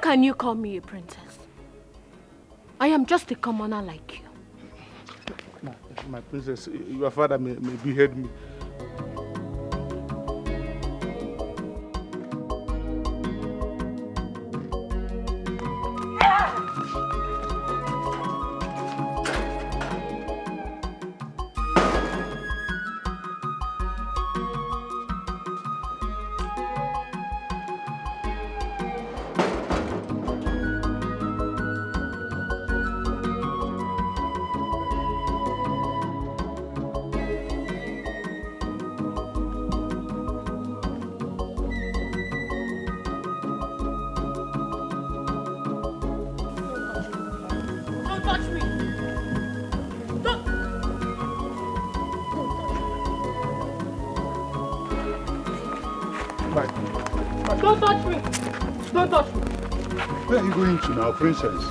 can you call me a princess? I am just a commoner like you. My princess, your father may behead me. Don't touch me! Don't touch me! Where are you going to now, princess?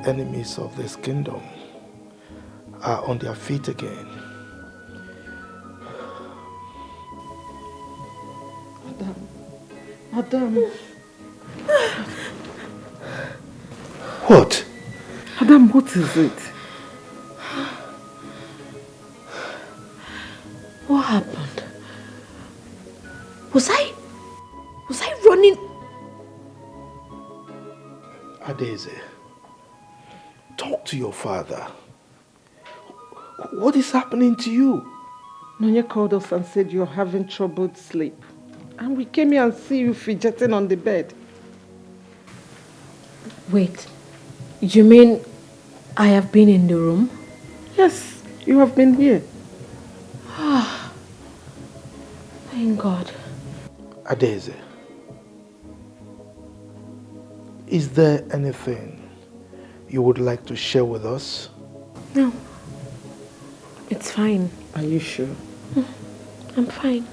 Enemies of this kingdom are on their feet again. Madam. What? Madam, what is it? What happened? Was I running? Adeze, talk to your father. What is happening to you? Nonya called us and said you're having troubled sleep. And we came here and see you fidgeting on the bed. Wait, you mean I have been in the room? Yes, you have been here. Ah, thank God. Adeze, is there anything you would like to share with us? No, it's fine. Are you sure? I'm fine.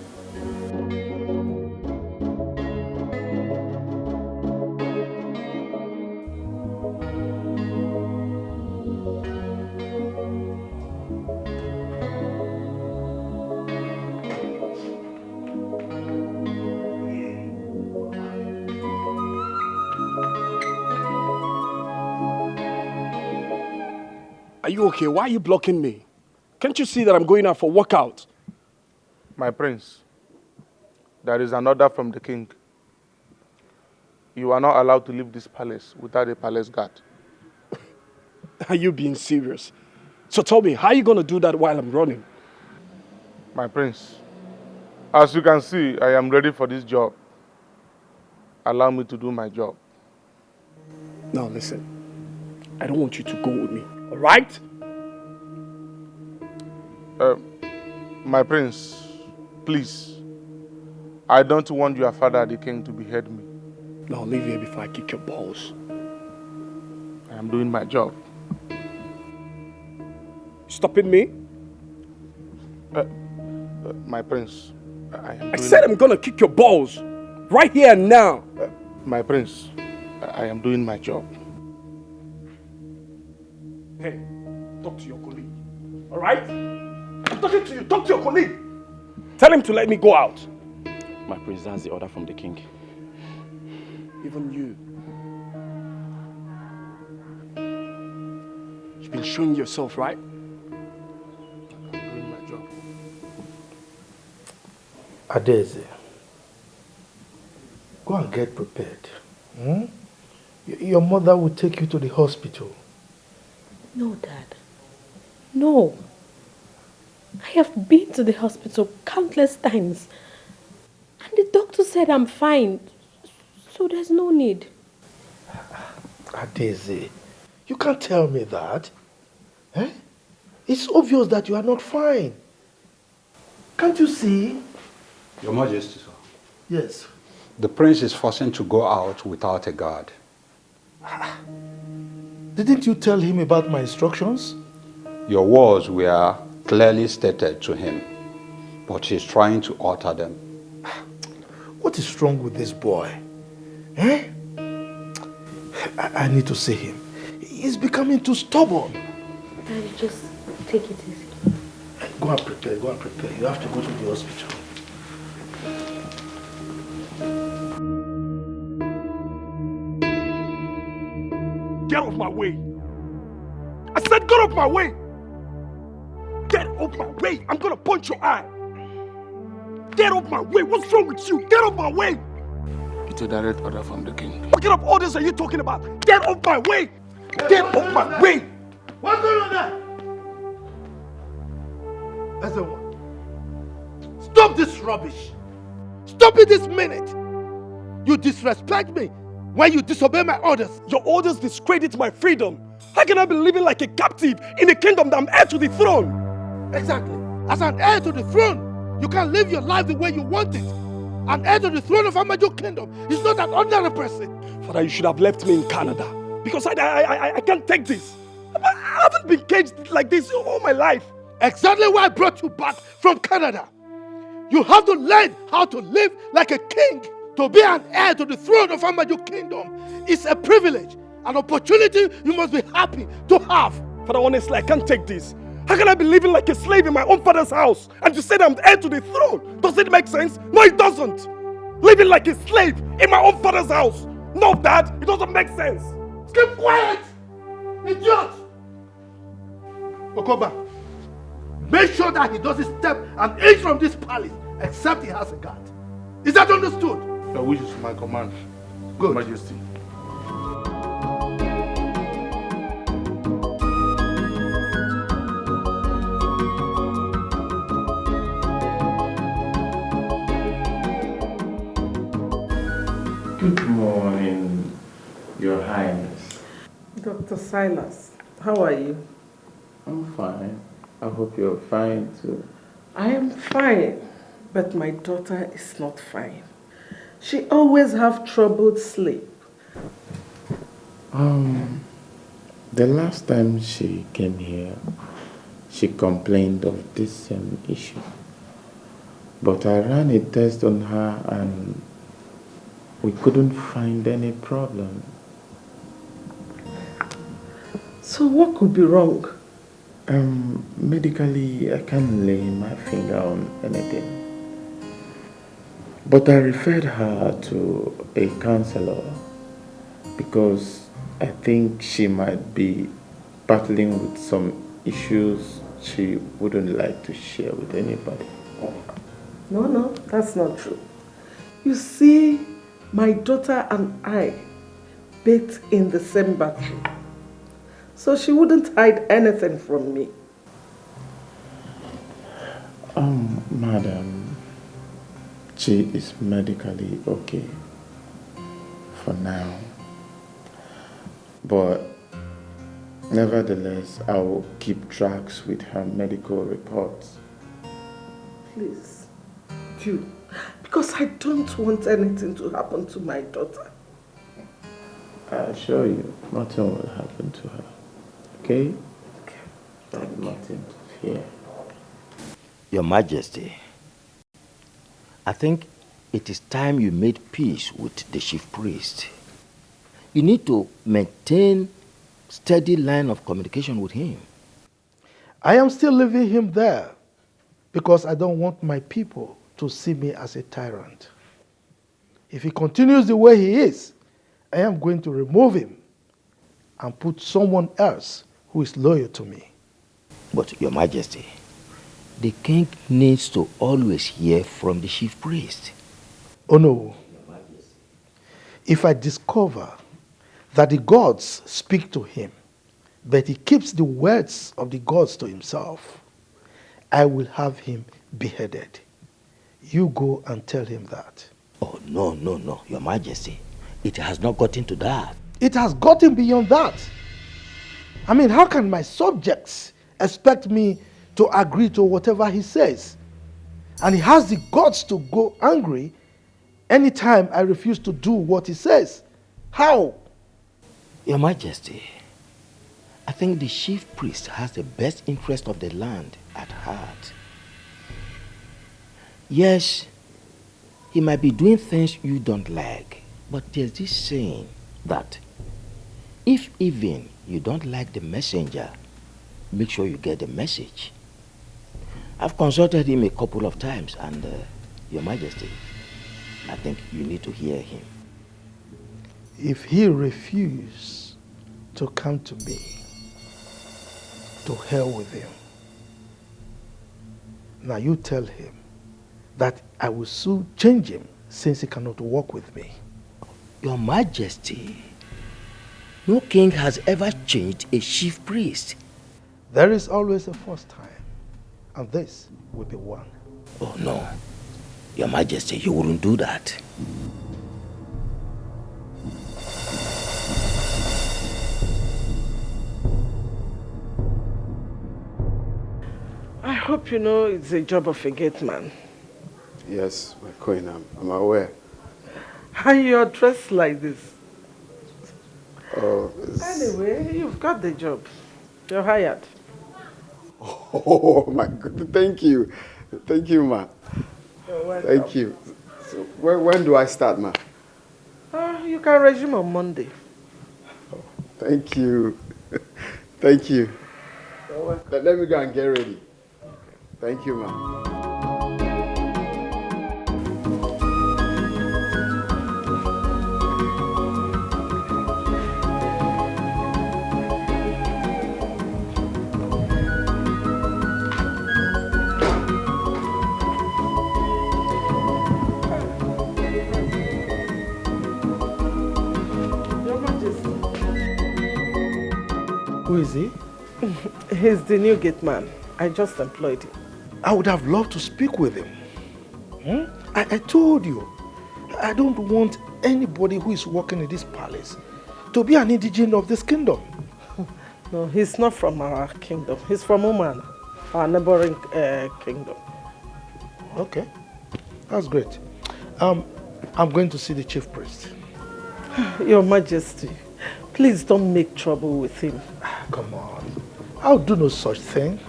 Are you okay? Why are you blocking me? Can't you see that I'm going out for workout? My prince, there is an order from the king. You are not allowed to leave this palace without a palace guard. Are you being serious? So tell me, how are you going to do that while I'm running? My prince, as you can see, I am ready for this job. Allow me to do my job. Now listen, I don't want you to go with me, all right? My prince, please. I don't want your father, the king, to behead me. Now leave here before I kick your balls. I am doing my job. Stopping me? My prince, I said I'm gonna kick your balls. Right here and now. My prince, I am doing my job. Hey, talk to your colleague. All right? I'm talking to you. Talk to your colleague. Tell him to let me go out. My prince, that's the order from the king. Even you. you've been showing yourself, right? I'm doing my job. Adeze, go and get prepared. Hmm? Your mother will take you to the hospital. No, Dad. No. I have been to the hospital countless times. And the doctor said I'm fine. So there's no need. Adeze, you can't tell me that. Eh? It's obvious that you are not fine. Can't you see? Your Majesty, sir. Yes. The prince is forcing to go out without a guard. Didn't you tell him about my instructions? Your words were clearly stated to him, but he's trying to alter them. What is wrong with this boy? Eh? I need to see him. He's becoming too stubborn. Daddy, just take it easy. Go and prepare, go and prepare. You have to go to the hospital. Get off my way. I said get off my way. Get off my way. I'm gonna punch your eye. Get off my way. What's wrong with you? Get off my way. It's a direct order from the king. What kind of orders are you talking about? Get off my way. Get off my way. What's going on there? Everyone, stop this rubbish. Stop it this minute. You disrespect me when you disobey my orders. Your orders discredit my freedom. How can I be living like a captive in a kingdom that I'm heir to the throne? Exactly. As an heir to the throne, you can live your life the way you want it. An heir to the throne of Amaju Kingdom is not an ordinary person. Father, you should have left me in Canada. Because I can't take this. I haven't been caged like this all my life. Exactly why I brought you back from Canada. You have to learn how to live like a king. To be an heir to the throne of Amaju Kingdom is a privilege, an opportunity you must be happy to have. Father, honestly, I can't take this. How can I be living like a slave in my own father's house and you said I'm heir to the throne? Does it make sense? No, it doesn't. Living like a slave in my own father's house. No, Dad, it doesn't make sense. Keep quiet, idiot! Okoba, make sure that he doesn't step an inch from this palace except he has a guard. Is that understood? Your wish is my command. Good. Majesty. Good morning, Your Highness. Dr. Silas, how are you? I'm fine. I hope you're fine too. I am fine, but my daughter is not fine. She always have troubled sleep. The last time she came here, she complained of this same issue. But I ran a test on her and we couldn't find any problem. So what could be wrong? Medically, I can't lay my finger on anything. But I referred her to a counselor because I think she might be battling with some issues she wouldn't like to share with anybody. No, that's not true. You see, my daughter and I bathed in the same bathroom. So she wouldn't hide anything from me. Madam, she is medically okay for now. But nevertheless, I will keep tracks with her medical reports. Please, do. Because I don't want anything to happen to my daughter. I assure you, nothing will happen to her. Okay? Thank you. Nothing to fear. Your Majesty, I think it is time you made peace with the chief priest. You need to maintain steady line of communication with him. I am still leaving him there because I don't want my people to see me as a tyrant. If he continues the way he is, I am going to remove him and put someone else who is loyal to me. But, Your Majesty, the king needs to always hear from the chief priest. Oh no. If I discover that the gods speak to him, but he keeps the words of the gods to himself, I will have him beheaded. You go and tell him that. Oh, no, no, no, Your Majesty. It has not gotten to that. It has gotten beyond that. I mean, how can my subjects expect me to agree to whatever he says? And he has the guts to go angry anytime I refuse to do what he says. How? Your Majesty, I think the chief priest has the best interest of the land at heart. Yes, he might be doing things you don't like, but there's this saying that if even you don't like the messenger, make sure you get the message. I've consulted him a couple of times and, Your Majesty, I think you need to hear him. If he refuses to come to me, to hell with him. Now you tell him that I will soon change him since he cannot walk with me. Your Majesty, no king has ever changed a chief priest. There is always a first time, and this will be one. Oh no, Your Majesty, you wouldn't do that. I hope you know it's a job of a gate man. Yes, my queen, I'm aware. And you're dressed like this. Oh, Anyway, you've got the job. You're hired. Oh, my God. Thank you. Thank you, ma. You're welcome. Thank you. So, when do I start, ma? You can resume on Monday. Oh, thank you. Thank you. You're welcome. Let me go and get ready. Thank you, ma. Who is he? He's the new gate man. I just employed him. I would have loved to speak with him. I told you, I don't want anybody who is working in this palace to be an indigene of this kingdom. No, he's not from our kingdom. He's from Oman, our neighboring kingdom. Okay, that's great. I'm going to see the chief priest. Your Majesty, please don't make trouble with him. Come on, I'll do no such thing.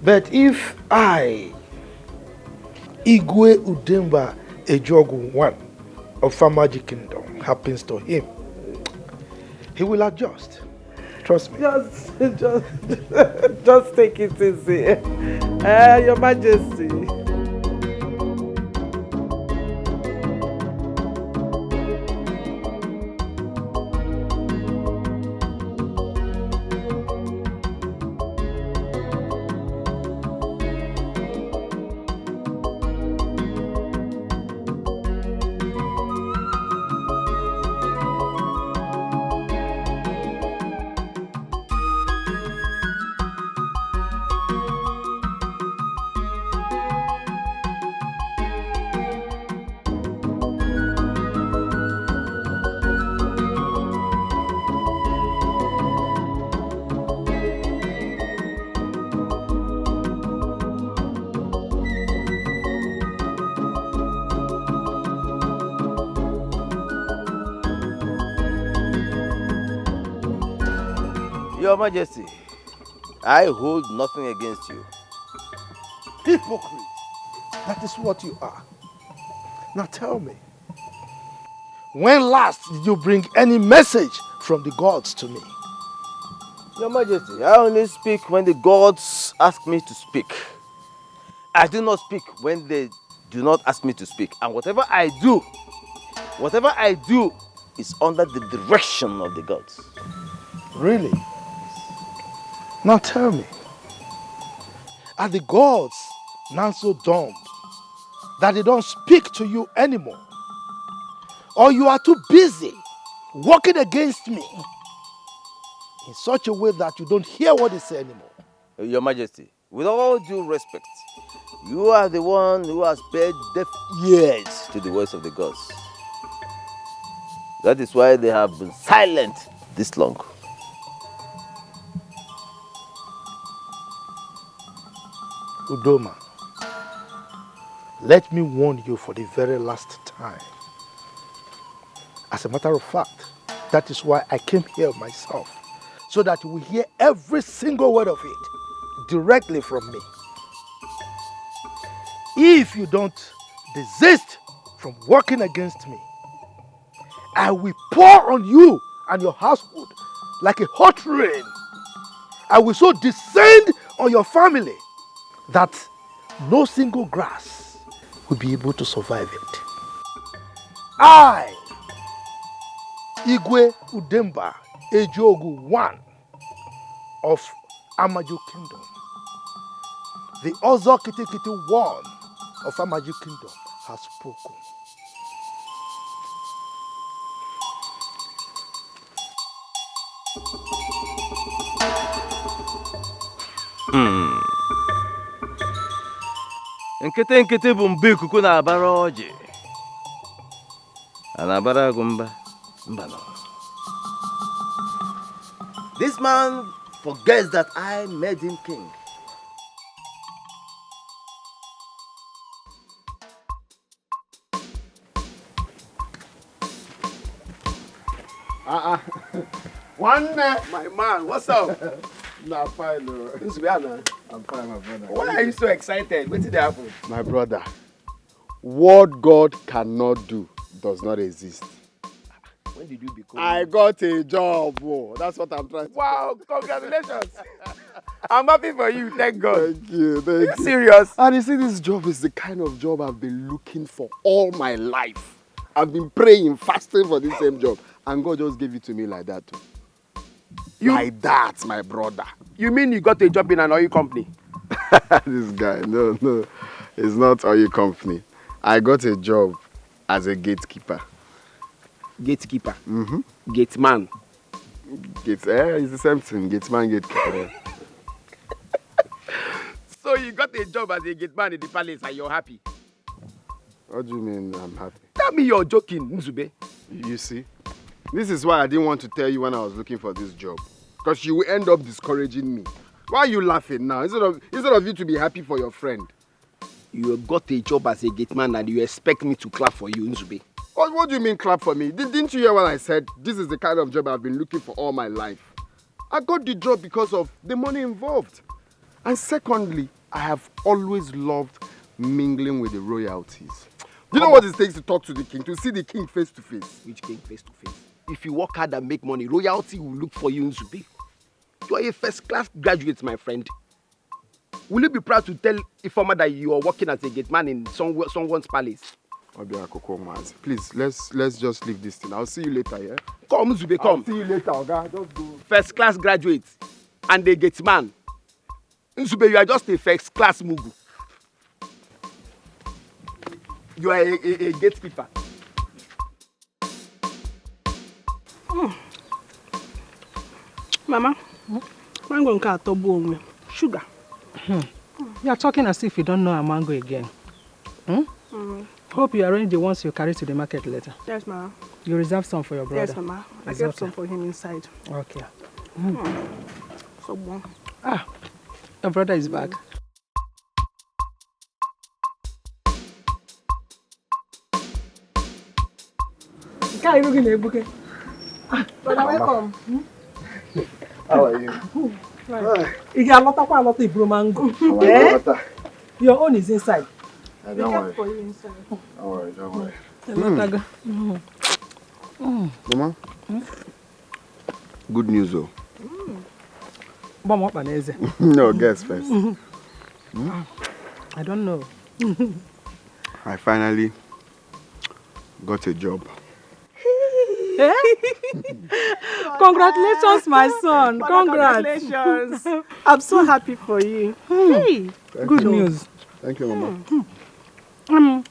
But if I, Igwe Udemba Ejogu I of Famaji Kingdom, happens to him, he will adjust. Trust me. Just take it easy. Your Majesty. Your Majesty, I hold nothing against you. Hypocrite. That is what you are. Now tell me, when last did you bring any message from the gods to me? Your Majesty, I only speak when the gods ask me to speak. I do not speak when they do not ask me to speak. And whatever I do is under the direction of the gods. Really? Now tell me, are the gods now so dumb that they don't speak to you anymore? Or you are too busy working against me in such a way that you don't hear what they say anymore? Your Majesty, with all due respect, you are the one who has paid deaf ears to the voice of the gods. That is why they have been silent this long. Udoma, let me warn you for the very last time. As a matter of fact, that is why I came here myself, so that you will hear every single word of it directly from me. If you don't desist from working against me, I will pour on you and your household like a hot rain. I will so descend on your family that no single grass will be able to survive it. I, Igwe Udemba Ejogu I of Amaju Kingdom, the Ozo Kitikiti one of Amaju Kingdom, has spoken. Nkete bụ mbe ikuku na-abara ọjị. A na-abara agụ mba. Mba no. This man forgets that I made him king. One, my man, what's up? Nah, fine, I'm fine, my brother. Why are you so excited? What did happen? My brother, what God cannot do does not exist. When did you become? I got a job. Oh, that's what I'm trying to Wow, congratulations. I'm happy for you, thank God. Thank you, thank you. Are you serious? And you see, this job is the kind of job I've been looking for all my life. I've been praying, fasting for this same job. And God just gave it to me like that too. Like that, my brother. You mean you got a job in an oil company? This guy, no, it's not oil company. I got a job as a gatekeeper. Gatekeeper? Mm-hmm. Gateman? It's the same thing, gateman, gatekeeper. So you got a job as a gateman in the palace and you're happy? What do you mean I'm happy? Tell me you're joking, Nzube. You see, this is why I didn't want to tell you when I was looking for this job. Because you will end up discouraging me. Why are you laughing now? Instead of you to be happy for your friend. You got a job as a gateman and you expect me to clap for you, Nzube. What do you mean clap for me? Didn't you hear what I said? This is the kind of job I've been looking for all my life. I got the job because of the money involved. And secondly, I have always loved mingling with the royalties. You know what it takes to talk to the king, to see the king face to face? Which king face to face? If you work hard and make money, royalty will look for you, Nzube. You are a first-class graduate, my friend. Will you be proud to tell Ifeoma that you are working as a gateman in someone's palace? Please, let's just leave this thing. I'll see you later, yeah? Come, Nzube, come. I'll see you later, okay? Just go. First-class graduate and a gateman. Nzube, you are just a first-class mugu. You are a gatekeeper. Mama, mango nka atobu onwe. Sugar. You are talking as if you don't know a mango again. Hope you arrange the ones you carry to the market later. Yes, Mama. You reserve some for your brother. Yes, Mama. I kept some for him inside. Okay. So bon. Ah, your brother is back. How welcome. How are you? You got a lot of mango. Your own is inside. Don't worry. For you inside. Don't worry. Mama? Good news, though. No, guess first. I don't know. I finally got a job. Congratulations, my son. Congrats. Congratulations. I'm so happy for you. Hey, good news. Thank you, Mama.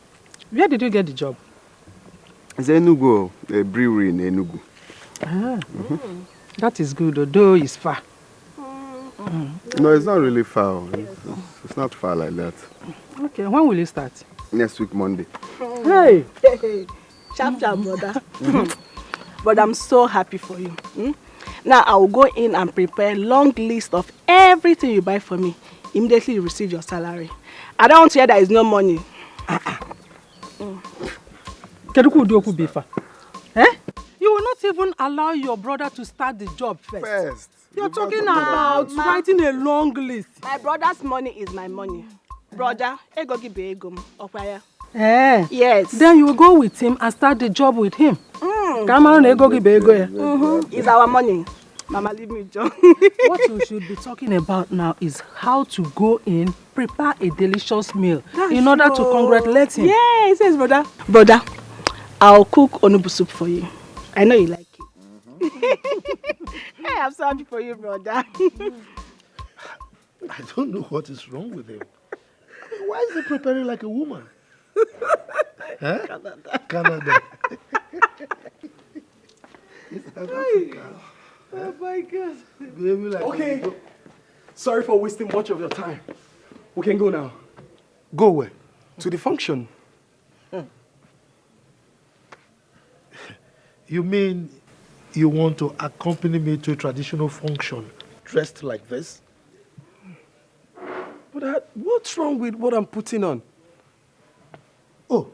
Where did you get the job? It's Enugu, a brewery in Enugu. That is good, although it's far. No, it's not really far. It's not far like that. Okay, when will you start? Next week, Monday. Hey. Sharp, brother. But I'm so happy for you. Now I will go in and prepare a long list of everything you buy for me. Immediately you receive your salary. I don't want to hear there is no money. You will not even allow your brother to start the job first. You're talking about writing a long list. My brother's money is my money. Brother, ego give ego. Eh? Yes. Then you will go with him and start the job with him. It's our money. Mama, leave me, John. What you should be talking about now is how to go in, prepare a delicious meal in order to congratulate him. Yes, yes, brother. Brother, I'll cook onubu soup for you. I know you like it. Hey, I'm so happy for you, brother. I don't know what is wrong with him. Why is he preparing like a woman? Huh? Canada. It's South Africa. Oh my God. Baby, like Okay. Sorry for wasting much of your time. We can go now. Go where? To the function. You mean you want to accompany me to a traditional function dressed like this? But what's wrong with what I'm putting on? Oh,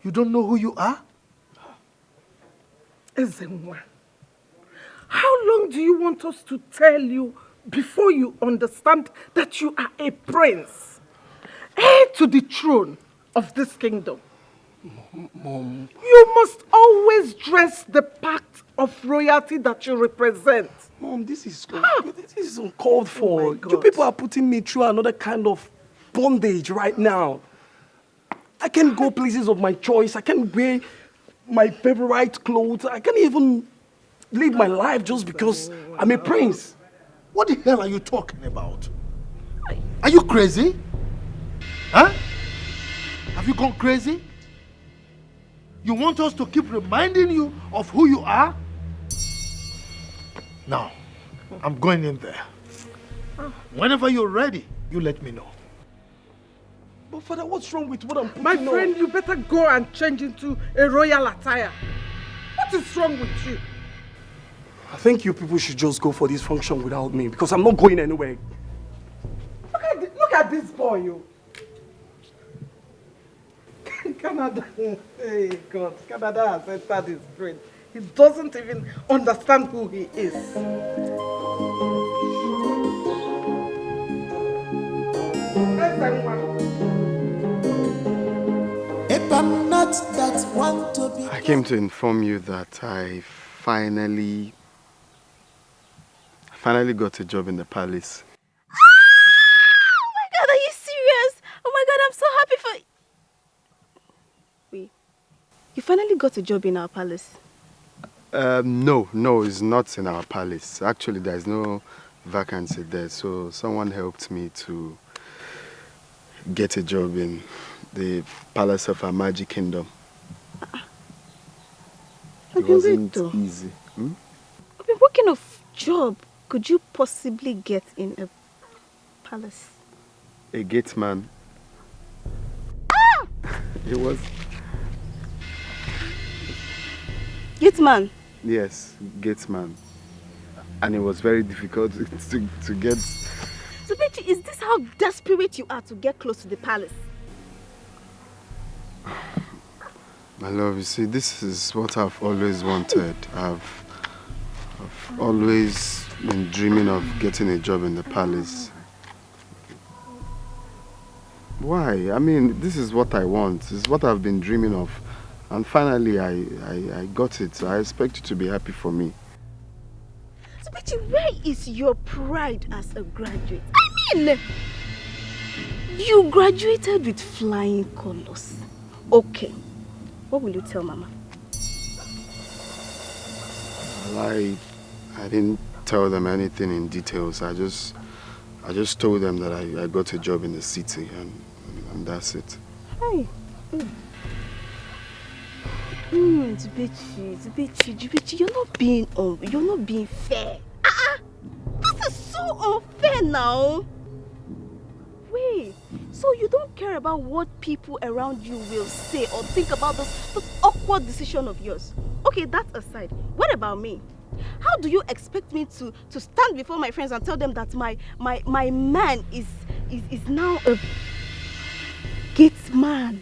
you don't know who you are? Ezenwa, how long do you want us to tell you before you understand that you are a prince, heir to the throne of this kingdom? Mom. You must always dress the part of royalty that you represent. Mom, this is uncalled for. You people are putting me through another kind of bondage right now. I can't go places of my choice. I can't wear my favorite clothes. I can't even live my life just because I'm a prince. What the hell are you talking about? Are you crazy? Huh? Have you gone crazy? You want us to keep reminding you of who you are? Now, I'm going in there. Whenever you're ready, you let me know. But Father, what's wrong with what I'm putting My on? friend, you better go and change into a royal attire. What is wrong with you? I think you people should just go for this function without me because I'm not going anywhere. Look at this boy, you. Canada. Hey, God. Canada has entered his brain. He doesn't even understand who he is. I came to inform you that I finally got a job in the palace. Oh my God, are you serious? Oh my God, I'm so happy for you. Wait, you finally got a job in our palace? No, it's not in our palace. Actually, there's no vacancy there, so someone helped me to get a job in the palace of our magic kingdom. It wasn't easy. What kind of job could you possibly get in a palace? A gate man. It was... Gate man? Yes, gate man. And it was very difficult to get... So Betty, is this how desperate you are to get close to the palace? My love, you see, this is what I've always wanted. I've always been dreaming of getting a job in the palace. Why? I mean, this is what I want. This is what I've been dreaming of. And finally, I got it. So I expect you to be happy for me. So Betty, where is your pride as a graduate? I mean, you graduated with flying colors. Okay. What will you tell Mama? Well, I didn't tell them anything in details. I just told them that I got a job in the city and that's it. Hey. Zubechi, you're not being fair. This is so unfair now. Wait, so you don't care about what people around you will say or think about this awkward decision of yours? Okay, that aside, what about me? How do you expect me to stand before my friends and tell them that my man is now a gate man?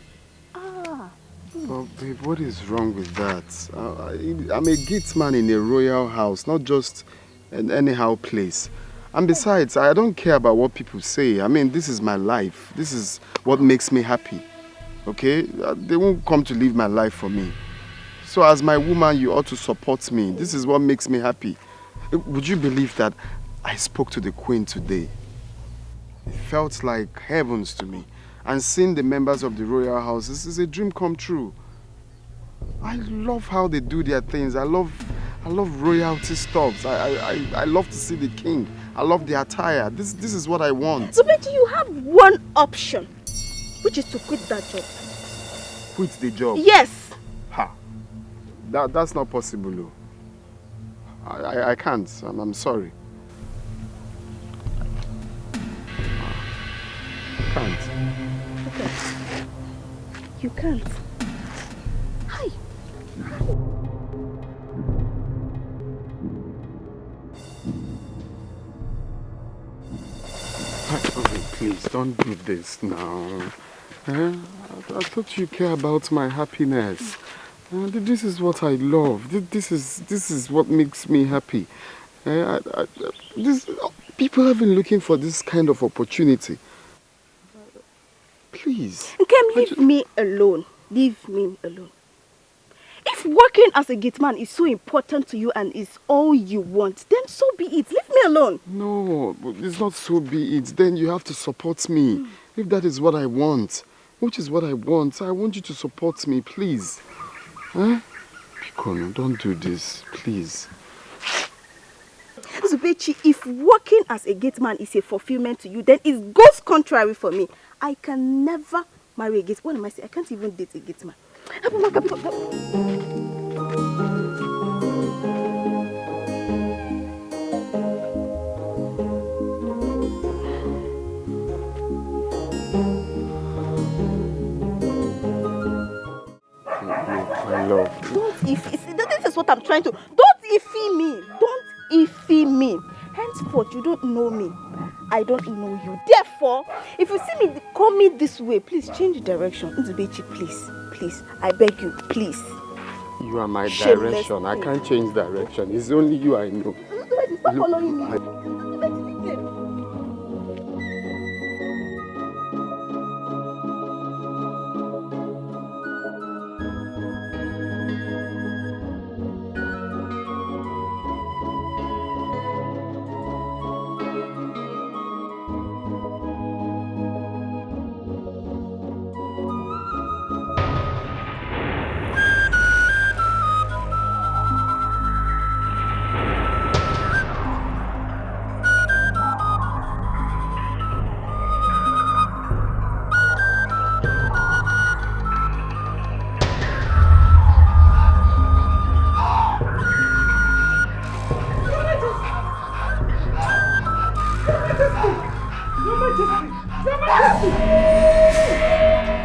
Well, babe, what is wrong with that? I'm a gate man in a royal house, not just an anyhow place. And besides, I don't care about what people say. I mean, this is my life. This is what makes me happy. Okay? They won't come to live my life for me. So as my woman, you ought to support me. This is what makes me happy. Would you believe that I spoke to the Queen today? It felt like heavens to me. And seeing the members of the royal house, this is a dream come true. I love how they do their things. I love royalty stuffs. I love to see the king. I love the attire. This is what I want. So, Betty, you have one option, which is to quit that job. Quit the job? Yes. Ha. That's not possible. I can't. I'm sorry. I can't. Okay. You can't. Hi. Please, don't do this now. I thought you care about my happiness. This is what I love. This is what makes me happy. People have been looking for this kind of opportunity. Please. Kem, leave me alone. Leave me alone. If working as a gate man is so important to you and is all you want, then so be it. Leave me alone. No, it's not so be it. Then you have to support me. If that is what I want, which is what I want you to support me, please. Huh? Pikono, don't do this, please. Zubechi, if working as a gate man is a fulfillment to you, then it goes contrary for me. I can never marry a gate. What am I saying? I can't even date a gate man. My love. Don't iffy. This is what I'm trying to. Don't iffy me. Don't iffy me. Henceforth, you don't know me. I don't know you. Therefore, if you see me come me this way, please change direction. Nzubechi, please. Please. I beg you, please. You are my Shameless direction. I thing. can't change direction. It's only you I know. Stop following me.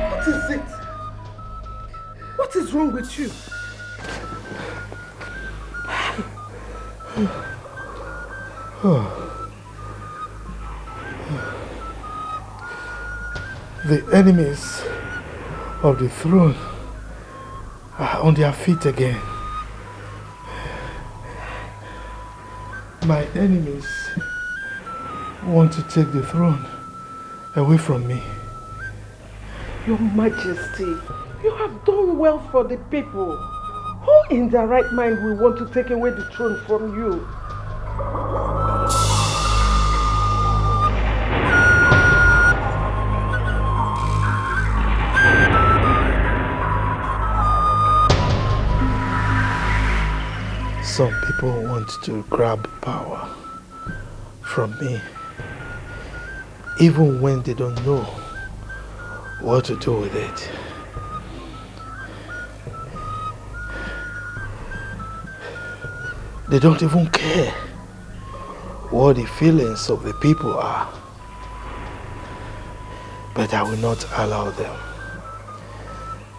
What is it? What is wrong with you? The enemies of the throne are on their feet again. My enemies want to take the throne away from me. Your Majesty, you have done well for the people. Who in their right mind will want to take away the throne from you? Some people want to grab power from me, even when they don't know what to do with it. They don't even care what the feelings of the people are. But I will not allow them.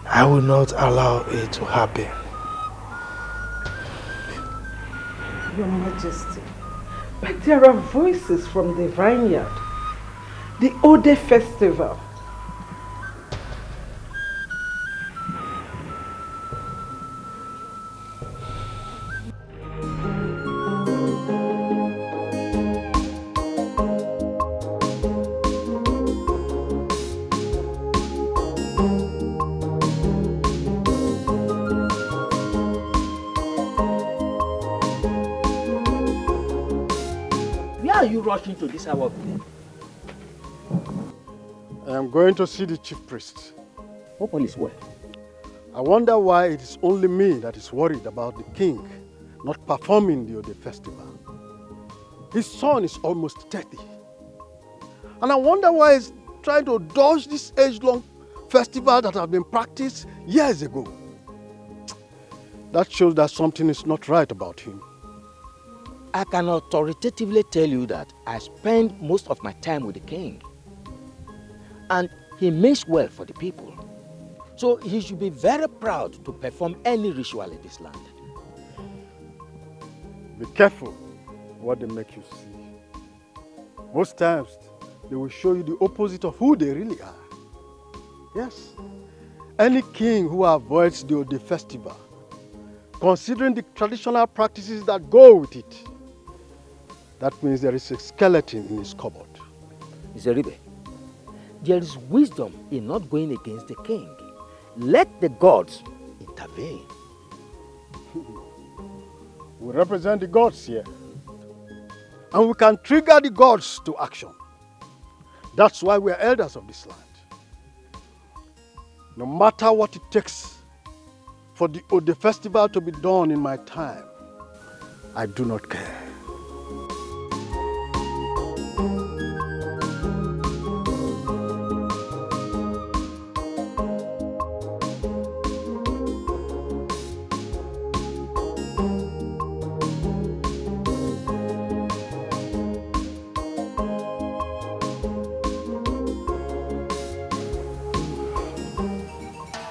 I will not allow it to happen. Your Majesty, but there are voices from the vineyard, the Ode festival. Where are you rushing to this hour of the day? I am going to see the chief priest. Hope all is well. I wonder why it is only me that is worried about the king not performing the Ode festival. His son is almost 30. And I wonder why he's trying to dodge this age-long festival that has been practiced years ago. That shows that something is not right about him. I can authoritatively tell you that I spend most of my time with the king. And he means well for the people. So he should be very proud to perform any ritual in this land. Be careful what they make you see. Most times, they will show you the opposite of who they really are. Yes, any king who avoids the Ode festival, considering the traditional practices that go with it, that means there is a skeleton in his cupboard. Zeribe, there is wisdom in not going against the king. Let the gods intervene. We represent the gods here. And we can trigger the gods to action. That's why we are elders of this land. No matter what it takes for the Ode festival to be done in my time, I do not care.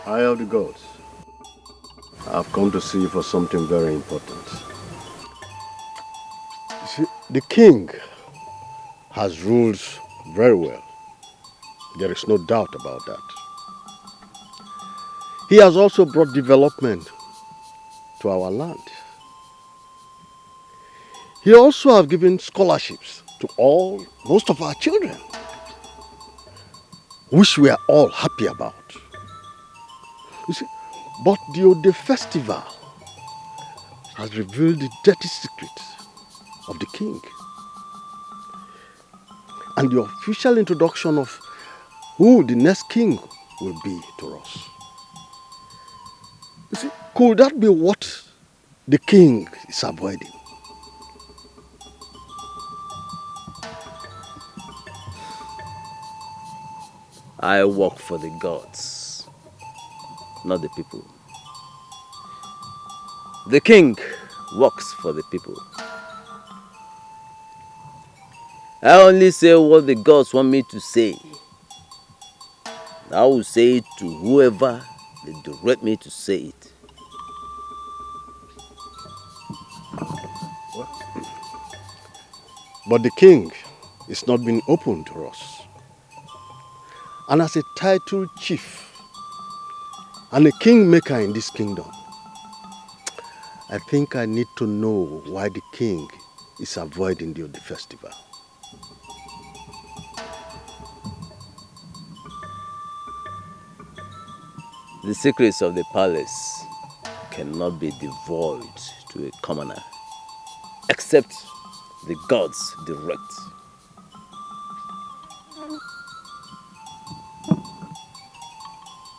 Eye of the gods, I've come to see you for something very important. You see, the king has ruled very well. There is no doubt about that. He has also brought development to our land. He also has given scholarships to most of our children, which we are all happy about. You see, but the Ode festival has revealed the dirty secrets of the king. And the official introduction of who the next king will be to us. You see, could that be what the king is avoiding? I work for the gods, not the people. The king works for the people. I only say what the gods want me to say. I will say it to whoever they direct me to say it. But the king is not being open to us. And as a titled chief and a kingmaker in this kingdom, I think I need to know why the king is avoiding the Ode festival. The secrets of the palace cannot be divulged to a commoner, except the gods direct.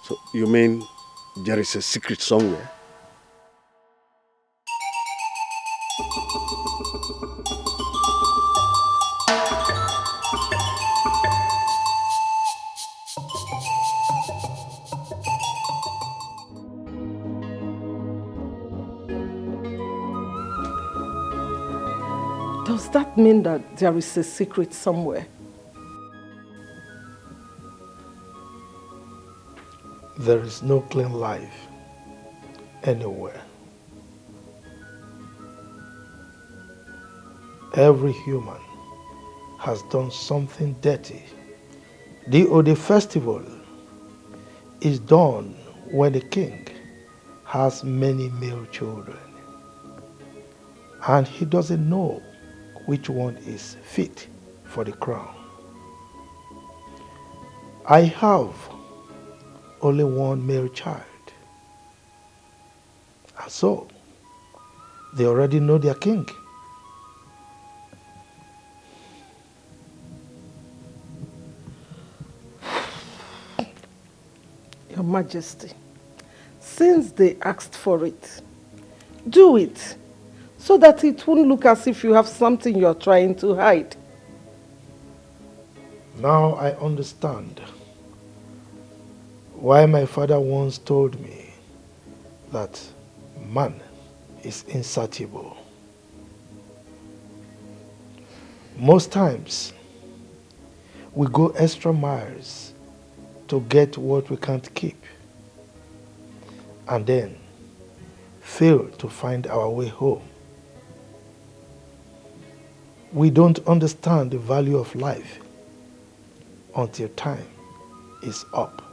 So you mean there is a secret somewhere? Does that mean that there is a secret somewhere? There is no clean life anywhere. Every human has done something dirty. The Ode festival is done when the king has many male children and he doesn't know which one is fit for the crown. I have only one male child, and so they already know their king. Your Majesty, since they asked for it, do it so that it won't look as if you have something you're trying to hide. Now I understand why my father once told me that man is insatiable. Most times, we go extra miles to get what we can't keep, and then fail to find our way home. We don't understand the value of life until time is up.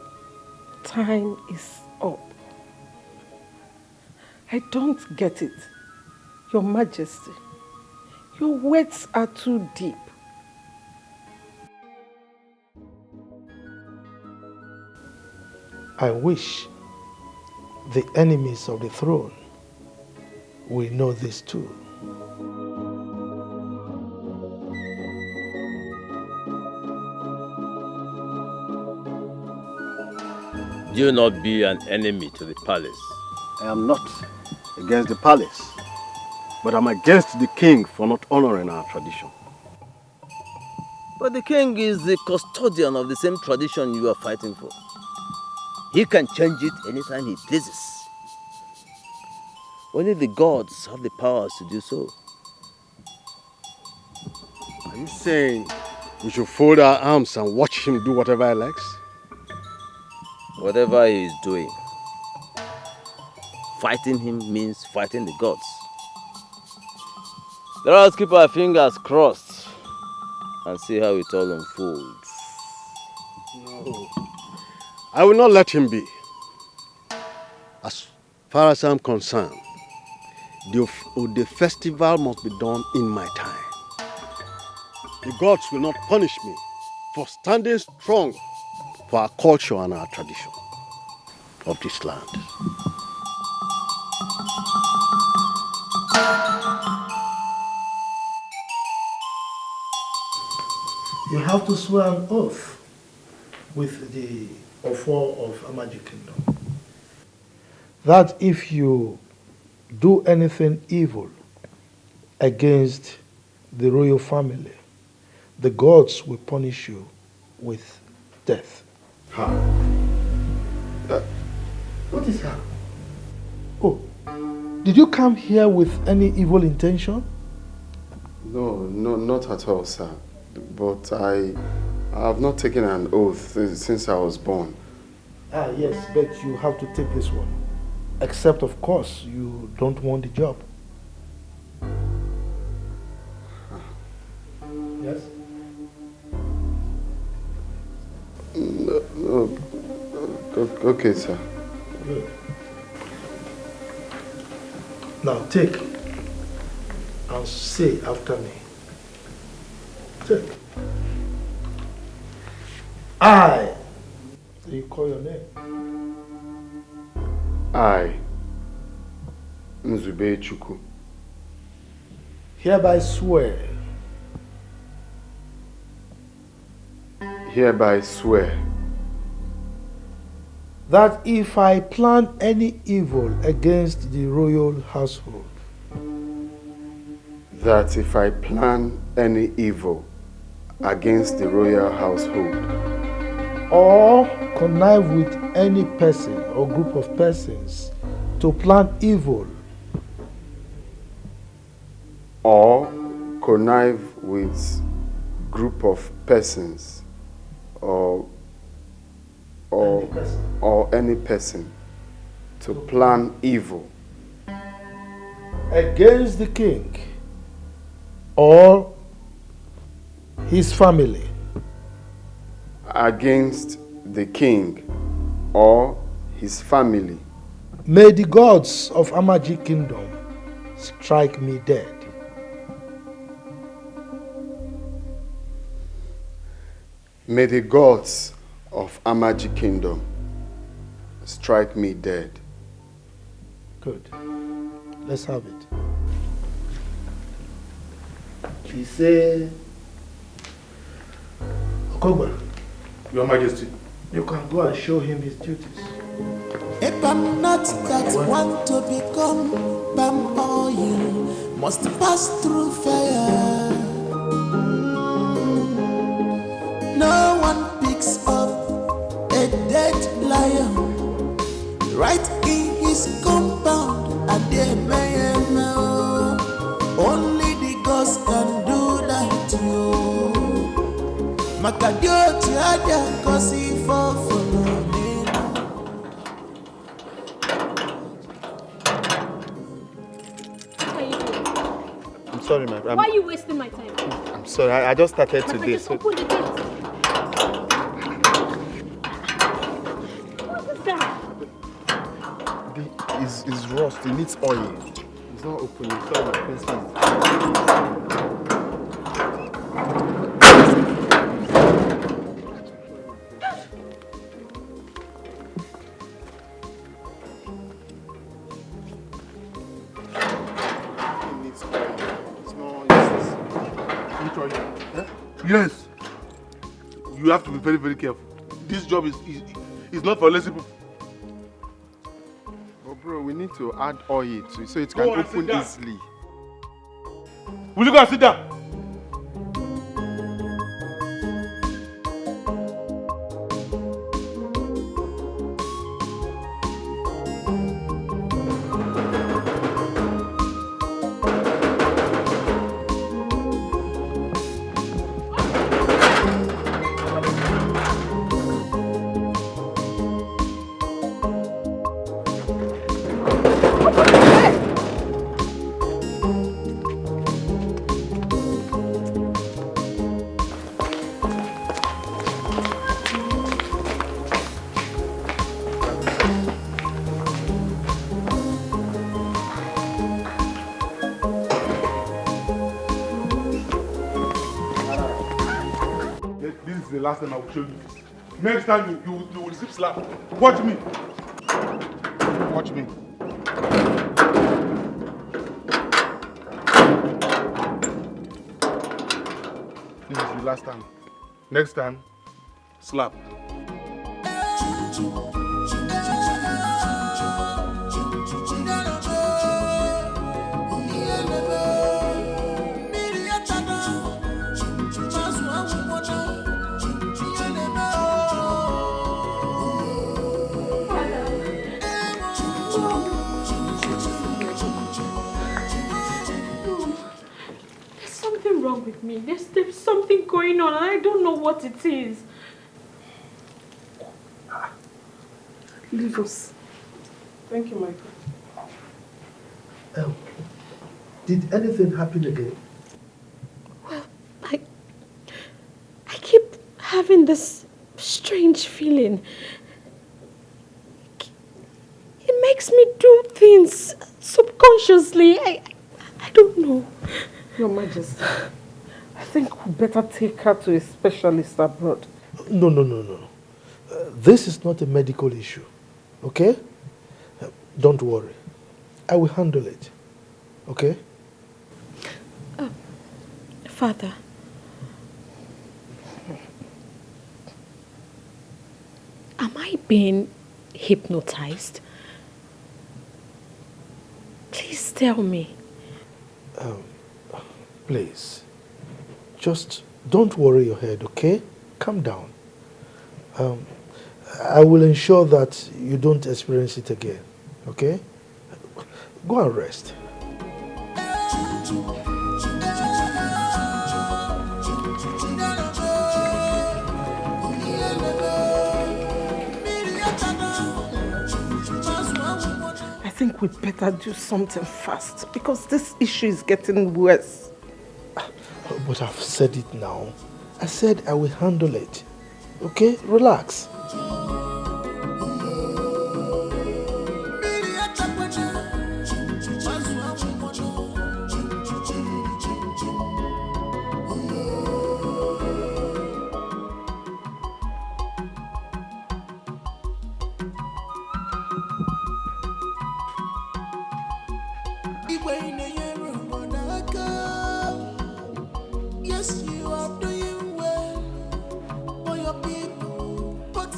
Time is up. I don't get it. Your Majesty, your words are too deep. I wish the enemies of the throne will know this too. Do not be an enemy to the palace. I am not against the palace, but I'm against the king for not honoring our tradition. But the king is the custodian of the same tradition you are fighting for. He can change it anytime he pleases. Only the gods have the powers to do so. Are you saying we should fold our arms and watch him do whatever he likes? Whatever he is doing, fighting him means fighting the gods. Let us keep our fingers crossed and see how it all unfolds. No. I will not let him be. As far as I'm concerned, the festival must be done in my time. The gods will not punish me for standing strong for our culture and our tradition of this land. You have to swear an oath with the Ofo of Amaji Kingdom that if you do anything evil against the royal family, the gods will punish you with death. How? What is how? Oh, did you come here with any evil intention? No, not at all, sir. But I have not taken an oath since I was born. Ah, yes, but you have to take this one. Except, of course, you don't want the job. Yes? No. Okay, sir. Good. Now take and say after me. Take. I. So you call your name. I, Nzube Chukwu, hereby swear that if I plan any evil against the royal household, that if I plan any evil against the royal household, or connive with any person or group of persons to plan evil, or connive with group of persons or any person to plan evil against the king or his family, against the king or his family, may the gods of Amaji Kingdom strike me dead. May the gods of Amaji Kingdom strike me dead. Good. Let's have it. He said, Okogba, Your Majesty, you can go and show him his duties. If I'm not that one to become palm oil, must pass through fire. No one picks up a dead lion right in his compound. And they may know only the gods can do that. You Makadio tiada kosi for I'm sorry, my friend. Why are you wasting my time? I'm sorry, I just started today. Just open the gate. What is that? It's rust, it needs oil. It's not opening. Sorry, my friend. Yes. You have to be very, very careful. This job is not for lazy people. But bro, we need to add oil to it so it can open easily. Will you go and sit down? This is the last time I will show you this. Next time you will receive slap. Watch me. Watch me. This is the last time. Next time, slap. Wrong with me. There's something going on and I don't know what it is. Leave us. Thank you, Michael. Did anything happen again? Well, I keep having this strange feeling. It makes me do things subconsciously. I don't know. Your Majesty, I think we better take her to a specialist abroad. No. This is not a medical issue, okay? Don't worry. I will handle it, okay? Father, am I being hypnotized? Please tell me. Please, just don't worry your head, okay? Calm down. I will ensure that you don't experience it again, okay? Go and rest. I think we better do something fast because this issue is getting worse. But I've said it now. I said I will handle it. Okay? Relax. Yes, you are doing well for your people, but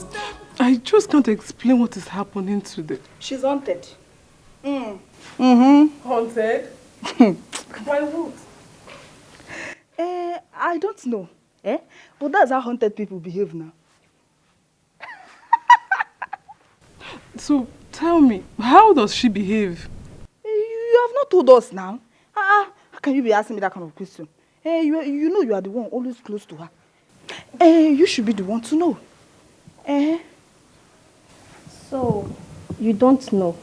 I just can't explain what is happening today. She's haunted. Haunted? By what? I don't know. But that's how haunted people behave now. So tell me, how does she behave? You have not told us now. How can you be asking me that kind of question? You know you are the one always close to her. You should be the one to know. So, you don't know.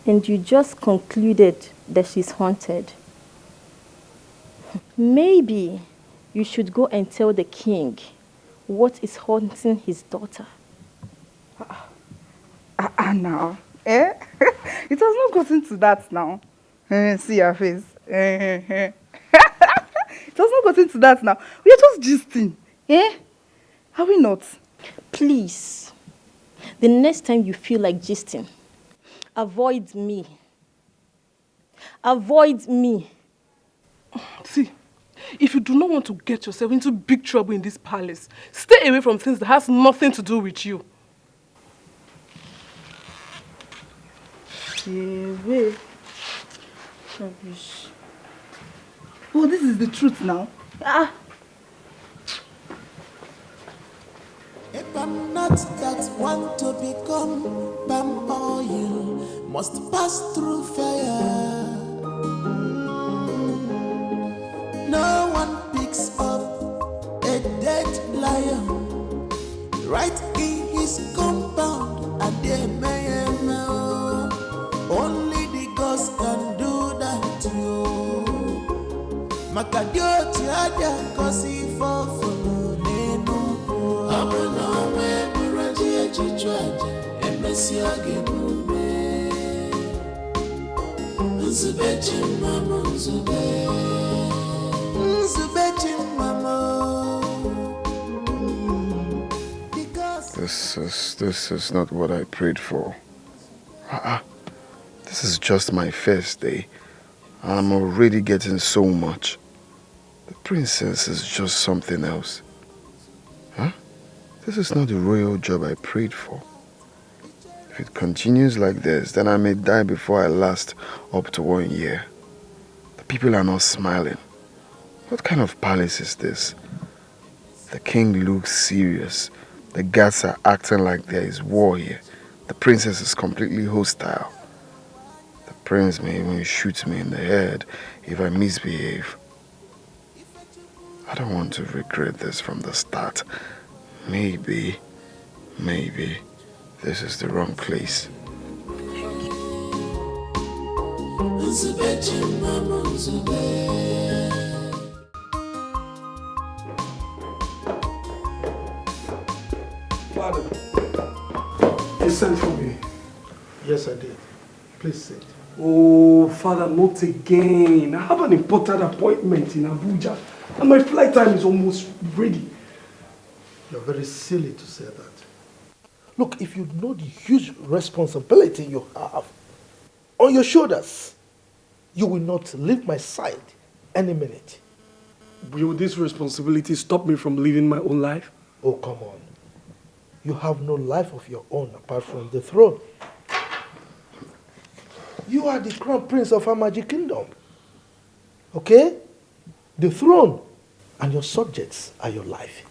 And you just concluded that she's haunted. Maybe you should go and tell the king what is haunting his daughter. Now. It has not gotten to that now. See your face. It has not gotten to that now. We are just gisting. Are we not? Please, the next time you feel like gisting, avoid me. Avoid me. See, if you do not want to get yourself into big trouble in this palace, stay away from things that has nothing to do with you. Away. Rubbish. Oh, this is the truth now. if I'm not that one to become palm oil, must pass through fire. No one picks up a dead lion right in his compound. Only the ghost can do that to you. Makadio tiada kosi fofo nenu. Abuna we buraji echichwaje emesi agebume. Nzubechi mama nzube. Nzubechi mama. This is not what I prayed for. This is just my first day, and I'm already getting so much. The princess is just something else. This is not the royal job I prayed for. If it continues like this, then I may die before I last up to 1 year. The people are not smiling. What kind of palace is this? The king looks serious. The guards are acting like there is war here. The princess is completely hostile. The prince may even shoot me in the head if I misbehave. I don't want to regret this from the start. Maybe this is the wrong place. Father, you sent for me. Yes, I did. Please sit. Oh, Father, not again. I have an important appointment in Abuja, and my flight time is almost ready. You're very silly to say that. Look, if you know the huge responsibility you have on your shoulders, you will not leave my side any minute. Will this responsibility stop me from living my own life? Oh, come on. You have no life of your own apart from the throne. You are the crown prince of our magic kingdom. Okay? The throne and your subjects are your life.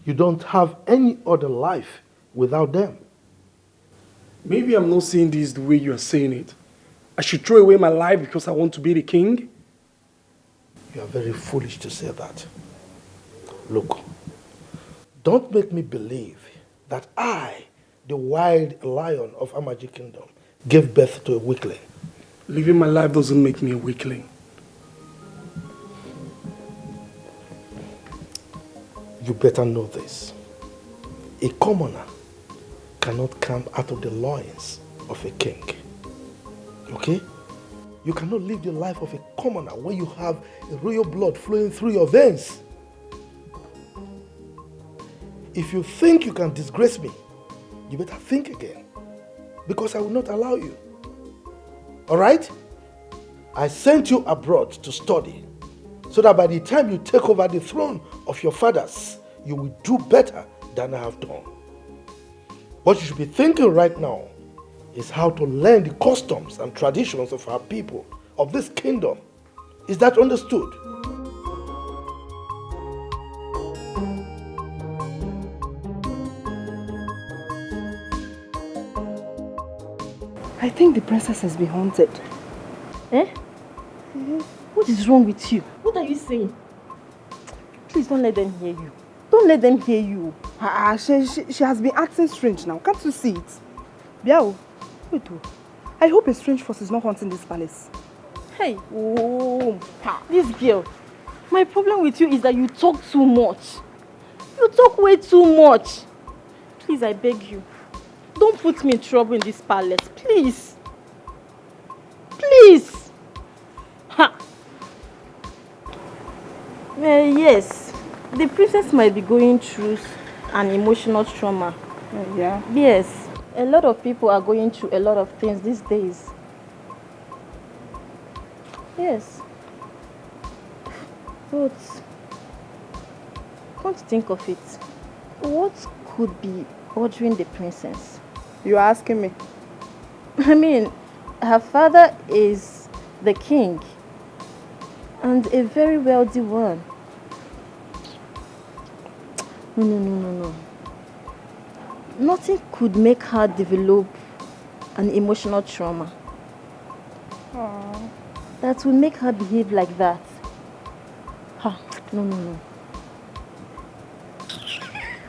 You don't have any other life without them. Maybe I'm not saying this the way you're saying it. I should throw away my life because I want to be the king? You are very foolish to say that. Look, don't make me believe that I, the wild lion of Amaji Kingdom, gave birth to a weakling. Living my life doesn't make me a weakling. You better know this. A commoner cannot come out of the loins of a king. Okay? You cannot live the life of a commoner when you have a royal blood flowing through your veins. If you think you can disgrace me, you better think again, because I will not allow you. All right? I sent you abroad to study, so that by the time you take over the throne of your fathers, you will do better than I have done. What you should be thinking right now is how to learn the customs and traditions of our people, of this kingdom. Is that understood? I think the princess has been haunted. Eh? What is wrong with you? What are you saying? Please don't let them hear you. Don't let them hear you. She has been acting strange now. Can't you see it? Biao, wait. I hope a strange force is not haunting this palace. Hey, this girl. My problem with you is that you talk too much. You talk way too much. Please, I beg you. Don't put me in trouble in this palace, please. Please. Ha. Yes, the princess might be going through an emotional trauma. Yeah? Yes, a lot of people are going through a lot of things these days. Yes. But, come to think of it, what could be bothering the princess? You are asking me? I mean, her father is the king and a very wealthy one. No. Nothing could make her develop an emotional trauma. Aww. That will make her behave like that. No.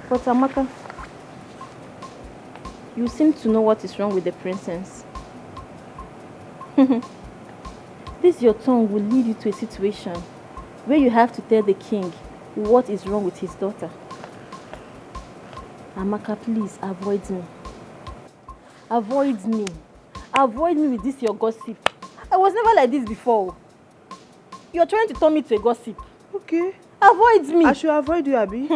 But Amaka, you seem to know what is wrong with the princess. This your tongue will lead you to a situation where you have to tell the king what is wrong with his daughter. Amaka, please avoid me. Avoid me. Avoid me with this your gossip. I was never like this before. You're trying to turn me to a gossip. Okay. Avoid me. I should avoid you, Abi.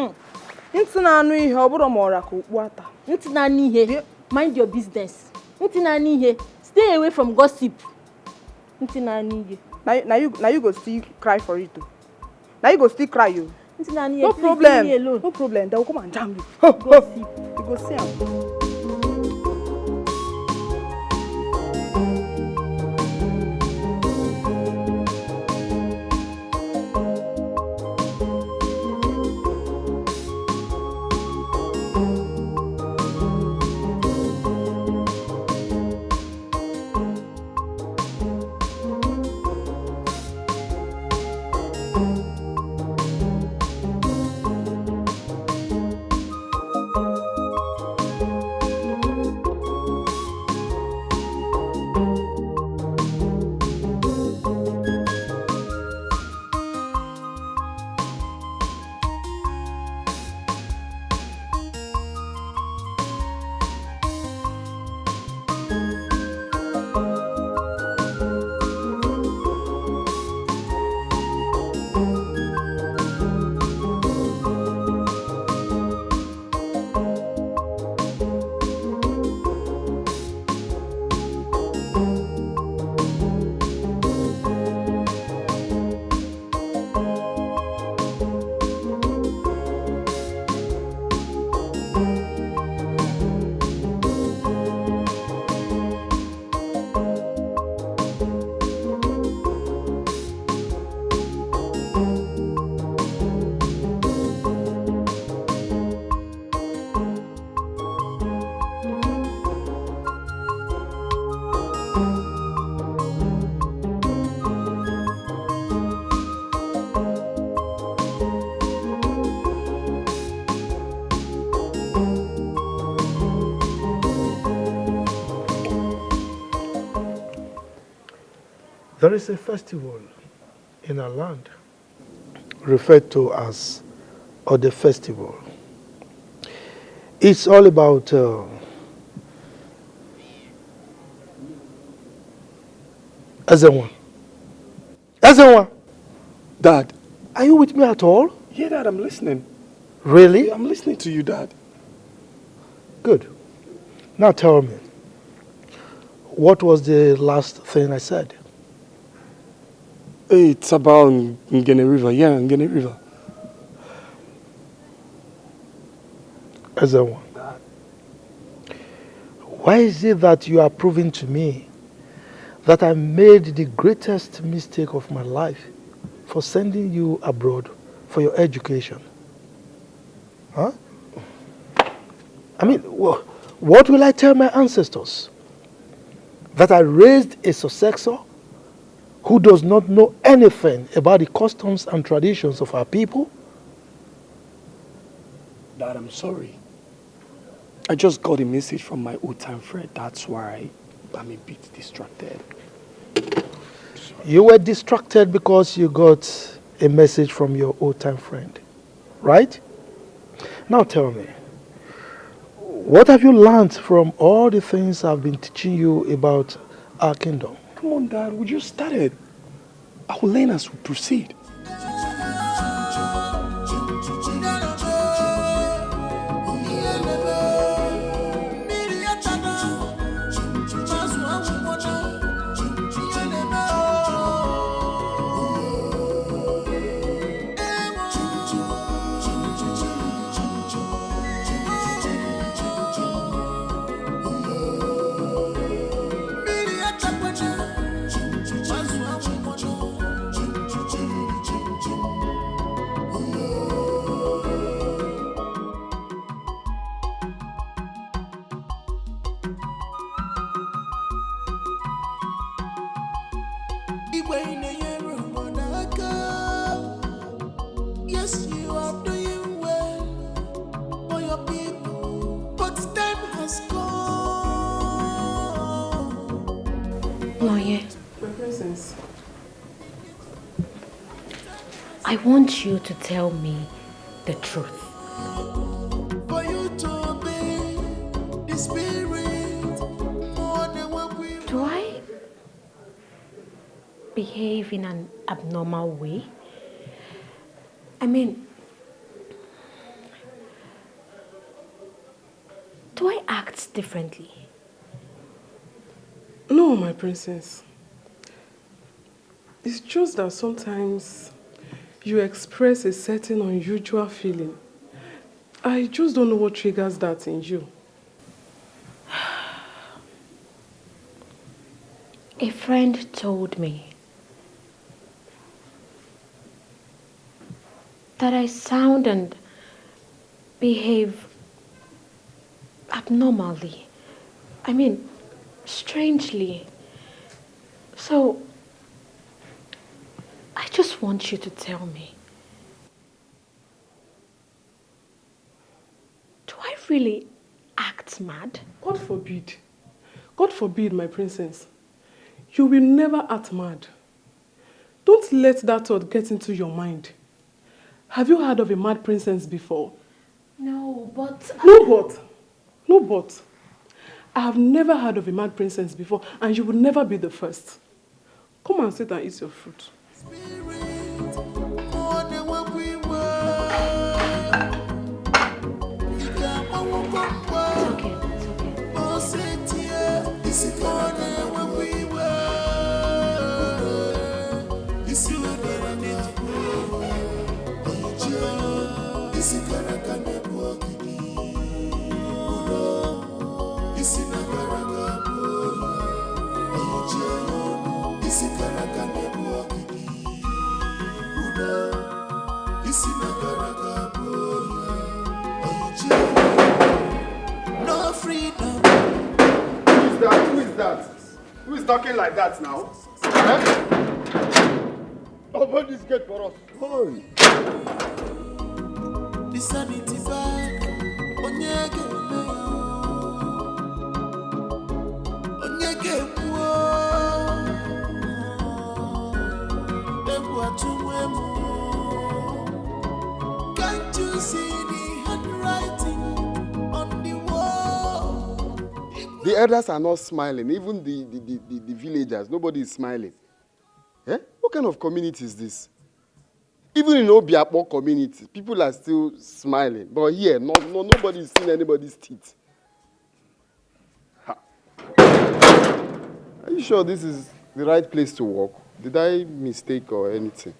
Mind your business. Stay away from gossip. Now you go still cry for it too. Now you go still cry you. No problem. No problem. They will come and jam you. Gossip. You go see them. There is a festival in our land referred to as Ode Festival. It's all about Ezenwa. Ezenwa! Dad. Are you with me at all? Yeah, Dad, I'm listening. Really? Yeah, I'm listening to you, Dad. Good. Now tell me, what was the last thing I said? It's about Ngene River. Yeah, Ngene River. Ezenwa, why is it that you are proving to me that I made the greatest mistake of my life for sending you abroad for your education? Huh? I mean, what will I tell my ancestors? That I raised a successor who does not know anything about the customs and traditions of our people? Dad, I'm sorry. I just got a message from my old-time friend. That's why I'm a bit distracted. You were distracted because you got a message from your old-time friend, right? Now tell me, what have you learned from all the things I've been teaching you about our kingdom? Come on, Dad, we just started. I will learn as we proceed. Yes, you are doing well for your people, but time has gone. Moye, My princess. I want you to tell me the truth. For you to obey the spirit more than what we Do I behave in an abnormal way? I mean, do I act differently? No, my princess. It's just that sometimes you express a certain unusual feeling. I just don't know what triggers that in you. A friend told me that I sound and behave abnormally. I mean, strangely. So, I just want you to tell me. Do I really act mad? God forbid. God forbid, my princess. You will never act mad. Don't let that thought get into your mind. Have you heard of a mad princess before? No, but... No, but. I have never heard of a mad princess before, and you will never be the first. Come and sit and eat your fruit. more than what we were. It's okay. More than what we were. This is not no freedom. Who is that? Who is talking like that now? Open this gate for us. Hurry. The sanity bag. Onyege Onyege Can't you see the handwriting on the wall? The elders are not smiling. Even the villagers, nobody is smiling. Eh? What kind of community is this? Even in Obiapo community, people are still smiling. But here, nobody is seeing anybody's teeth. Ha. Are you sure this is the right place to walk? Did I mistake or anything?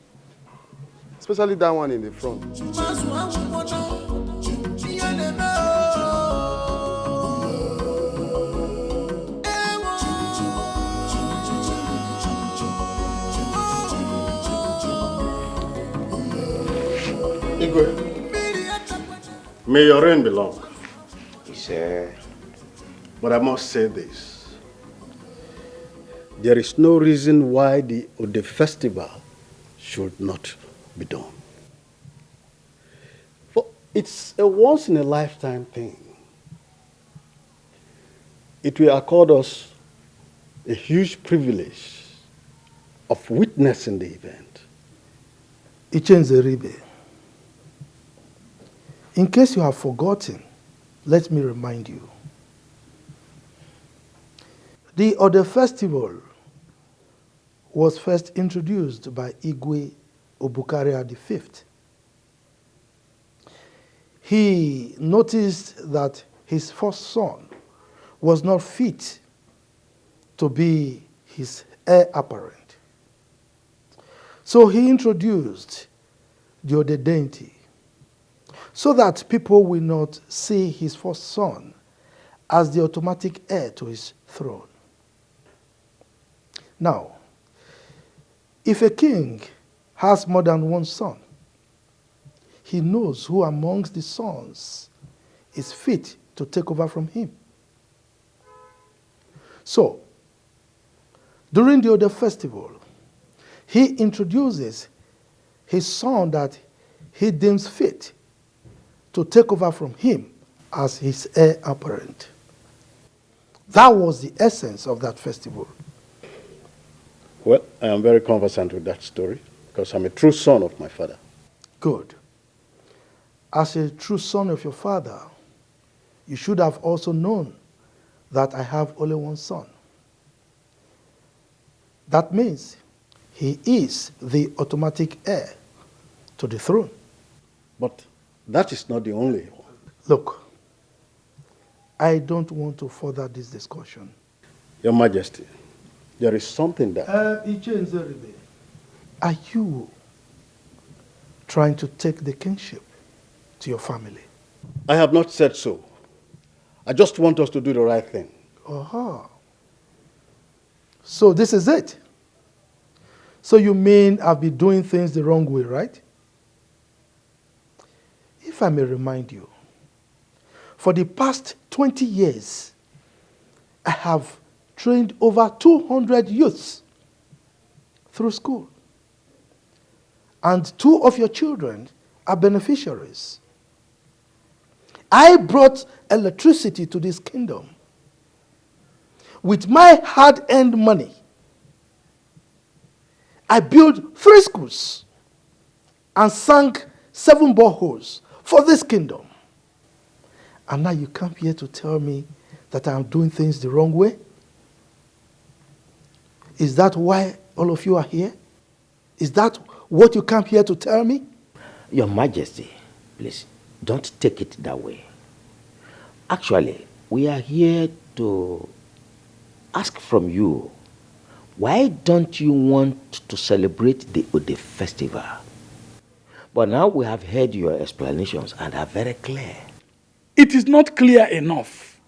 Especially that one in the front. Igwe, may your reign be long. But I must say this. There is no reason why the Ode festival should not be done. For it's a once-in-a-lifetime thing. It will accord us a huge privilege of witnessing the event. Ichenzeribe, in case you have forgotten, let me remind you. The Ode festival was first introduced by Igwe Obukaria V. He noticed that his first son was not fit to be his heir apparent. So he introduced the Ode deity so that people will not see his first son as the automatic heir to his throne. Now, if a king has more than one son, he knows who amongst the sons is fit to take over from him. So, during the Ode festival, he introduces his son that he deems fit to take over from him as his heir apparent. That was the essence of that festival. Well, I am very conversant with that story because I'm a true son of my father. Good. As a true son of your father, you should have also known that I have only one son. That means he is the automatic heir to the throne. But that is not the only one. Look, I don't want to further this discussion. Your Majesty, there is something that... Are you trying to take the kingship to your family? I have not said so. I just want us to do the right thing. Aha. So this is it. So you mean I've been doing things the wrong way, right? If I may remind you, for the past 20 years, I have trained over 200 youths through school. And 2 of your children are beneficiaries. I brought electricity to this kingdom with my hard-earned money. I built 3 schools and sank 7 boreholes for this kingdom. And now you come here to tell me that I'm doing things the wrong way? Is that why all of you are here? Is that what you come here to tell me? Your Majesty, please, don't take it that way. Actually, we are here to ask from you, why don't you want to celebrate the Ode festival? But now we have heard your explanations and are very clear. It is not clear enough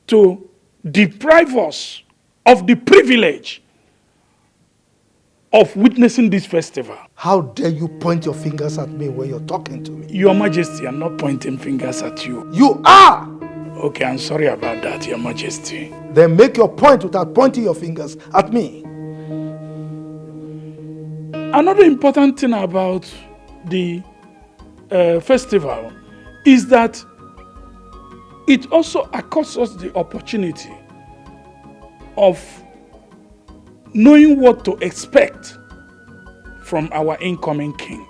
to deprive us of the privilege of witnessing this festival. How dare you point your fingers at me when you're talking to me? Your Majesty, I'm not pointing fingers at you. You are! Okay, I'm sorry about that, Your Majesty. Then make your point without pointing your fingers at me. Another important thing about the festival is that it also accords us the opportunity of knowing what to expect from our incoming king.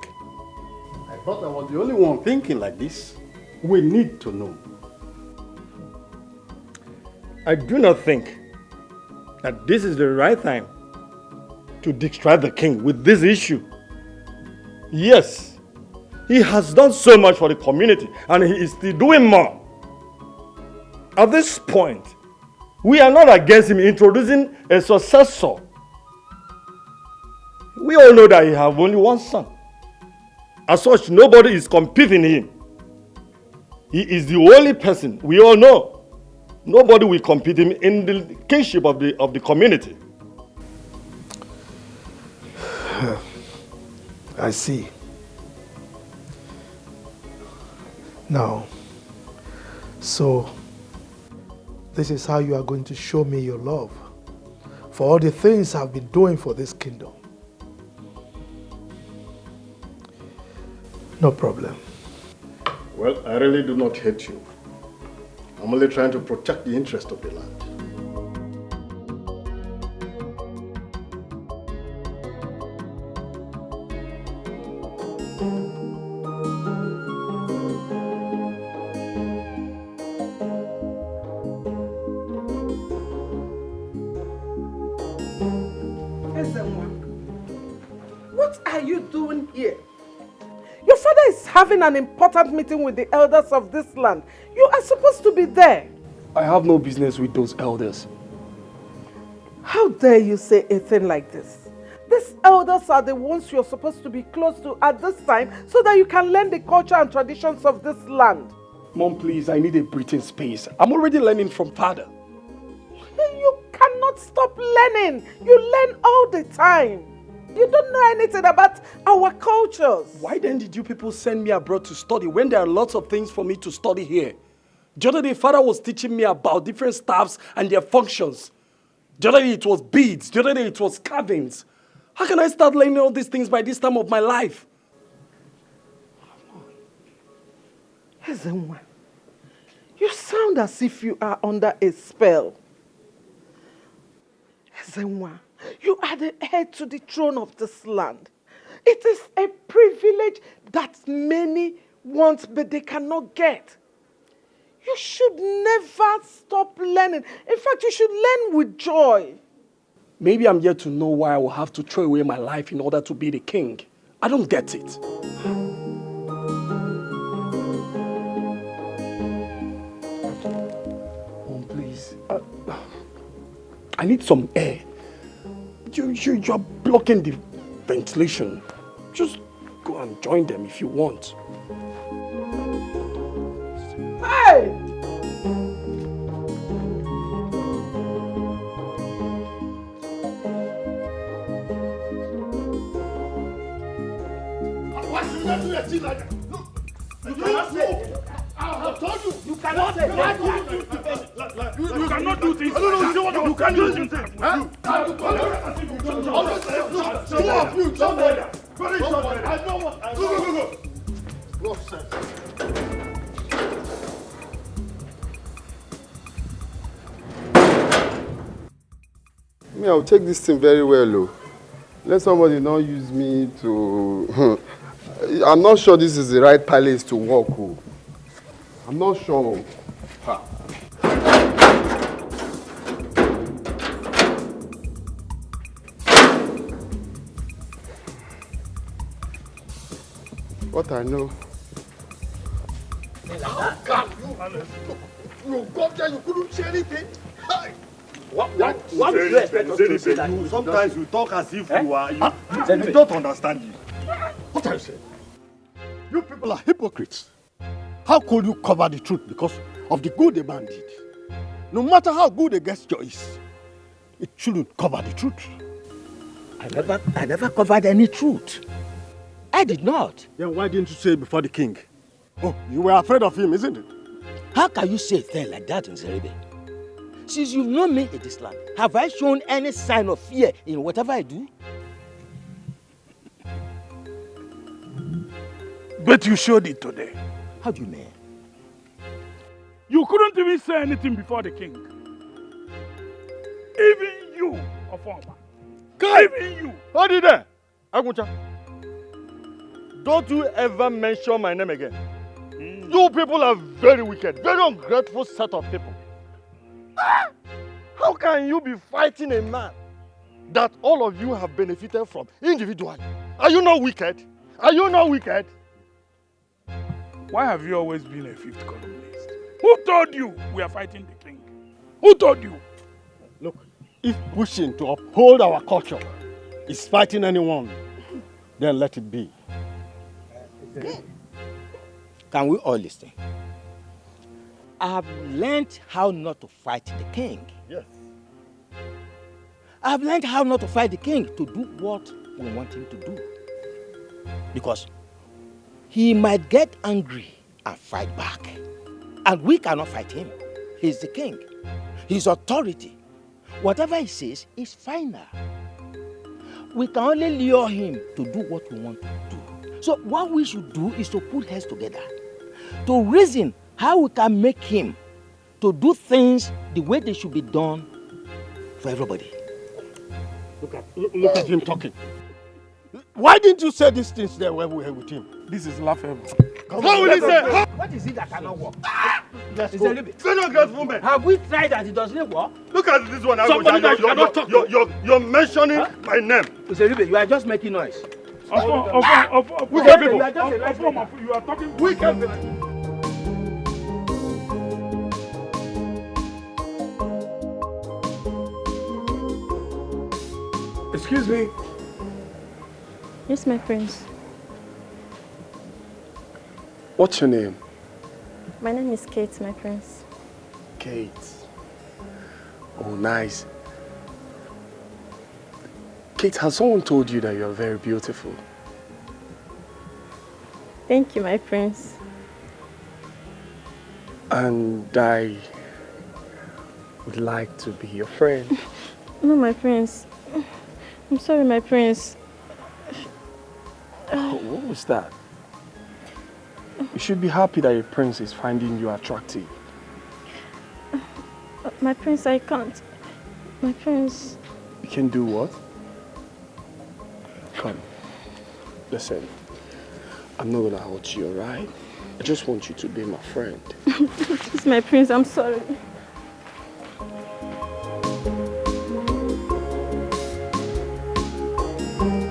I thought I was the only one thinking like this. We need to know. I do not think that this is the right time to distract the king with this issue. Yes, he has done so much for the community and he is still doing more. At this point, we are not against him introducing a successor. We all know that he has only one son. As such, nobody is competing him. He is the only person we all know. Nobody will compete him in the kingship of the community. I see. Now, so this is how you are going to show me your love for all the things I've been doing for this kingdom. No problem. Well, I really do not hate you. I'm only trying to protect the interest of the land. What are you doing here? Your father is having an important meeting with the elders of this land. You are supposed to be there. I have no business with those elders. How dare you say a thing like this? These elders are the ones you're supposed to be close to at this time so that you can learn the culture and traditions of this land. Mom, please, I need a breathing space. I'm already learning from father. You cannot stop learning. You learn all the time. You don't know anything about our cultures. Why then did you people send me abroad to study when there are lots of things for me to study here? The other day, father was teaching me about different staffs and their functions. The other day, it was beads. The other day, it was carvings. How can I start learning all these things by this time of my life? Ezenwa, you sound as if you are under a spell. Ezenwa, you are the heir to the throne of this land. It is a privilege that many want, but they cannot get. You should never stop learning. In fact, you should learn with joy. Maybe I'm yet to know why I will have to throw away my life in order to be the king. I don't get it. Mom, please. I need some air. You're blocking the ventilation. Just go and join them if you want. Hey! Why should you not do a thing like that? You cannot say. I have told you. You cannot say. You cannot do things. You can't do things. Two of you, somebody. I know what. Go. Nonsense. Me, I'll take this thing very well, though. Let somebody not use me to... I'm not sure this is the right palace to walk. Oh. I'm not sure. Ha. What I know. How come you got there, you couldn't say anything? What do you expect us to say that? Sometimes you talk as if you are... You don't understand you. What are you saying? You people are hypocrites. How could you cover the truth because of the good a man did? No matter how good a gesture is, it shouldn't cover the truth. I never covered any truth. I did not. Then why didn't you say it before the king? Oh, you were afraid of him, isn't it? How can you say a thing like that, Nzeribe? Since you've known me in this land, have I shown any sign of fear in whatever I do? But you showed it today. How do you mean? You couldn't even say anything before the king. Even you, Ofoma. Even you. Hold it there. Aguncha, don't you ever mention my name again. You people are very wicked, very ungrateful set of people. How can you be fighting a man that all of you have benefited from individually? Are you not wicked? Are you not wicked? Why have you always been a fifth columnist? Who told you we are fighting the king? Who told you? Look, if pushing to uphold our culture is fighting anyone, then let it be. Can we all listen? I have learned how not to fight the king. Yes. I have learned how not to fight the king to do what we want him to do. Because he might get angry and fight back. And we cannot fight him. He's the king. His authority. Whatever he says is final. We can only lure him to do what we want to do. So what we should do is to put heads together. To reason how we can make him to do things the way they should be done for everybody. Look at him talking. Why didn't you say these things there when we were with him? This is laughable. How will he say? What is it that cannot work? Let's go. Don't get woman. Have we tried that it doesn't work? Look at this one. Somebody that you cannot talk to. You're mentioning my name. Useribe, you are just making noise. Wicked people. You are talking wicked people. Excuse me. Yes, my prince. What's your name? My name is Kate, my prince. Kate. Oh, nice. Kate, has someone told you that you're very beautiful? Thank you, my prince. And I would like to be your friend. No, my prince. I'm sorry, my prince. Oh, what was that? You should be happy that your prince is finding you attractive. My prince, I can't. My prince. You can do what? Come. Listen. I'm not gonna hurt you, alright? I just want you to be my friend. Please, my prince, I'm sorry.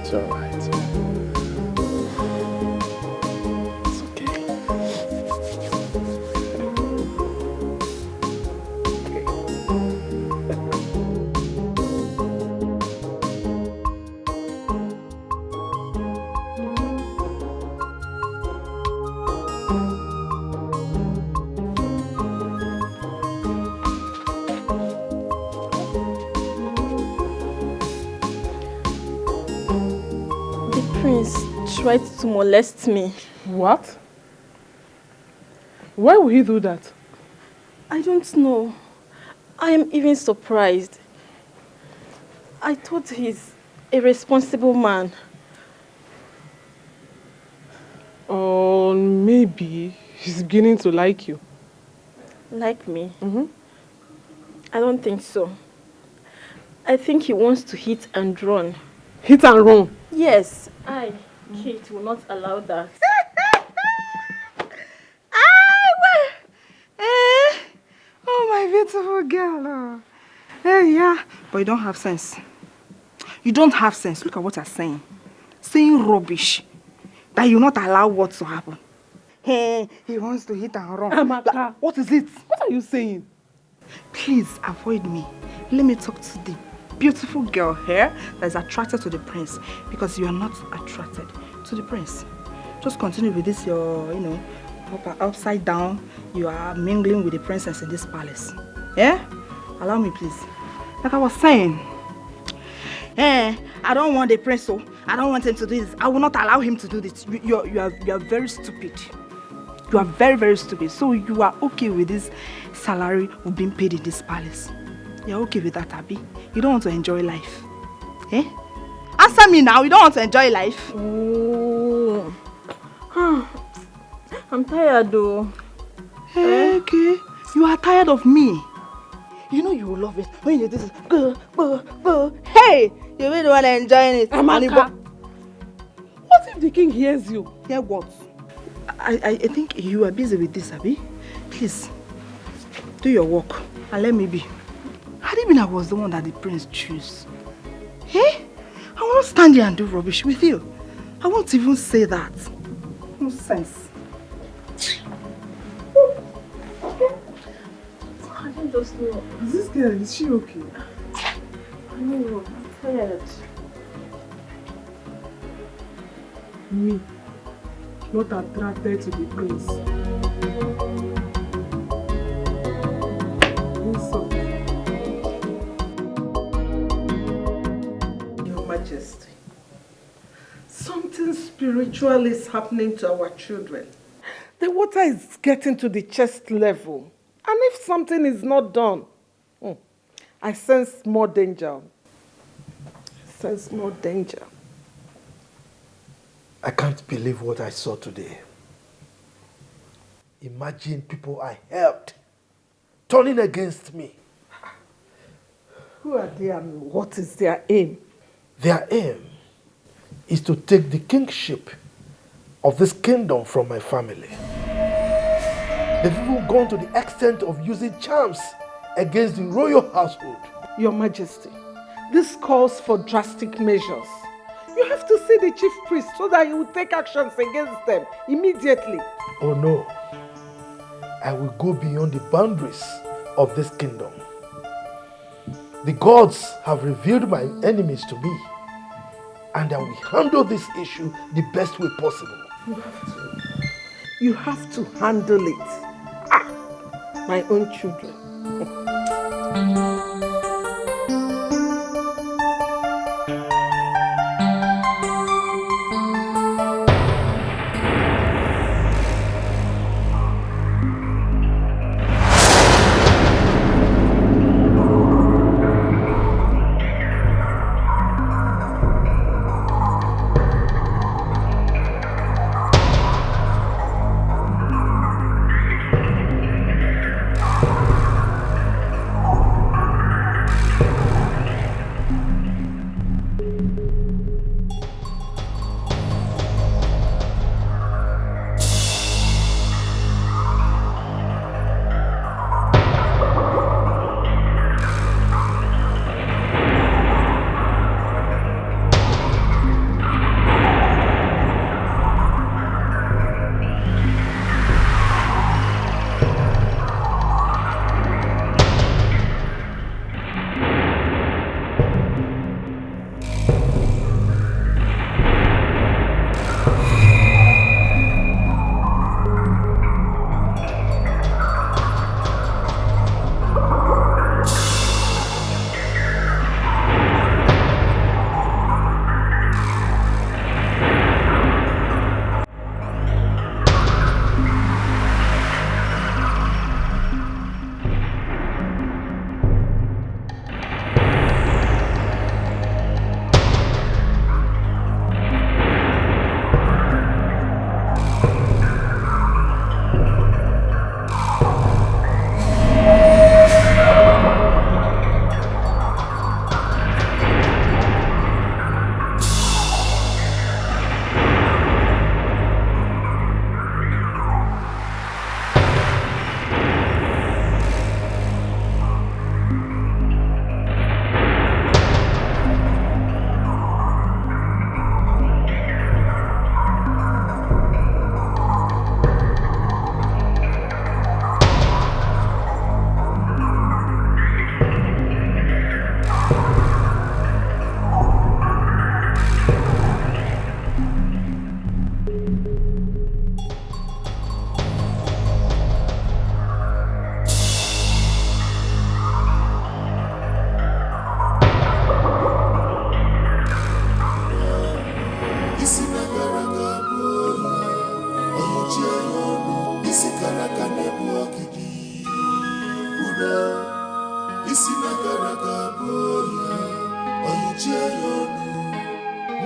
It's alright. It's okay. Tried to molest me. What? Why would he do that? I don't know. I am even surprised. I thought he's a responsible man. Or maybe he's beginning to like you. Like me? I don't think so. I think he wants to hit and run. Hit and run? Yes, Kate will not allow that. Oh, my beautiful girl. Yeah, but you don't have sense. You don't have sense. Look at what you're saying. Saying rubbish. That you not allow what to happen. Hey, he wants to hit and run. Amaka, what is it? What are you saying? Please avoid me. Let me talk to the beautiful girl here that is attracted to the prince, because you are not attracted to the prince. Just continue with this, your, upside down. You are mingling with the princess in this palace. Yeah? Allow me, please. Like I was saying, I don't want the prince, so I don't want him to do this. I will not allow him to do this. You are very stupid. You are very, very stupid. So you are okay with this salary we've been paid in this palace? You're okay with that, Abby? You don't want to enjoy life? Eh? Answer me now. You don't want to enjoy life? Oh. I'm tired though. Okay. You are tired of me. You know you will love it when you do this. Hey! You really want to enjoy it. Amaka. What if the king hears you? Hear what? I think you are busy with this, Abi. Please, do your work and let me be. Had it been I was the one that the prince chose, hey, I won't stand here and do rubbish with you. I won't even say that. Nonsense. I don't just know. This girl, is she okay? I don't know. I'm tired. Me, not attracted to the prince. Your Majesty, something spiritual is happening to our children. The water is getting to the chest level. And if something is not done, I sense more danger. I sense more danger. I can't believe what I saw today. Imagine people I helped turning against me. Who are they and what is their aim? Their aim is to take the kingship of this kingdom from my family. They've even gone to the extent of using charms against the royal household. Your Majesty, this calls for drastic measures. You have to see the chief priest so that he will take actions against them immediately. Oh no, I will go beyond the boundaries of this kingdom. The gods have revealed my enemies to me, and I will handle this issue the best way possible. You have to handle it. My own children.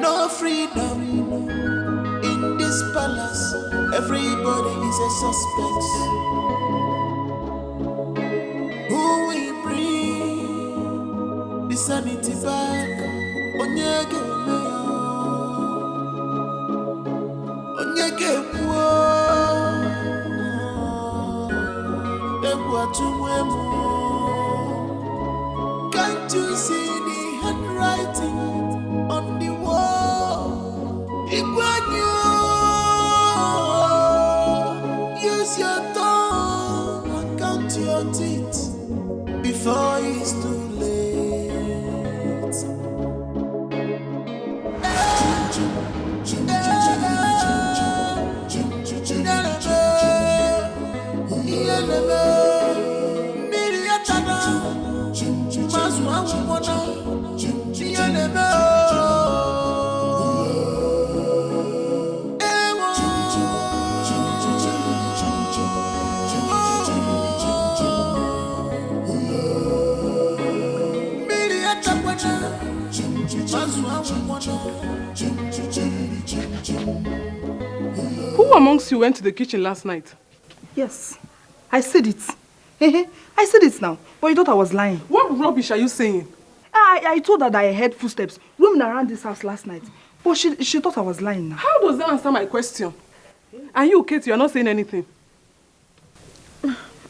No freedom in this palace. Everybody is a suspect. Who will bring the sanity back? Can't you see the handwriting on the wall? Use your tongue and count your teeth before it's too late. Who amongst you went to the kitchen last night? Yes, I said it. I said it now, but you thought I was lying. What rubbish are you saying? I told her that I heard footsteps roaming around this house last night, but she thought I was lying now. How does that answer my question? And you, Kate, you are not saying anything.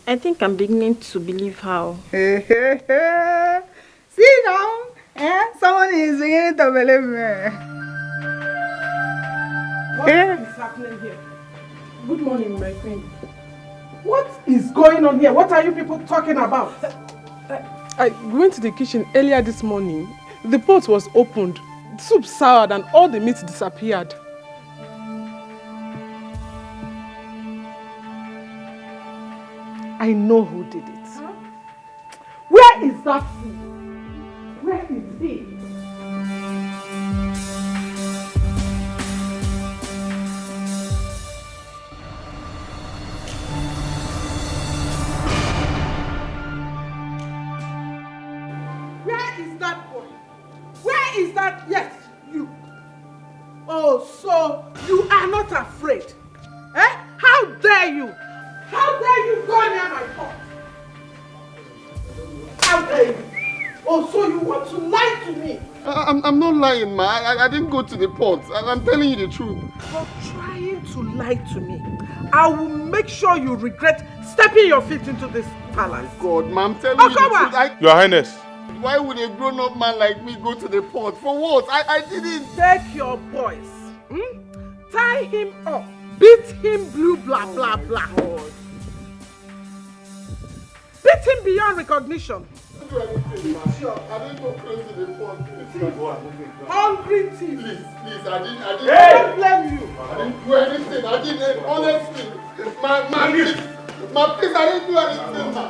I think I'm beginning to believe how. See now, someone is beginning to believe me. What is happening here? Good morning, my friend. What is going on here? What are you people talking about? We went to the kitchen earlier this morning. The pot was opened, soup soured, and all the meat disappeared. I know who did it. Huh? Where is that food? Where is he? Where is that boy? Where is that? Yes, you. Oh, so you are not afraid? Eh? How dare you? How dare you go near my pot? How dare you? Oh, so you want to lie to me? I'm not lying, ma. I didn't go to the pot. I'm telling you the truth. For trying to lie to me, I will make sure you regret stepping your feet into this palace. Oh God, ma, I'm telling you the truth. Your Highness. Why would a grown-up man like me go to the pot? For what? I didn't. Take your boys. Tie him up. Beat him blue, blah, blah, blah. Beat him beyond recognition. I didn't go close to the pot. Hungry thief. Please, I didn't. I don't blame you. I didn't do anything. I didn't. Honestly. Please, I didn't do anything, please.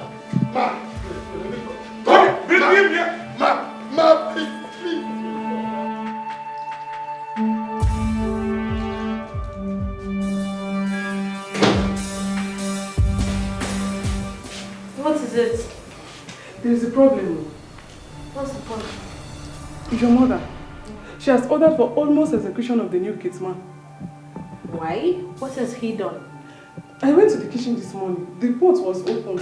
What is it? There is a problem. What's the problem? Your mother. She has ordered for almost execution of the new kids man. Why? What has he done? I went to the kitchen this morning. The pot was open.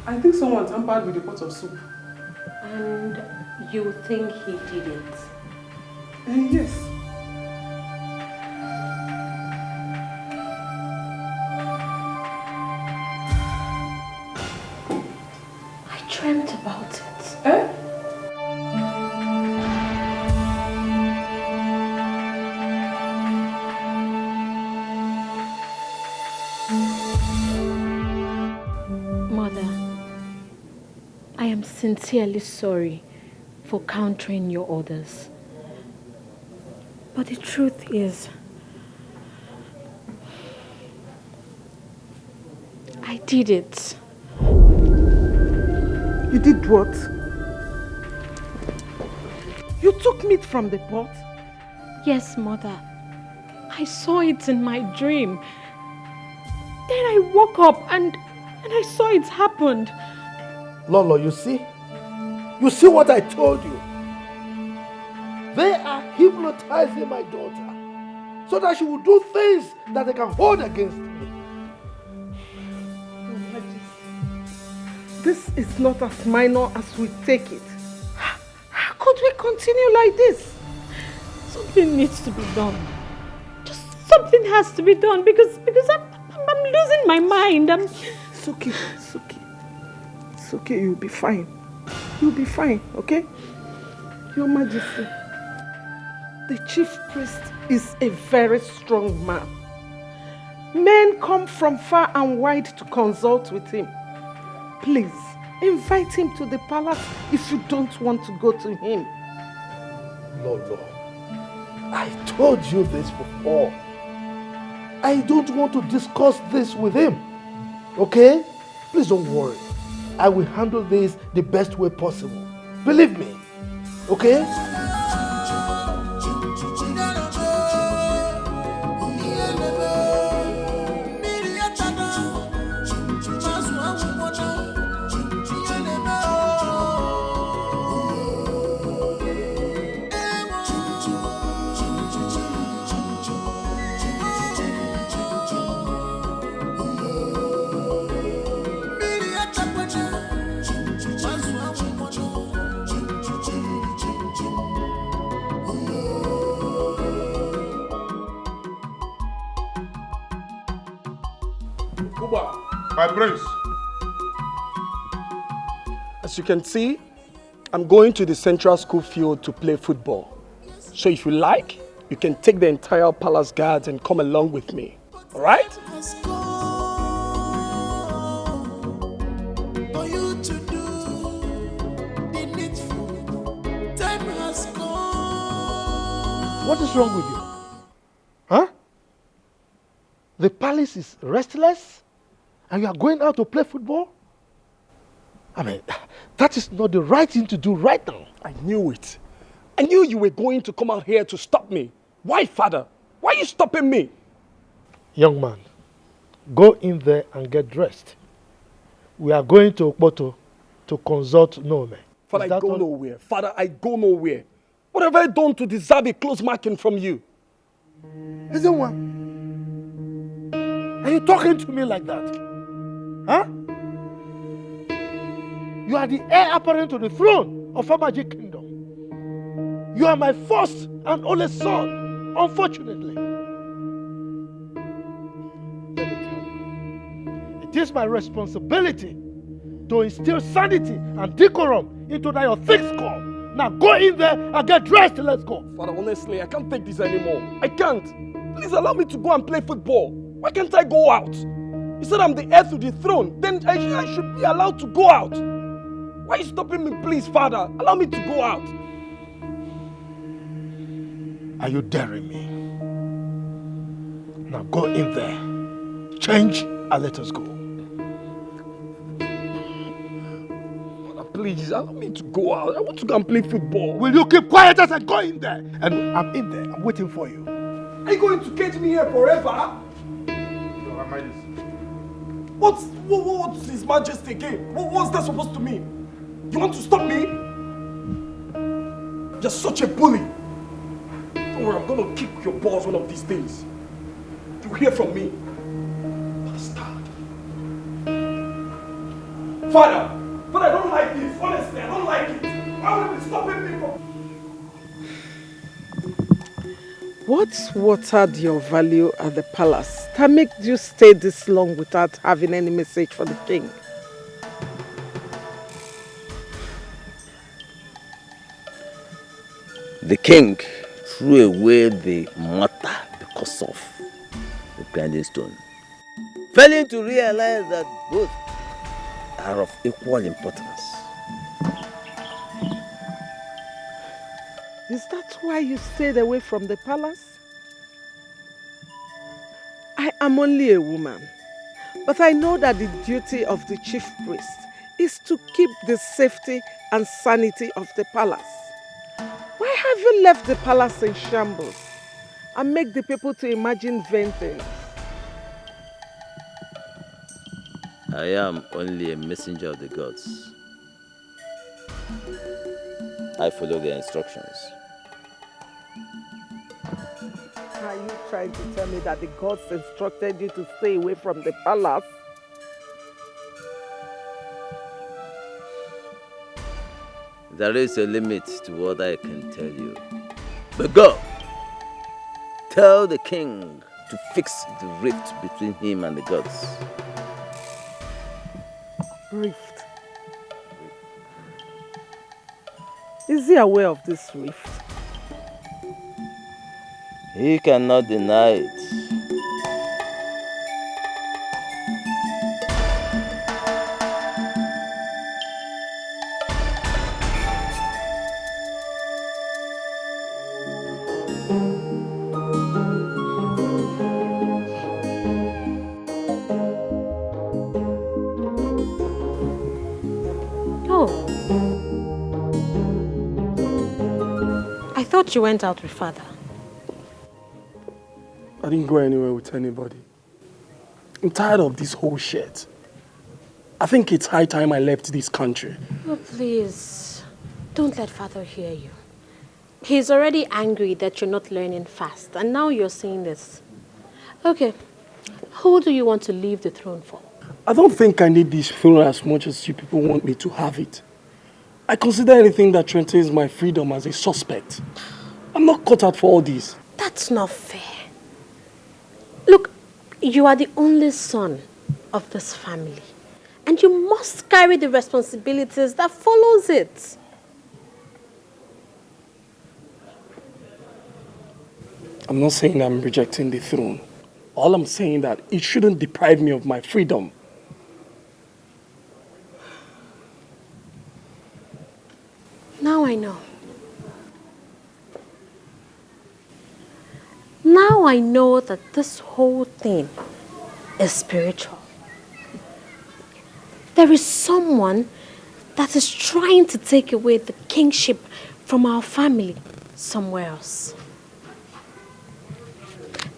I think someone tampered with the pot of soup. And you think he did it? Yes. I dreamt about it. Mother, I am sincerely sorry for countering your orders. But the truth is, I did it. You did what? You took meat from the pot? Yes, Mother. I saw it in my dream. Then I woke up and I saw it happened. Lolo, you see? You see what I told you? They are hypnotizing my daughter so that she will do things that they can hold against me. This is not as minor as we take it. How could we continue like this? Something needs to be done. Just Something has to be done because I'm losing my mind. It's okay. It's okay. It's okay. You'll be fine. You'll be fine, okay? Your Majesty, the chief priest is a very strong man. Men come from far and wide to consult with him. Please, invite him to the palace if you don't want to go to him. Lolo, I told you this before. I don't want to discuss this with him. Okay? Please don't worry. I will handle this the best way possible. Believe me. Okay? My prince. As you can see, I'm going to the central school field to play football. So if you like, you can take the entire palace guards and come along with me. All right? For you to do the needful, time has come. What is wrong with you? Huh? The palace is restless and you are going out to play football? I mean, that is not the right thing to do right now. I knew it. I knew you were going to come out here to stop me. Why, father? Why are you stopping me? Young man, go in there and get dressed. We are going to Okpoto to consult Nome. Father, I go nowhere. Father, I go nowhere. What have I done to deserve a close marking from you? Isn't one? Are you talking to me like that? Huh? You are the heir apparent to the throne of our magic kingdom. You are my first and only son, unfortunately. Let me tell you, it is my responsibility to instill sanity and decorum into that your thick skull. Now go in there and get dressed and let's go. Father, honestly, I can't take this anymore. I can't. Please allow me to go and play football. Why can't I go out? You said I'm the heir to the throne. Then I should be allowed to go out. Why are you stopping me, please, Father? Allow me to go out. Are you daring me? Now go in there, change and let us go. Father, please, allow me to go out. I want to go and play football. Will you keep quiet as I go in there? And I'm in there, I'm waiting for you. Are you going to cage me here forever? Your Majesty. What's His Majesty again? What's that supposed to mean? You want to stop me? You're such a bully. Don't worry, I'm gonna kick your balls one of these days. You'll hear from me. Bastard. Father, I don't like this. Honestly, I don't like it. Why would you be stopping me from... What's watered your value at the palace that made you stay this long without having any message for the king? The king threw away the matter because of the grinding stone, failing to realize that both are of equal importance. Is that why you stayed away from the palace? I am only a woman, but I know that the duty of the chief priest is to keep the safety and sanity of the palace. Why have you left the palace in shambles and make the people to imagine vain things? I am only a messenger of the gods. I follow their instructions. Are you trying to tell me that the gods instructed you to stay away from the palace? There is a limit to what I can tell you. But go! Tell the king to fix the rift between him and the gods. Rift. Is he aware of this rift? He cannot deny it. I thought you went out with father. I didn't go anywhere with anybody. I'm tired of this whole shit. I think it's high time I left this country. Oh, please. Don't let father hear you. He's already angry that you're not learning fast, and now you're saying this. Okay, who do you want to leave the throne for? I don't think I need this throne as much as you people want me to have it. I consider anything that threatens my freedom as a suspect. I'm not cut out for all this. That's not fair. Look, you are the only son of this family, and you must carry the responsibilities that follows it. I'm not saying I'm rejecting the throne. All I'm saying that it shouldn't deprive me of my freedom. Now I know. Now I know that this whole thing is spiritual. There is someone that is trying to take away the kingship from our family somewhere else.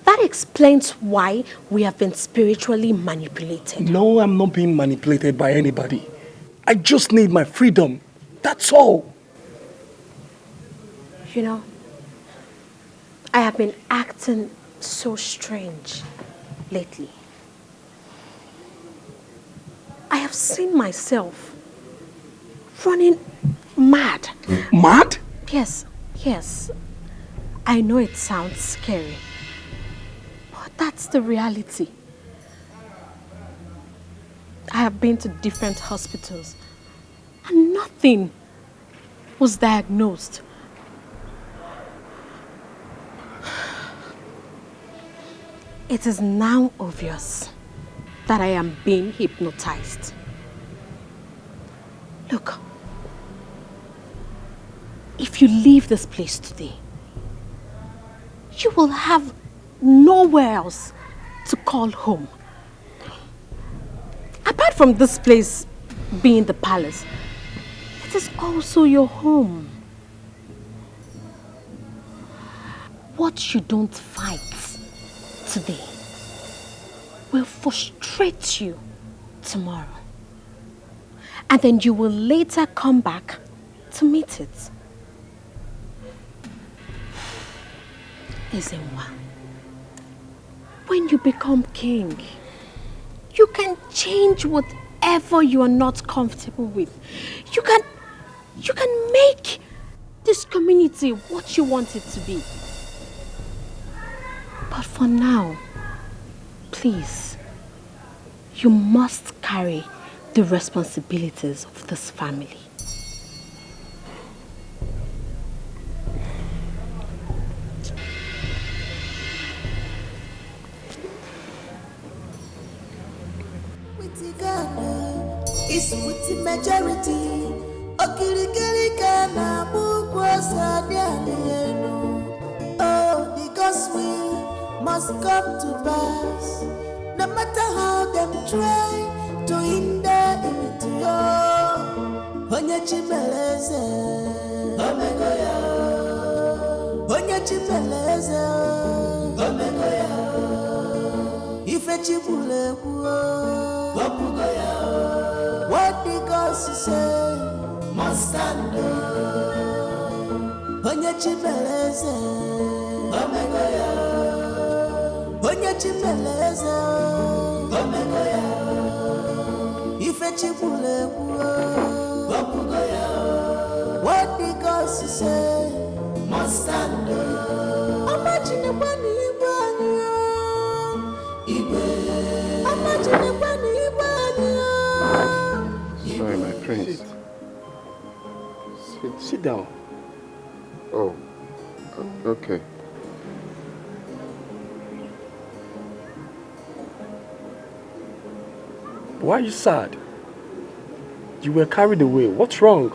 That explains why we have been spiritually manipulated. No, I'm not being manipulated by anybody. I just need my freedom. That's all. You know, I have been acting so strange lately. I have seen myself running mad. Mad? Yes, yes. I know it sounds scary, but that's the reality. I have been to different hospitals and nothing was diagnosed. It is now obvious that I am being hypnotized. Look, if you leave this place today, you will have nowhere else to call home. Apart from this place being the palace, it is also your home. What you don't fight today will frustrate you tomorrow. And then you will later come back to meet it. Ezenwa, when you become king, you can change whatever you are not comfortable with. You can make this community what you want it to be. But for now, please, you must carry the responsibilities of this family. Is with the majority. Oh, because we must come to pass. No matter how them try to hinder it, Onye chibeleze, Omegoya. Onye chibeleze, Omegoya. Ife chibule kuo, Wapugoya. What the gods say must stand. Onye chibeleze, Omegoya. Onye chibeleze, Omegoya. Ife chibule kuo, Wapugoya. What the gods say must stand. Imagine Sorry, my prince. Sit down. Oh, okay. Why are you sad? You were carried away. What's wrong?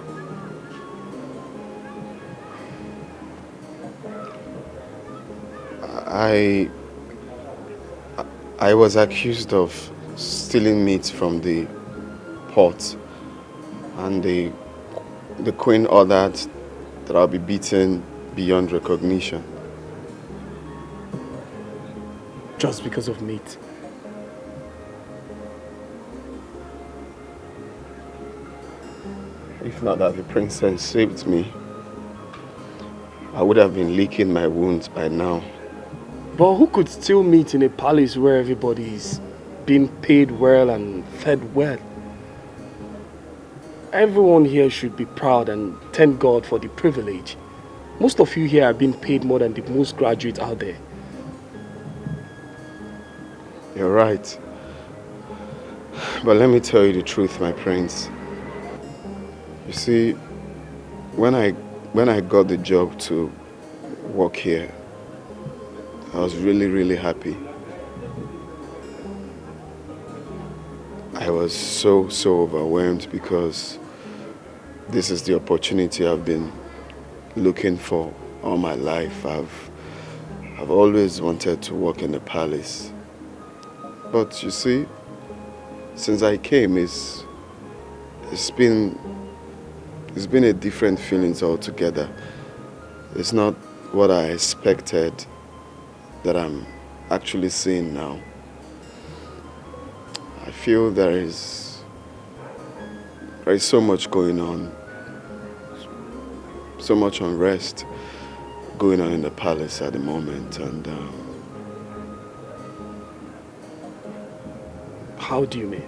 I was accused of stealing meat from the pot, and the queen ordered that I'll be beaten beyond recognition. Just because of meat? If not that the princess saved me, I would have been licking my wounds by now. But who could steal meat in a palace where everybody is being paid well and fed well? Everyone here should be proud and thank God for the privilege. Most of you here are being paid more than the most graduates out there. You're right. But let me tell you the truth, my prince. You see, when I got the job to work here, I was really happy. I was so overwhelmed because this is the opportunity I've been looking for all my life. I've always wanted to work in the palace. But you see, since I came, it's been a different feeling altogether. It's not what I expected that I'm actually seeing now. I feel there is so much going on, so much unrest going on in the palace at the moment, and how do you mean?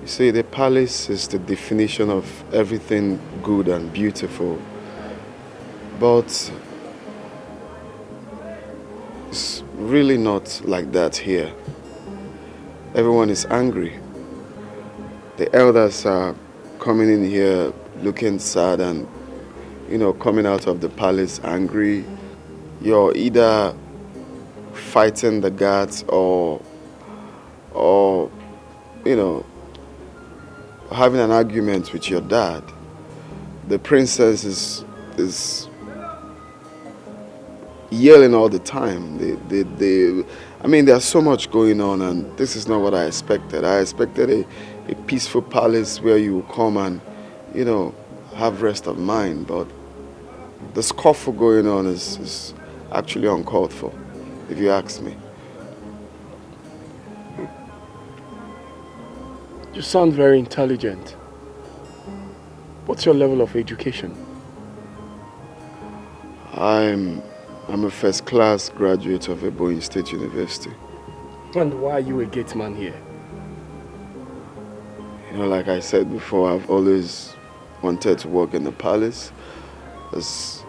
You see, the palace is the definition of everything good and beautiful, but it's really not like that here. Everyone is angry. The elders are coming in here looking sad and, coming out of the palace angry. You're either fighting the guards or having an argument with your dad. The princess is yelling all the time. There's so much going on, and this is not what I expected. I expected a peaceful palace where you come and, have rest of mind, but the scuffle going on is actually uncalled for, if you ask me. You sound very intelligent. What's your level of education? I'm a first-class graduate of Ebonyi State University. And why are you a gate man here? Like I said before, I've always wanted to work in the palace. It's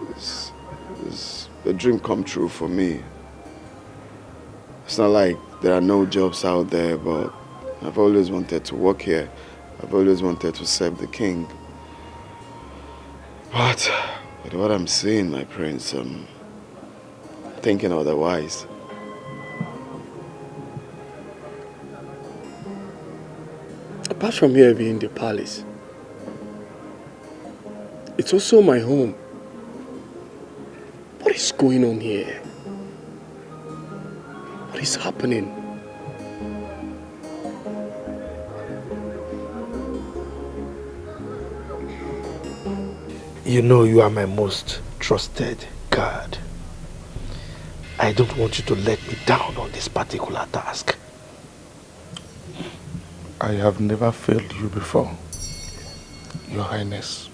a dream come true for me. It's not like there are no jobs out there, but I've always wanted to work here. I've always wanted to serve the king. But with what I'm seeing, my prince, I'm thinking otherwise. Apart from here being the palace, it's also my home. What is going on here? What is happening? You know you are my most trusted guard. I don't want you to let me down on this particular task. I have never failed you before, Your Highness,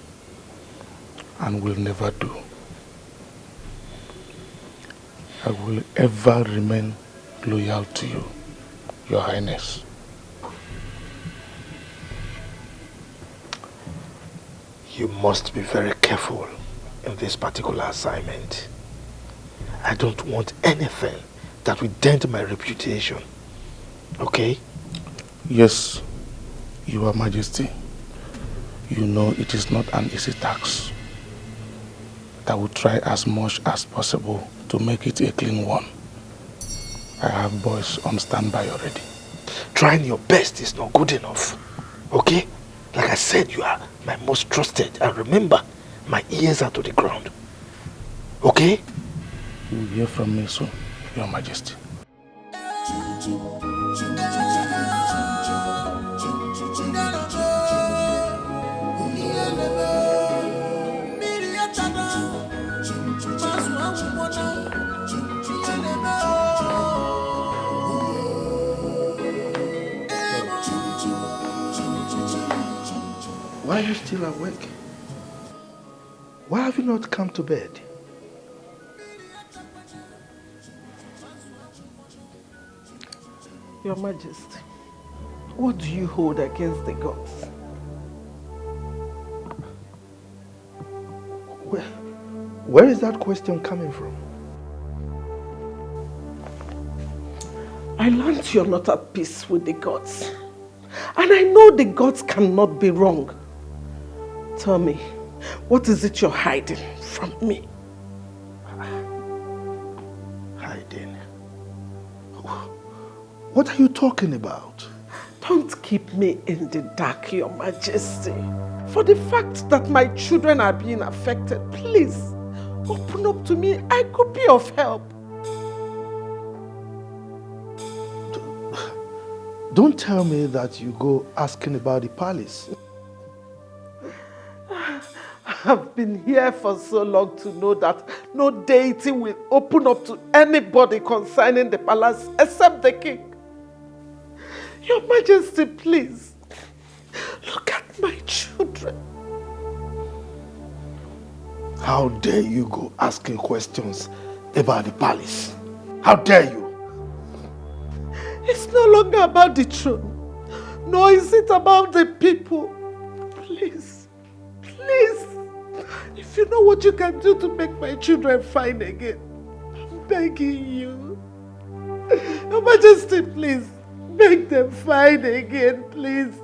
and will never do. I will ever remain loyal to you, Your Highness. You must be very careful in this particular assignment. I don't want anything that will dent my reputation Okay? Yes, Your Majesty. You know it is not an easy task. But I will try as much as possible to make it a clean one. I have boys on standby already. Trying your best is not good enough. Okay? Like I said, you are my most trusted. And remember, my ears are to the ground. Okay? You will hear from me soon, Your Majesty. Why are you still awake? Why have you not come to bed? Your Majesty, what do you hold against the gods? Where is that question coming from? I learned you're not at peace with the gods. And I know the gods cannot be wrong. Tell me, what is it you're hiding from me? Hiding? What are you talking about? Don't keep me in the dark, Your Majesty. For the fact that my children are being affected, please, open up to me. I could be of help. Don't tell me that you go asking about the palace. I've been here for so long to know that no deity will open up to anybody concerning the palace except the king. Your Majesty, please, look at my children. How dare you go asking questions about the palace? How dare you? It's no longer about the throne, nor is it about the people. Please, please, if you know what you can do to make my children fine again, I'm begging you. Your Majesty, please, make them fine again, please.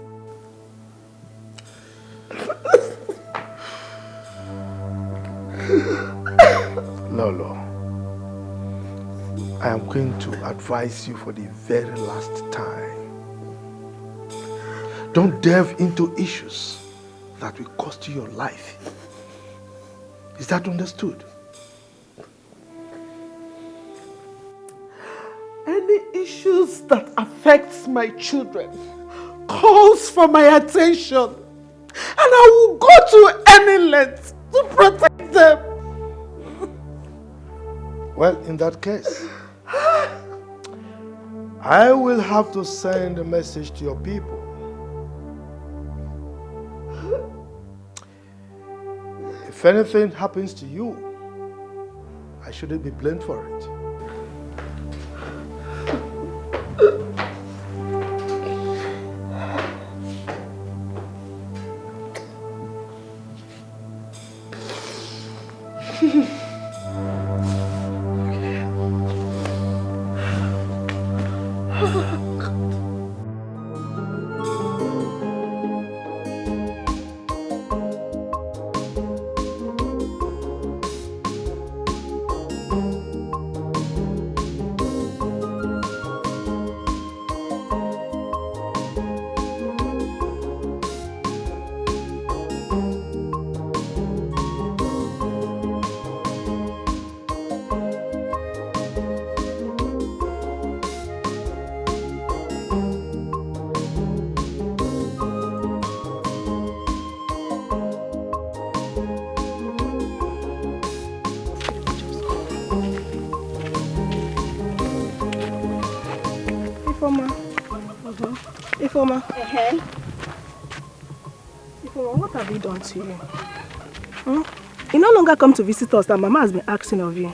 Lolo, I am going to advise you for the very last time. Don't delve into issues that will cost you your life. Is that understood? Any issues that affects my children calls for my attention, and I will go to any length to protect them. Well, in that case, I will have to send a message to your people. If anything happens to you, I shouldn't be blamed for it. Ifoma. Ifoma, what have you done to you? You no longer come to visit us that Mama has been asking of you.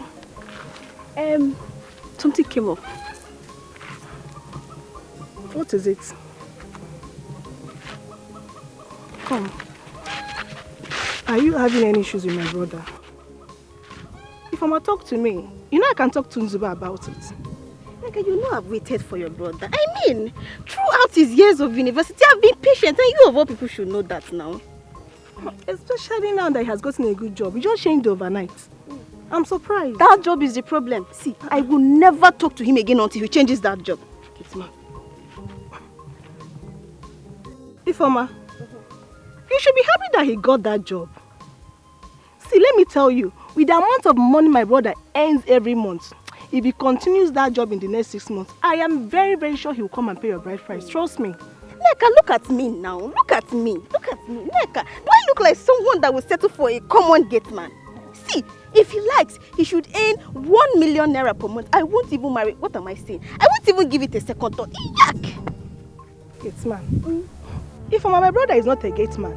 Something came up. What is it? Come. Are you having any issues with my brother? Ifoma, talk to me. You know I can talk to Nzuba about it. Neka, you know I've waited for your brother. I mean, throughout his years of university, I've been patient, and you of all people should know that now. Especially now that he has gotten a good job. He just changed overnight. I'm surprised. That job is the problem. See, I will never talk to him again until he changes that job. It's mad. Ifeoma, you should be happy that he got that job. See, let me tell you, with the amount of money my brother earns every month, if he continues that job in the next 6 months, I am very, very sure he will come and pay your bride price. Trust me. Neka, look at me now. Look at me. Look at me. Neka, do I look like someone that will settle for a common gate man? See, if he likes, he should earn 1 million naira per month. I won't even marry. What am I saying? I won't even give it a second thought. Yuck! Gate man. Ifeoma, my brother is not a gate man.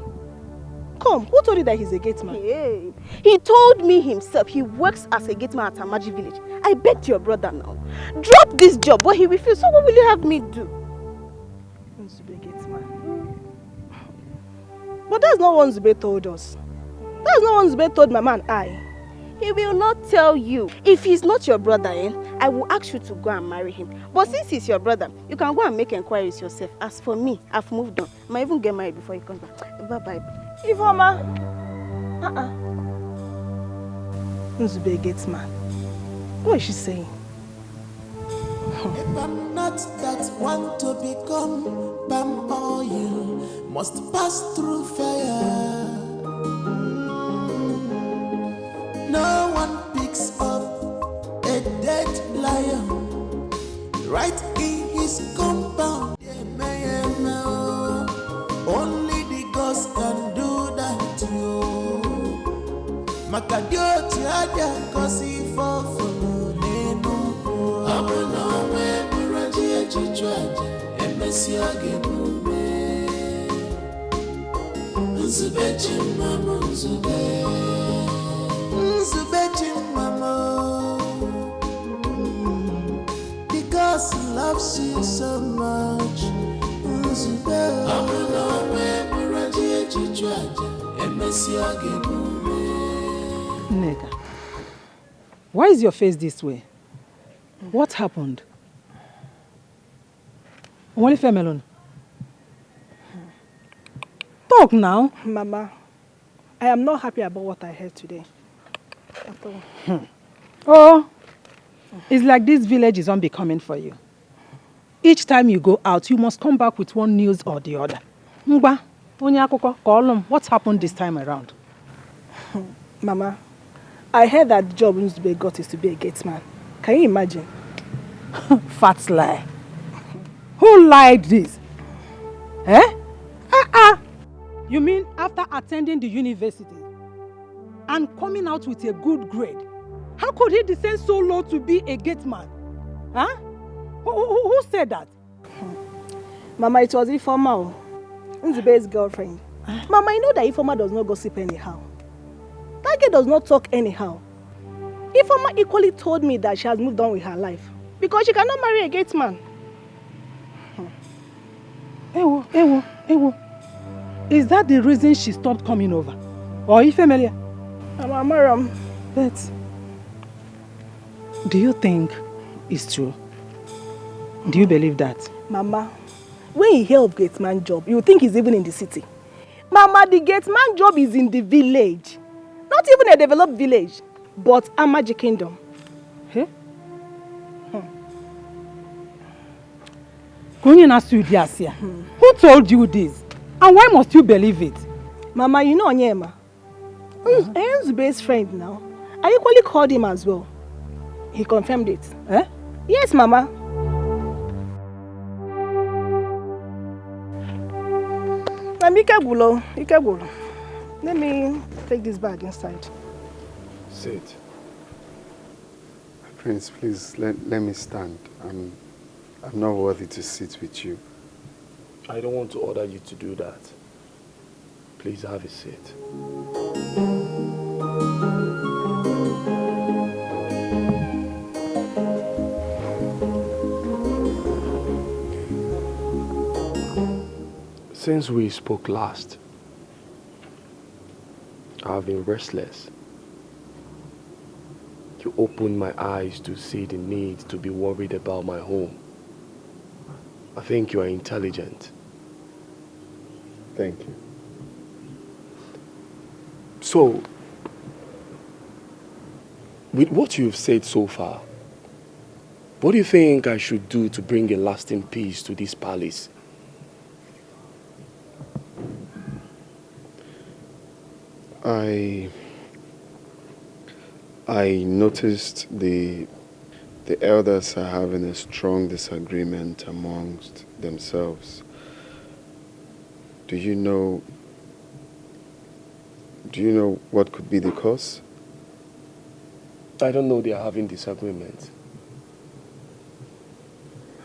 Come, who told you that he's a gate man? Hey, he told me himself he works as a gate man at Amaji village. I begged your brother now. Drop this job, but he refused. So what will you have me do? Nzube gate man. But that's not what Nzube told us. That's not what Nzube told Mama and I. He will not tell you. If he's not your brother, I will ask you to go and marry him. But since he's your brother, you can go and make inquiries yourself. As for me, I've moved on. I might even get married before you come back. Bye-bye. Ifeoma. Nzube gate man. What is she saying? If I'm not that one to become palm oil, must pass through fire. No one picks up a dead lion right in his compound. Only the ghost can do that to you. Makadio tiada kosi fofo nenu. Abono we muraji echichwaje emesi agemume. Nzube chimamo nzube. Nzube chimamo. Because he loves you so much. Nzube. Abono we muraji echichwaje emesi agemume. Nega, why is your face this way? What happened? Only Melon. Talk now. Mama, I am not happy about what I heard today. At all. Oh, it's like this village is unbecoming for you. Each time you go out, you must come back with one news or the other. Mba, Onyakoko, Kolum, what's happened this time around? Mama, I heard that the job Nzube got is to be a gate man. Can you imagine? Fat lie. Who lied this? Eh? You mean after attending the university and coming out with a good grade, how could he descend so low to be a gate man? Huh? Who said that? Mama, it was Ifeoma, Nzube's girlfriend. Mama, I know that Ifeoma does not gossip anyhow. That girl does not talk anyhow. Ifeoma equally told me that she has moved on with her life because she cannot marry a gate man. Ewo. Is that the reason she stopped coming over? Or Ifemelia? Mama, but do you think it's true? Do you believe that? Mama, when you hear of gate man job, you think he's even in the city. Mama, the gate man job is in the village. Not even a developed village, but a magic kingdom. Hey? Who told you this? And why must you believe it? Mama, you know Onyema. Nzube's friend now. I equally called him as well. He confirmed it. Eh? Yes, Mama. Ikegulo. Let me take this bag inside. Sit. Prince, please let me stand. I'm not worthy to sit with you. I don't want to order you to do that. Please have a seat. Since we spoke last, I've been restless. You You opened my eyes to see the need to be worried about my home. I think you are intelligent. Thank you. So, with what you've said so far, what do you think I should do to bring a lasting peace to this palace? I noticed the elders are having a strong disagreement amongst themselves. Do you know what could be the cause? I don't know they are having disagreements.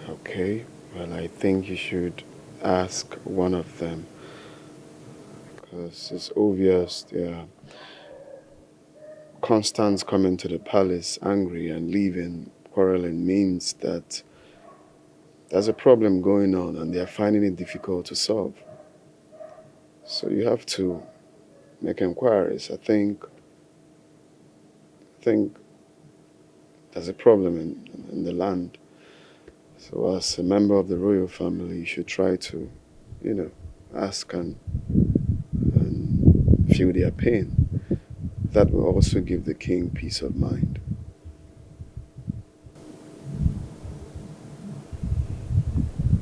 Okay, well, I think you should ask one of them, because it's obvious they are constant coming to the palace angry and leaving quarreling means that there's a problem going on and they are finding it difficult to solve. So you have to make inquiries. I think there's a problem in the land. So as a member of the royal family, you should try to, ask and feel their pain. That will also give the king peace of mind.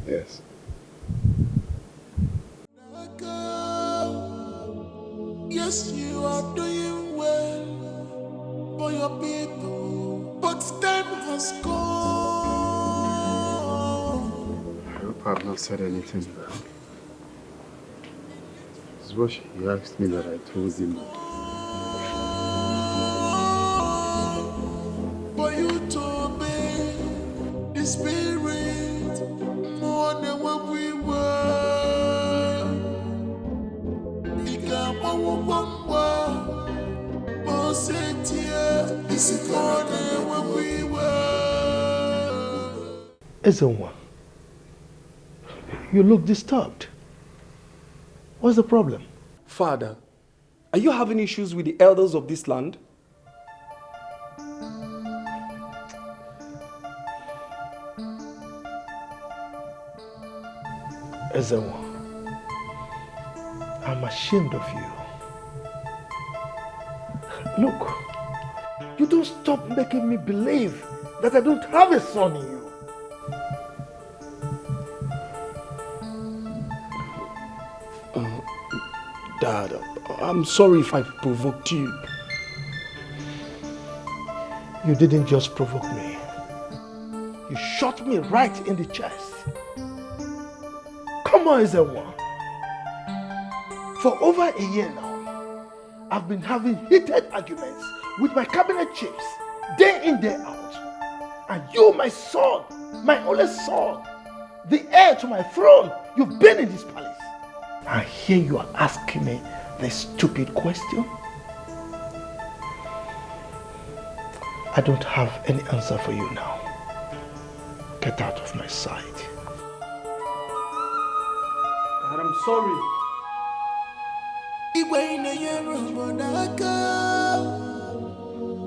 Yes. Yes, you are doing well for your people, but time has gone. I hope I've not said anything bad. This is what he asked me that I told him. For you to obey the spirit more than what we were. Ezenwa, you look disturbed. What's the problem? Father, are you having issues with the elders of this land? Ezenwa, I'm ashamed of you. Look, you don't stop making me believe that I don't have a son in you. Dad, I'm sorry if I provoked you. You didn't just provoke me. You shot me right in the chest. Come on, Ezenwa. For over a year now, I've been having heated arguments with my cabinet chiefs, day in, day out. And you, my son, my only son, the heir to my throne, you've been in this palace. And here you are asking me this stupid question? I don't have any answer for you now. Get out of my sight. Dad, I'm sorry.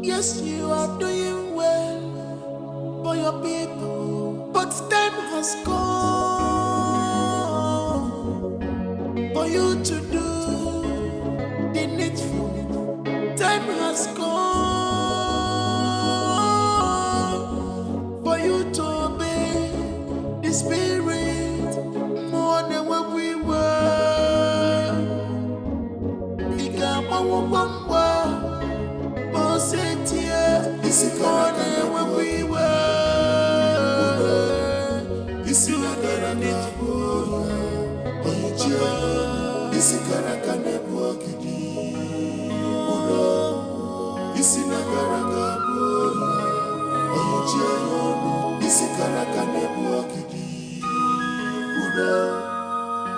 Yes, you are doing well for your people, but time has come for you to do the needful. Time has come for you to obey the spirit more than what we were. This is more than what we were. This is not gonna need for this is gonna walk it. This is not gonna go. This is gonna walk it.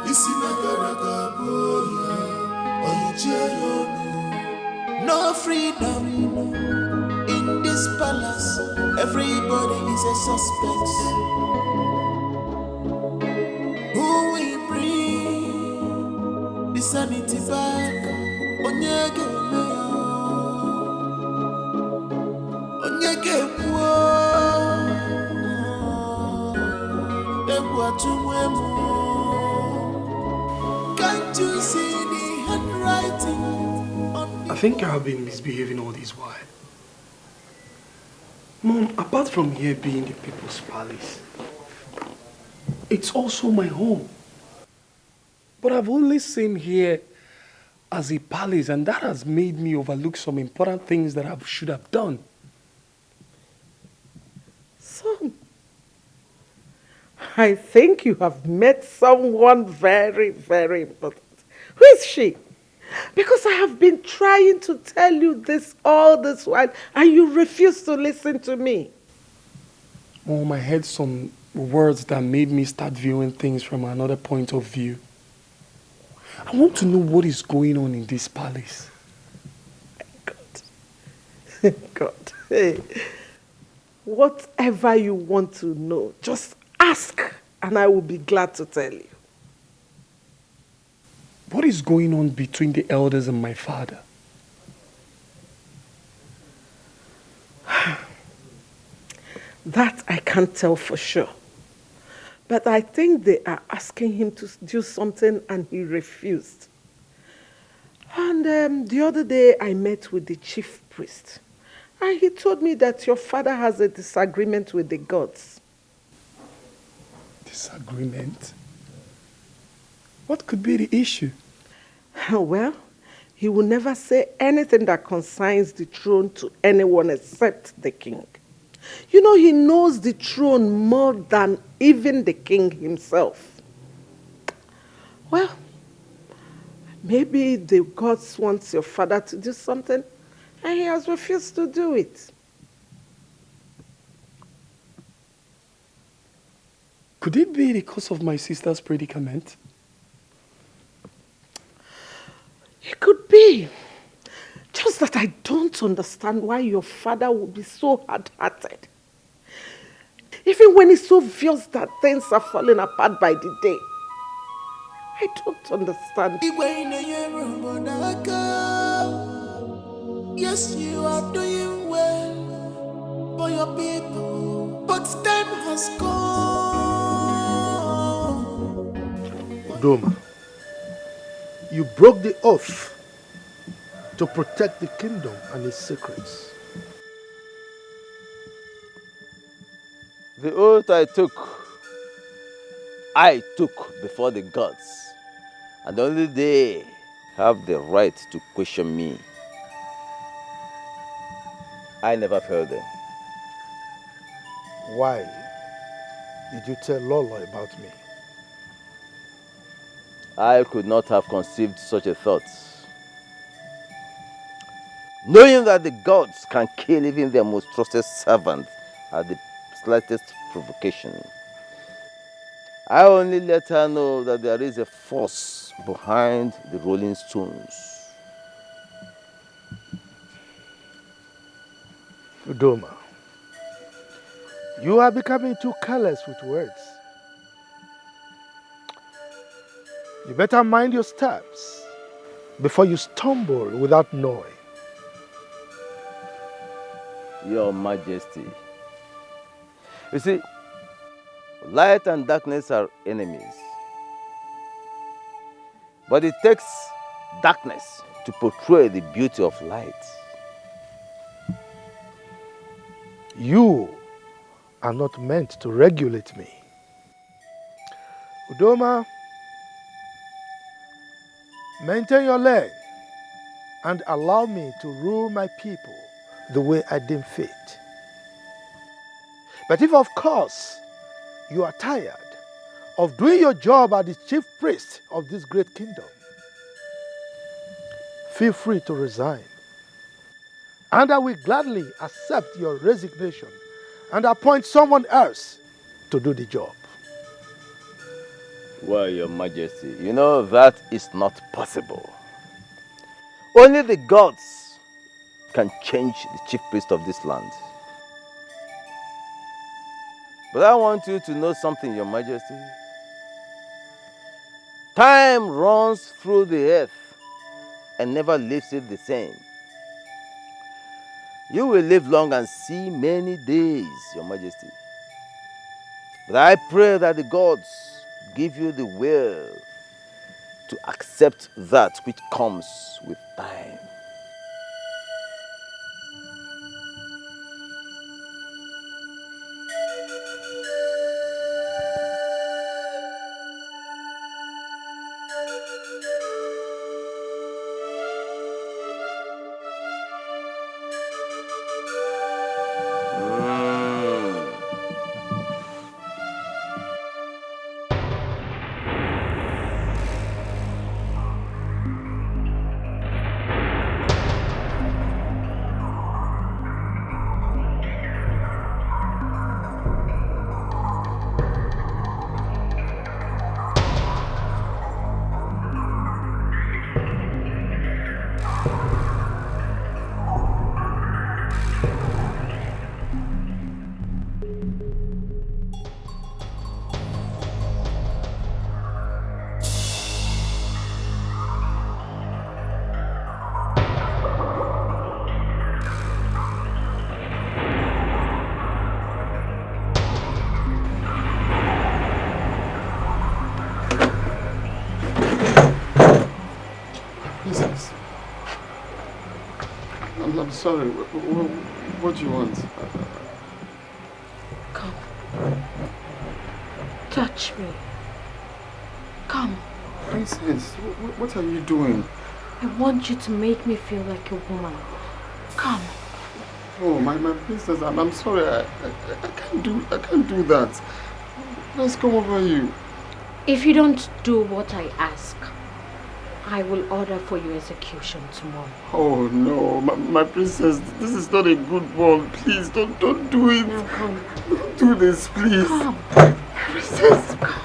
This is not gonna go. No freedom in this palace. Everybody is a suspect. Who will bring the sanity back? Can't you see the handwriting? I think I've been misbehaving all this while. Mom, apart from here being the people's palace, it's also my home. But I've only seen here as a palace, and that has made me overlook some important things that I should have done. Son, I think you have met someone very, very important. Who is she? Because I have been trying to tell you this all this while, and you refuse to listen to me. Mom, I heard some words that made me start viewing things from another point of view. I want to know what is going on in this palace. God, hey, whatever you want to know, just ask, and I will be glad to tell you. What is going on between the elders and my father? That I can't tell for sure. But I think they are asking him to do something and he refused. And the other day I met with the chief priest. And he told me that your father has a disagreement with the gods. Disagreement? What could be the issue? Well, he will never say anything that concerns the throne to anyone except the king. You know, he knows the throne more than even the king himself. Well, maybe the gods want your father to do something, and he has refused to do it. Could it be because of my sister's predicament? It could be. Just that I don't understand why your father would be so hard-hearted. Even when it's so obvious that things are falling apart by the day. I don't understand. Yes, you are doing well for your people, but time has gone. Udoma, you broke the oath to protect the kingdom and its secrets. The oath I took before the gods, and only they have the right to question me. I never failed them. Why did you tell Lola about me? I could not have conceived such a thought. Knowing that the gods can kill even their most trusted servant at the slightest provocation. I only let her know that there is a force behind the rolling stones. Udoma, you are becoming too careless with words. You better mind your steps before you stumble without knowing. Your Majesty. You see, light and darkness are enemies. But it takes darkness to portray the beauty of light. You are not meant to regulate me. Udoma, maintain your lane and allow me to rule my people the way I deem fit. But if, of course, you are tired of doing your job as the chief priest of this great kingdom, feel free to resign. And I will gladly accept your resignation and appoint someone else to do the job. Well, Your Majesty, you know that is not possible. Only the gods can change the chief priest of this land. But I want you to know something, Your Majesty. Time runs through the earth and never leaves it the same. You will live long and see many days, Your Majesty. But I pray that the gods give you the will to accept that which comes with time. Princess, I'm sorry. What do you want? Come. Touch me. Come. Princess, what are you doing? I want you to make me feel like a woman. Come. Oh, my princess, I'm sorry. I can't do that. Let's come over you. If you don't do what I ask, I will order for your execution tomorrow. Oh no, my princess, this is not a good one. Please don't do it. Now come. Don't do this, please. Come. Princess, come.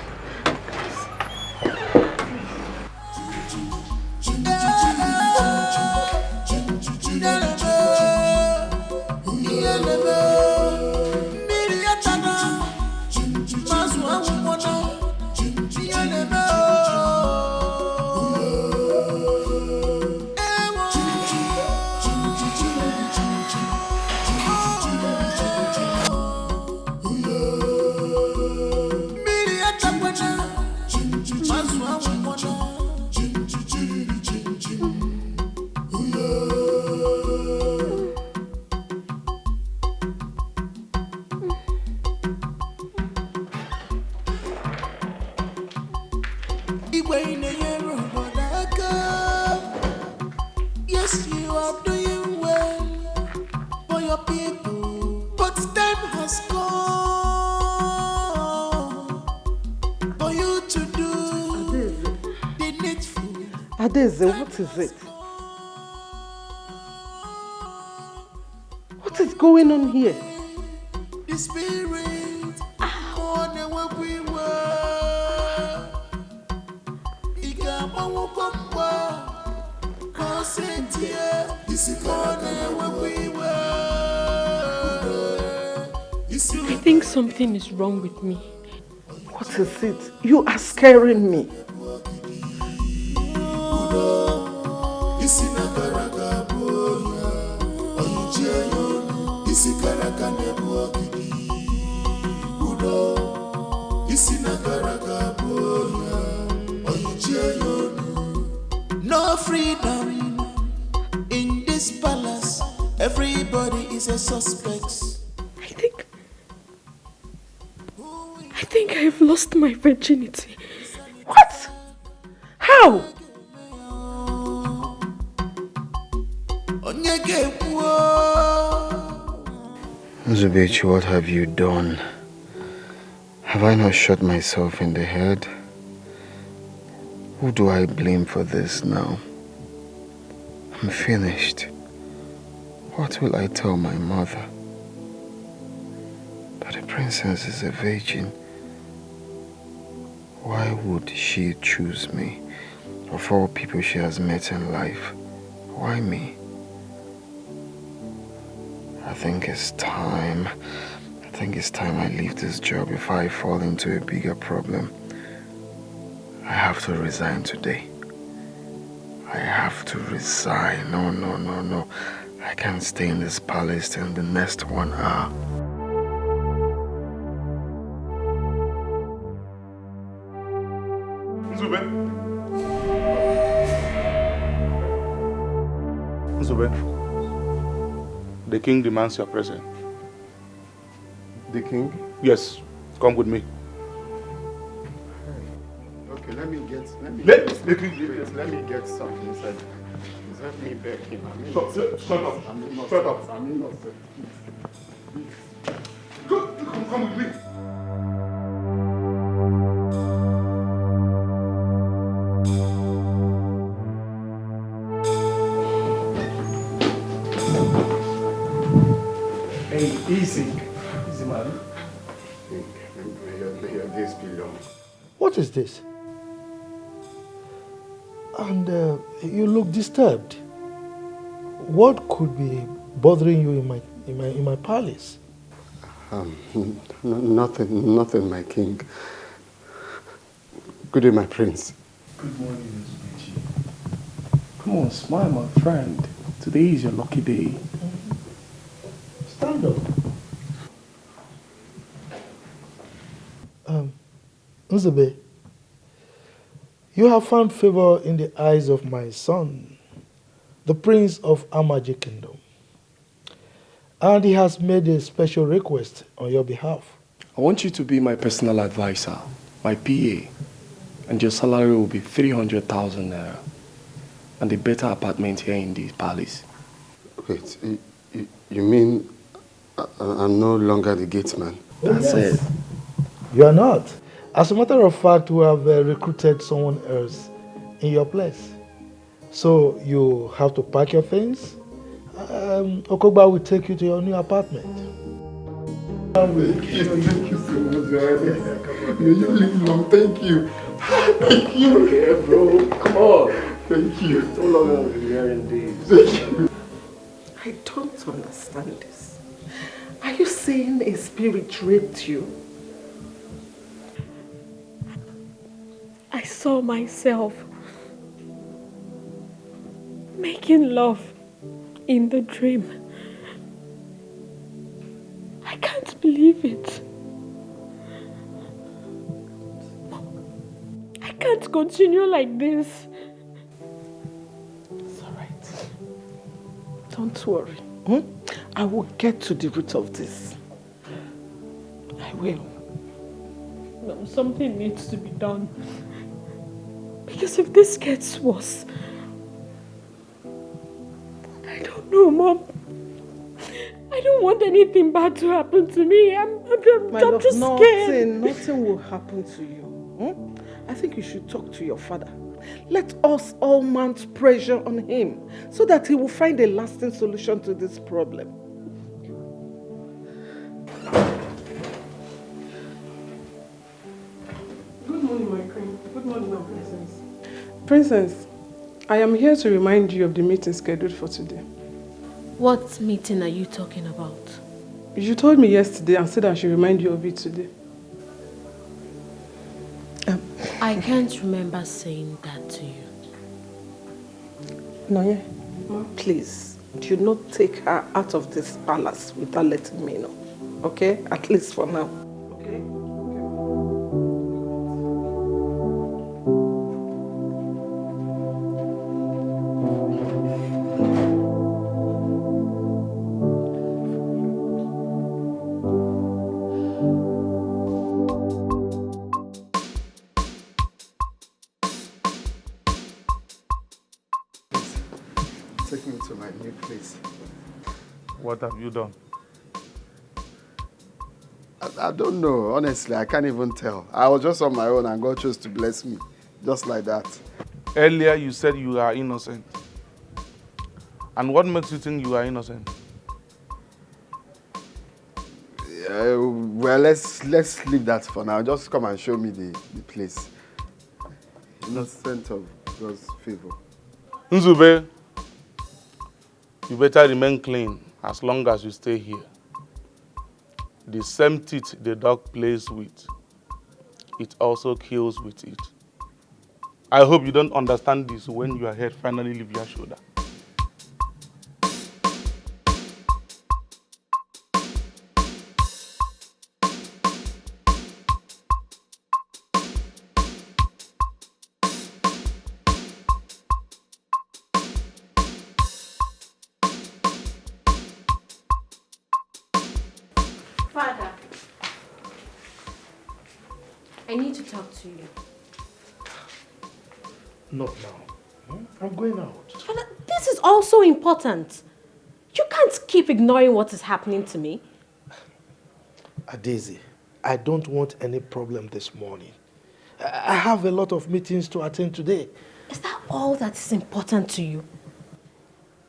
Yes, you are doing well for your people, but time has come for you to do the needful. Adeze, what is it? What is going on here? The spirit on the work we were. I think something is wrong with me. What is it? You are scaring me. No freedom in this palace. Everybody is a suspect. I think I've lost my virginity. What? How? Zubechi, what have you done? Have I not shot myself in the head? Who do I blame for this now? I'm finished. What will I tell my mother? But the princess is a virgin. Why would she choose me? Of all people she has met in life, why me? I think it's time I leave this job before I fall into a bigger problem. I have to resign today. I have to resign. No. I I can't stay in this palace till the next 1 hour. Nzube. Nzube. The king demands your presence. The king? Yes. Come with me. Okay, let me get something inside. Let me beg him. Shut up. Shut up. I'm innocent. Come with me. Hey, easy. Easy, man. This belongs. What is this? And you look disturbed. What could be bothering you in my palace? Nothing, my king. Good day, my prince. Good morning, Miss Regina. Come on, smile, my friend. Today is your lucky day. Stand up. Nzube, you have found favor in the eyes of my son, the prince of Amaji Kingdom. And he has made a special request on your behalf. I want you to be my personal advisor, my PA, and your salary will be 300,000 naira, and a better apartment here in the palace. Wait, you mean I'm no longer the gateman? That's it. You are not. As a matter of fact, we have recruited someone else in your place. So you have to pack your things. Okogba will take you to your new apartment. Thank you so much, May you live long. Thank you. Thank you. Yeah, bro. Come on. Thank you. So long I've been hearing this. Thank you. I don't understand this. Are you saying a spirit raped you? I saw myself making love in the dream. I can't believe it. I can't continue like this. It's all right. Don't worry. I will get to the root of this. I will. No, something needs to be done. Because if this gets worse, I don't know, Mom. I don't want anything bad to happen to me. I'm just scared. Nothing will happen to you. I think you should talk to your father. Let us all mount pressure on him so that he will find a lasting solution to this problem. Good morning, my queen. Good morning, my princess. Princess, I am here to remind you of the meeting scheduled for today. What meeting are you talking about? You told me yesterday and said I should remind you of it today. I can't remember saying that to you. Noye, please, do not take her out of this palace without letting me know. Okay? At least for now. Okay? Take me to my new place. What have you done? I don't know. Honestly, I can't even tell. I was just on my own and God chose to bless me. Just like that. Earlier you said you are innocent. And what makes you think you are innocent? Well, let's leave that for now. Just come and show me the place. Innocent of God's favor. Nzube, you better remain clean as long as you stay here. The same teeth the dog plays with, it also kills with it. I hope you don't understand this when your head finally leaves your shoulder. I need to talk to you. Not now. I'm going out. But this is also important. You can't keep ignoring what is happening to me. Daisy, I don't want any problem this morning. I have a lot of meetings to attend today. Is that all that is important to you?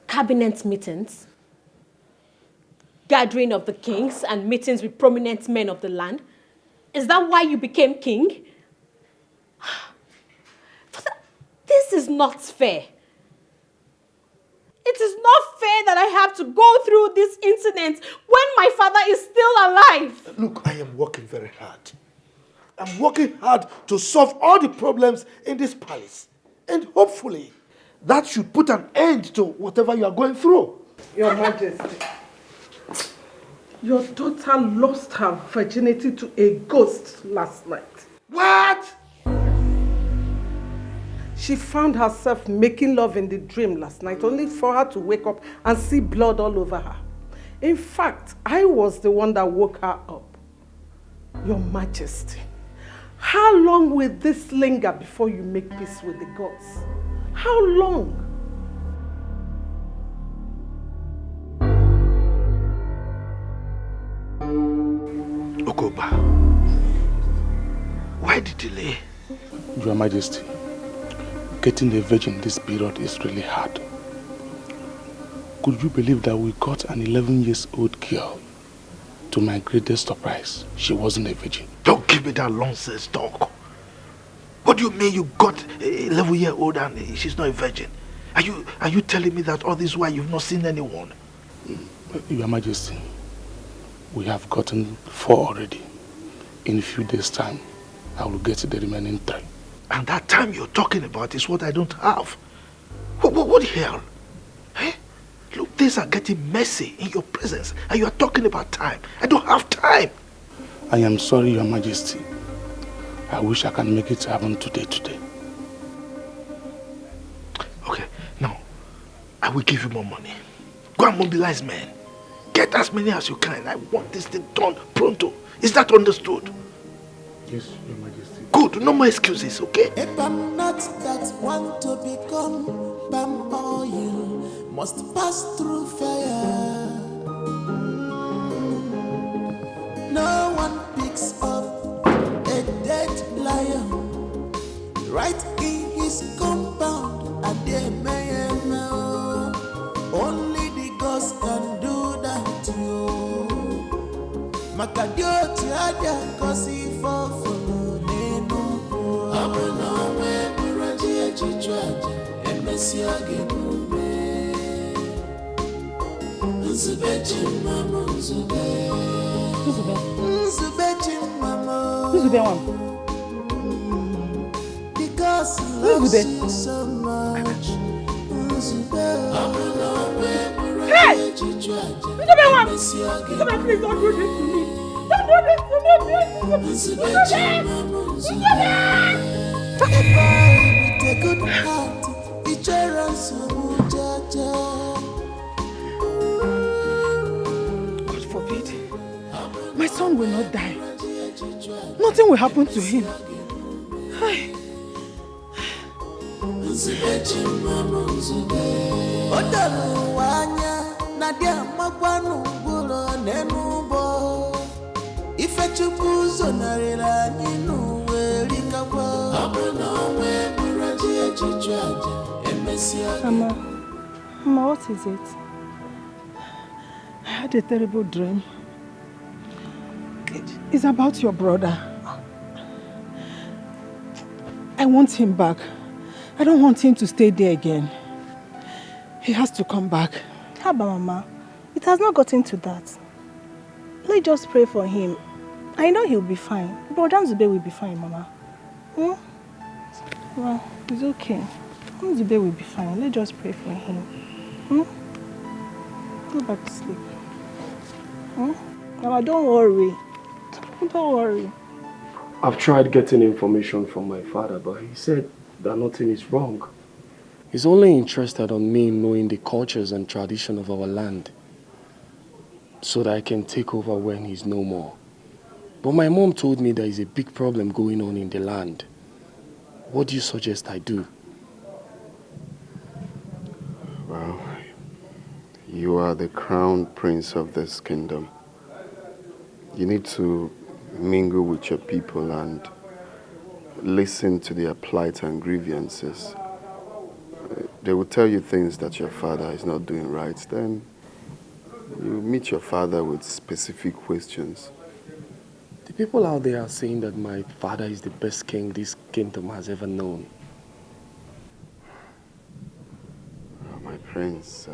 Cabinet meetings? Gathering of the kings and meetings with prominent men of the land? Is that why you became king? This is not fair. It is not fair that I have to go through this incident when my father is still alive. Look, I am working very hard. I'm working hard to solve all the problems in this palace. And hopefully, that should put an end to whatever you are going through. Your Majesty, your daughter lost her virginity to a ghost last night. What? She found herself making love in the dream last night, only for her to wake up and see blood all over her. In fact, I was the one that woke her up. Your Majesty, how long will this linger before you make peace with the gods? How long? Okoba, why the delay? Your Majesty, getting a virgin this period is really hard. Could you believe that we got an 11-year-old girl? To my greatest surprise, she wasn't a virgin. Don't give me that nonsense talk. What do you mean you got a 11-year-old and she's not a virgin? Are you telling me that all this while you've not seen anyone? Your Majesty, we have gotten 4 already. In a few days' time, I will get the remaining 3. And that time you're talking about is what I don't have. What the hell? Eh? Look, things are getting messy in your presence and you are talking about time. I don't have time. I am sorry, Your Majesty. I wish I can make it happen today. Okay, now, I will give you more money. Go and mobilize men. Get as many as you can. I want this thing done pronto. Is that understood? Yes, Your Majesty. Good, no more excuses, okay? If I'm not that one to become palm oil, must pass through fire. No one picks up a dead lion right in his compound, and they may know only the ghost can do that to you. Makadio tiada kosi fofo nenu. Abuna we muraji echichwaje emesi agenume. Nzube chimama nzube. Nzube chimama. Nzube one. Because he loves you so much. Hey! Nzube one! Nzube, please don't do this to me. Don't do this to me, please. Nzube! With a good heart, each other so God forbid. My son will not die. Nothing will happen to him. Hey. Mama, what is it? I had a terrible dream. It's about your brother. I want him back. I don't want him to stay there again. He has to come back. How about Mama? It has not gotten to that. Let's just pray for him. I know he'll be fine. Brother Nzube will be fine, Mama. Well, it's okay. Nzube will be fine. Let's just pray for him. Go back to sleep. Mama, don't worry. Don't worry. I've tried getting information from my father, but he said that nothing is wrong. He's only interested in me knowing the cultures and tradition of our land so that I can take over when he's no more. But my mom told me there is a big problem going on in the land. What do you suggest I do? Well, you are the crown prince of this kingdom. You need to mingle with your people and listen to their plight and grievances. They will tell you things that your father is not doing right. Then you meet your father with specific questions. The people out there are saying that my father is the best king this kingdom has ever known. Oh, my prince,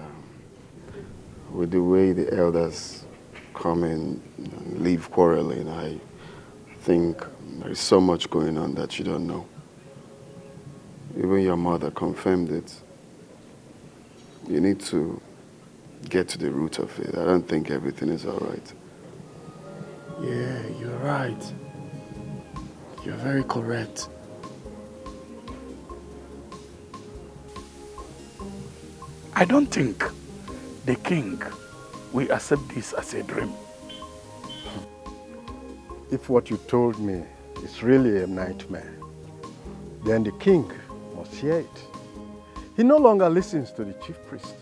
with the way the elders come in and leave quarreling, I think there is so much going on that you don't know. Even your mother confirmed it. You need to get to the root of it. I don't think everything is all right. Yeah, you're right. You're very correct. I don't think the king will accept this as a dream. If what you told me is really a nightmare, then the king must hear it. He no longer listens to the chief priest.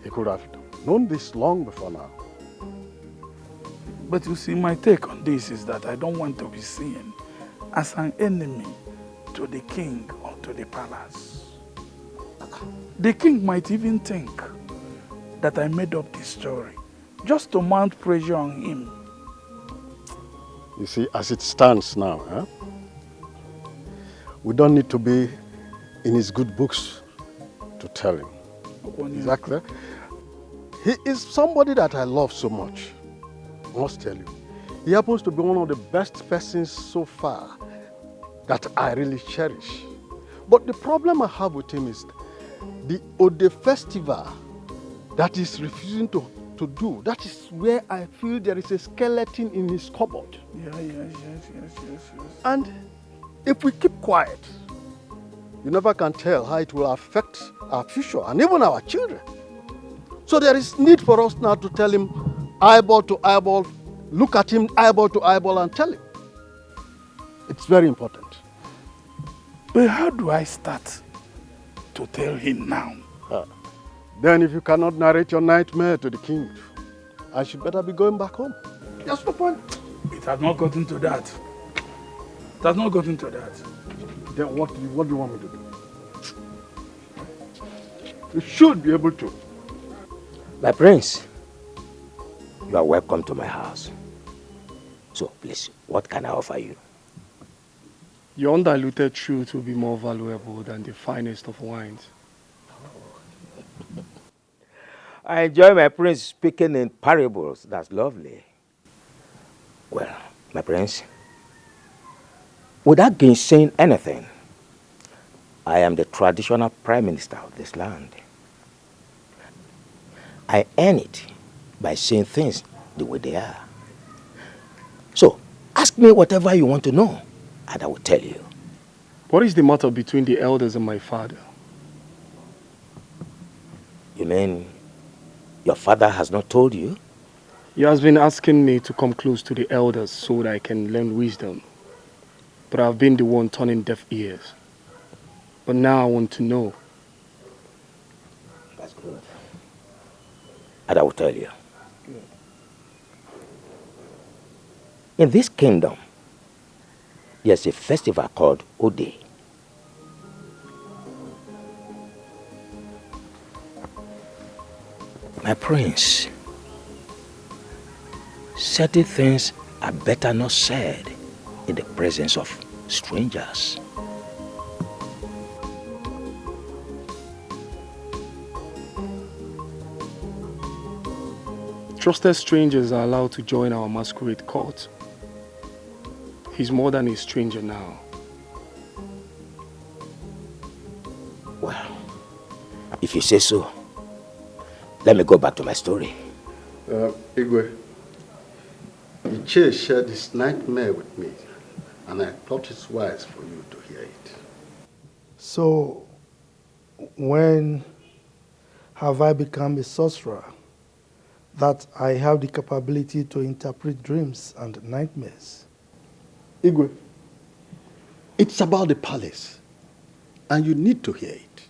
He could have known this long before now. But you see, my take on this is that I don't want to be seen as an enemy to the king or to the palace. The king might even think that I made up this story just to mount pressure on him. You see, as it stands now, we don't need to be in his good books to tell him. Exactly. He is somebody that I love so much. I must tell you. He happens to be one of the best persons so far that I really cherish. But the problem I have with him is the Ode festival that he's refusing to do. That is where I feel there is a skeleton in his cupboard. Yes. And if we keep quiet, you never can tell how it will affect our future and even our children. So there is need for us now to tell him eyeball to eyeball, look at him eyeball to eyeball and tell him. It's very important. But how do I start to tell him now? Then if you cannot narrate your nightmare to the king, I should better be going back home. That's the point. It has not gotten to that. It has not gotten to that. Then what do you want me to do? You should be able to. My prince, you are welcome to my house. So please, what can I offer you? Your undiluted truth will be more valuable than the finest of wines. I enjoy my prince speaking in parables. That's lovely. Well, my prince, without gainsaying anything, I am the traditional prime minister of this land. I earn it by saying things the way they are. So, ask me whatever you want to know, and I will tell you. What is the matter between the elders and my father? You mean your father has not told you? He has been asking me to come close to the elders so that I can learn wisdom. But I've been the one turning deaf ears. But now I want to know. That's good. And I will tell you. In this kingdom, there's a festival called Ode. My prince, certain things are better not said in the presence of strangers. Trusted strangers are allowed to join our masquerade court. He's more than a stranger now. Well, if you say so, let me go back to my story. Igwe, Iche shared this nightmare with me, and I thought it's wise for you to hear it. So, when have I become a sorcerer that I have the capability to interpret dreams and nightmares. Igwe, it's about the palace, and you need to hear it.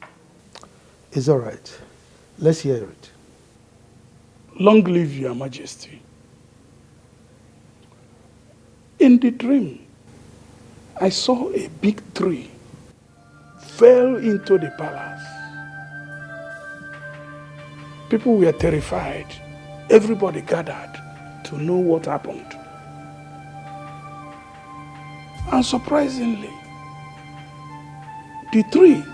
It's all right. Let's hear it. Long live your majesty. In the dream, I saw a big tree fell into the palace. People were terrified. Everybody gathered to know what happened. And surprisingly, the tree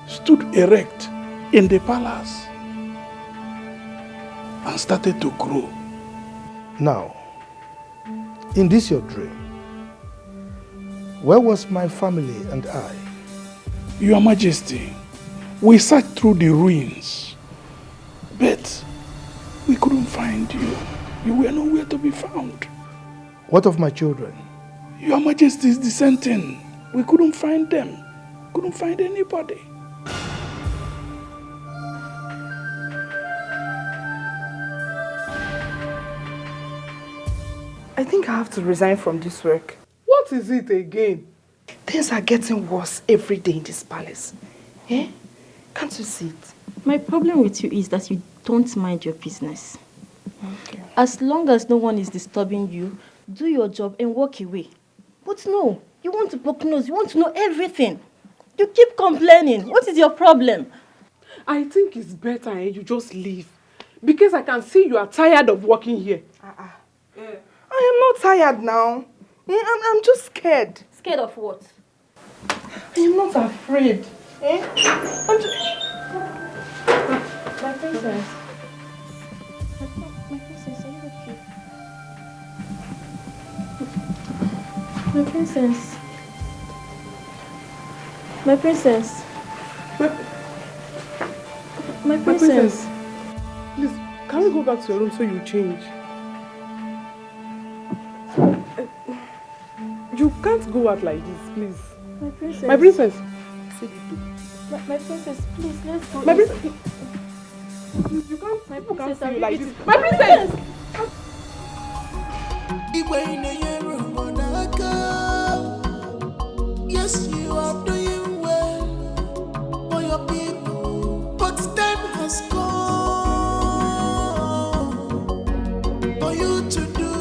stood erect in the palace and started to grow. Now, in this your dream, where was my family and I? Your Majesty, we searched through the ruins, but we couldn't find you. You were nowhere to be found. What of my children? Your Majesty is dissenting. We couldn't find them. Couldn't find anybody. I think I have to resign from this work. What is it again? Things are getting worse every day in this palace. Eh? Can't you see it? My problem with you is that you don't mind your business. Okay. As long as no one is disturbing you, do your job and walk away. But no, you want to poke nose, you want to know everything. You keep complaining. What is your problem? I think it's better you just leave. Because I can see you are tired of working here. I am not tired now. I'm just scared. Scared of what? I am not afraid. I'm just... My princess. My princess, are you okay? My princess. My princess. My princess. Please, can we go back to your room so you change? You can't go out like this, please. My princess. My princess. My princess, please, let's go. My princess. You can't see you like this. My princess! Yes, you are doing well for your people, but time has come for you to do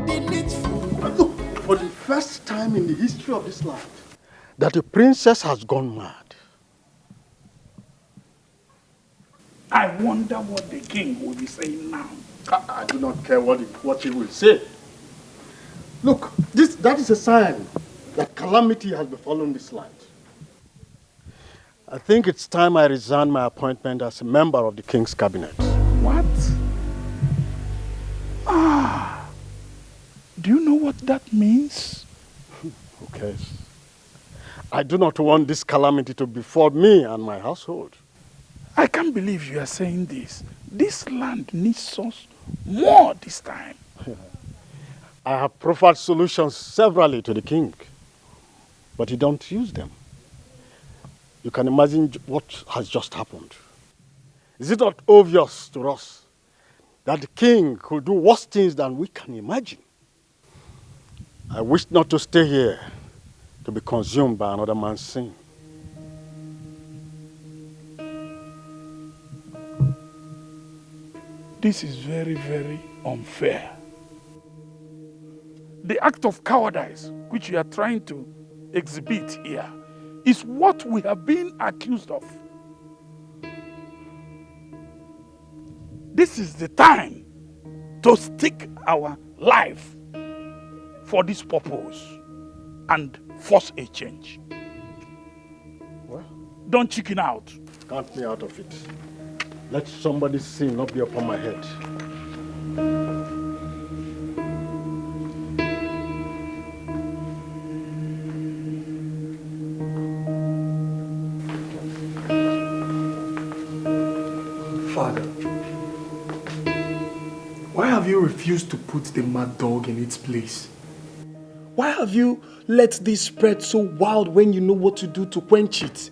the needful. Look, for the first time in the history of this land, that a princess has gone mad. I wonder what the king will be saying now. I do not care what he will say. Look, that is a sign that calamity has befallen this land. I think it's time I resign my appointment as a member of the king's cabinet. What? Do you know what that means? Who cares? I do not want this calamity to befall me and my household. I can't believe you are saying this. This land needs us more this time. I have proffered solutions severally to the king, but he don't use them. You can imagine what has just happened. Is it not obvious to us that the king could do worse things than we can imagine? I wish not to stay here to be consumed by another man's sin. This is very, very unfair. The act of cowardice which you are trying to exhibit here is what we have been accused of. This is the time to stake our life for this purpose and force a change. Well, don't chicken out. Count me out of it. Let somebody's sin not be upon my head. Father, why have you refused to put the mad dog in its place? Why have you let this spread so wild when you know what to do to quench it?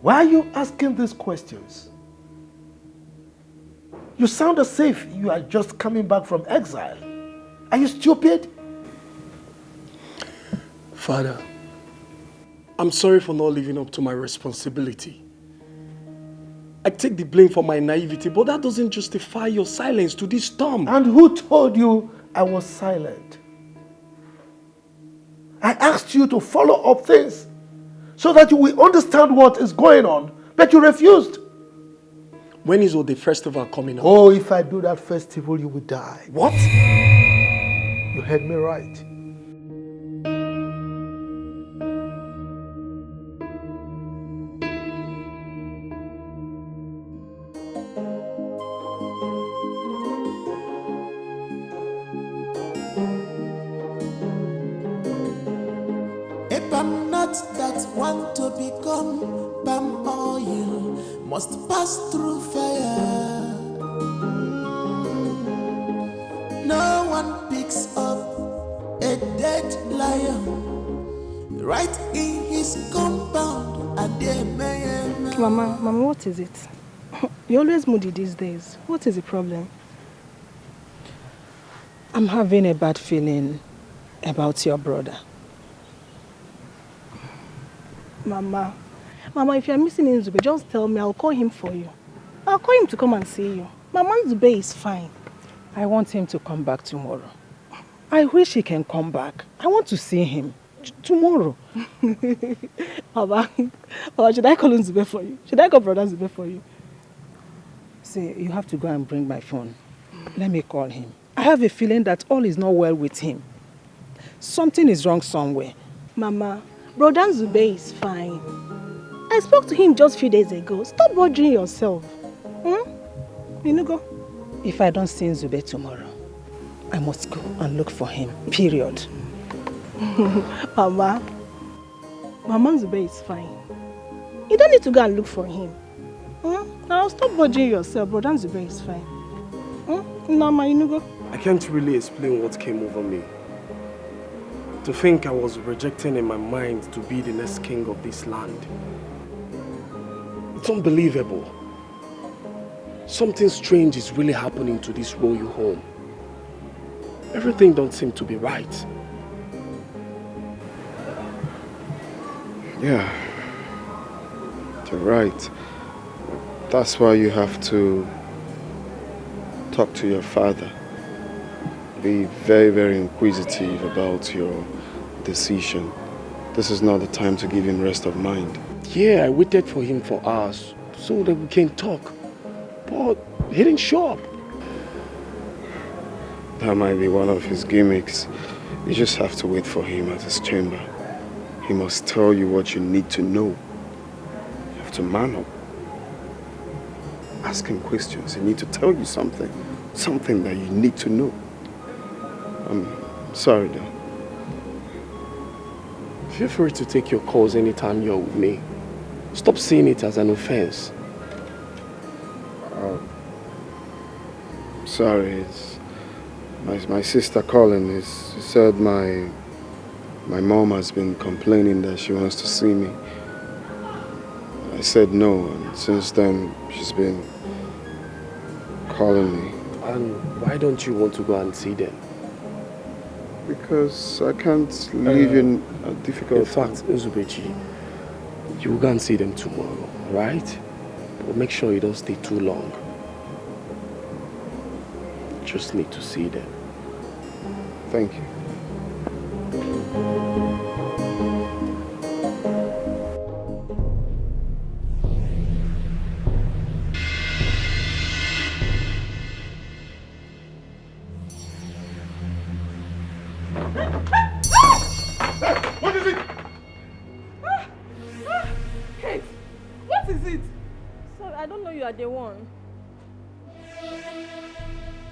Why are you asking these questions? You sound as if you are just coming back from exile. Are you stupid? Father, I'm sorry for not living up to my responsibility. I take the blame for my naivety, but that doesn't justify your silence to this storm. And who told you I was silent? I asked you to follow up things so that you will understand what is going on, but you refused. When is the festival coming up? Oh, if I do that festival, you will die. What? You heard me right. A palm nut that want to become palm oil must pass through fire. No one picks up a dead lion right in his compound. Mama, what is it? You're always moody these days. What is the problem? I'm having a bad feeling about your brother. Mama, if you're missing Nzube, just tell me. I'll call him for you. I'll call him to come and see you. Mama, Nzube is fine. I want him to come back tomorrow. I wish he can come back. I want to see him tomorrow. Mama, should I call Nzube for you? Should I call Brother Nzube for you? See, you have to go and bring my phone. Let me call him. I have a feeling that all is not well with him. Something is wrong somewhere. Mama, Brother Nzube is fine. I spoke to him just a few days ago. Stop bothering yourself. You go. If I don't see Nzube tomorrow, I must go and look for him. Period. Mama Nzube is fine. You don't need to go and look for him. Now stop bothering yourself. Brother Nzube is fine. Mama, you go. I can't really explain what came over me. To think I was rejecting in my mind to be the next king of this land. It's unbelievable. Something strange is really happening to this royal home. Everything don't seem to be right. Yeah, you're right. That's why you have to talk to your father. Be very, very inquisitive about your decision. This is not the time to give him rest of mind. Yeah, I waited for him for hours so that we can talk. But he didn't show up. That might be one of his gimmicks. You just have to wait for him at his chamber. He must tell you what you need to know. You have to man up. Ask him questions. He needs to tell you something. Something that you need to know. I'm sorry, though. Feel free to take your calls anytime you're with me. Stop seeing it as an offense. Sorry, it's my sister calling. She said my mom has been complaining that she wants to see me. I said no, and since then she's been calling me. And why don't you want to go and see them? Because I can't live in a difficult time. In fact, Nzubechi, you will go and see them tomorrow, right? But make sure you don't stay too long. Just need to see them. Thank you. What is it? Kate, what is it? Sorry, I don't know you are the one.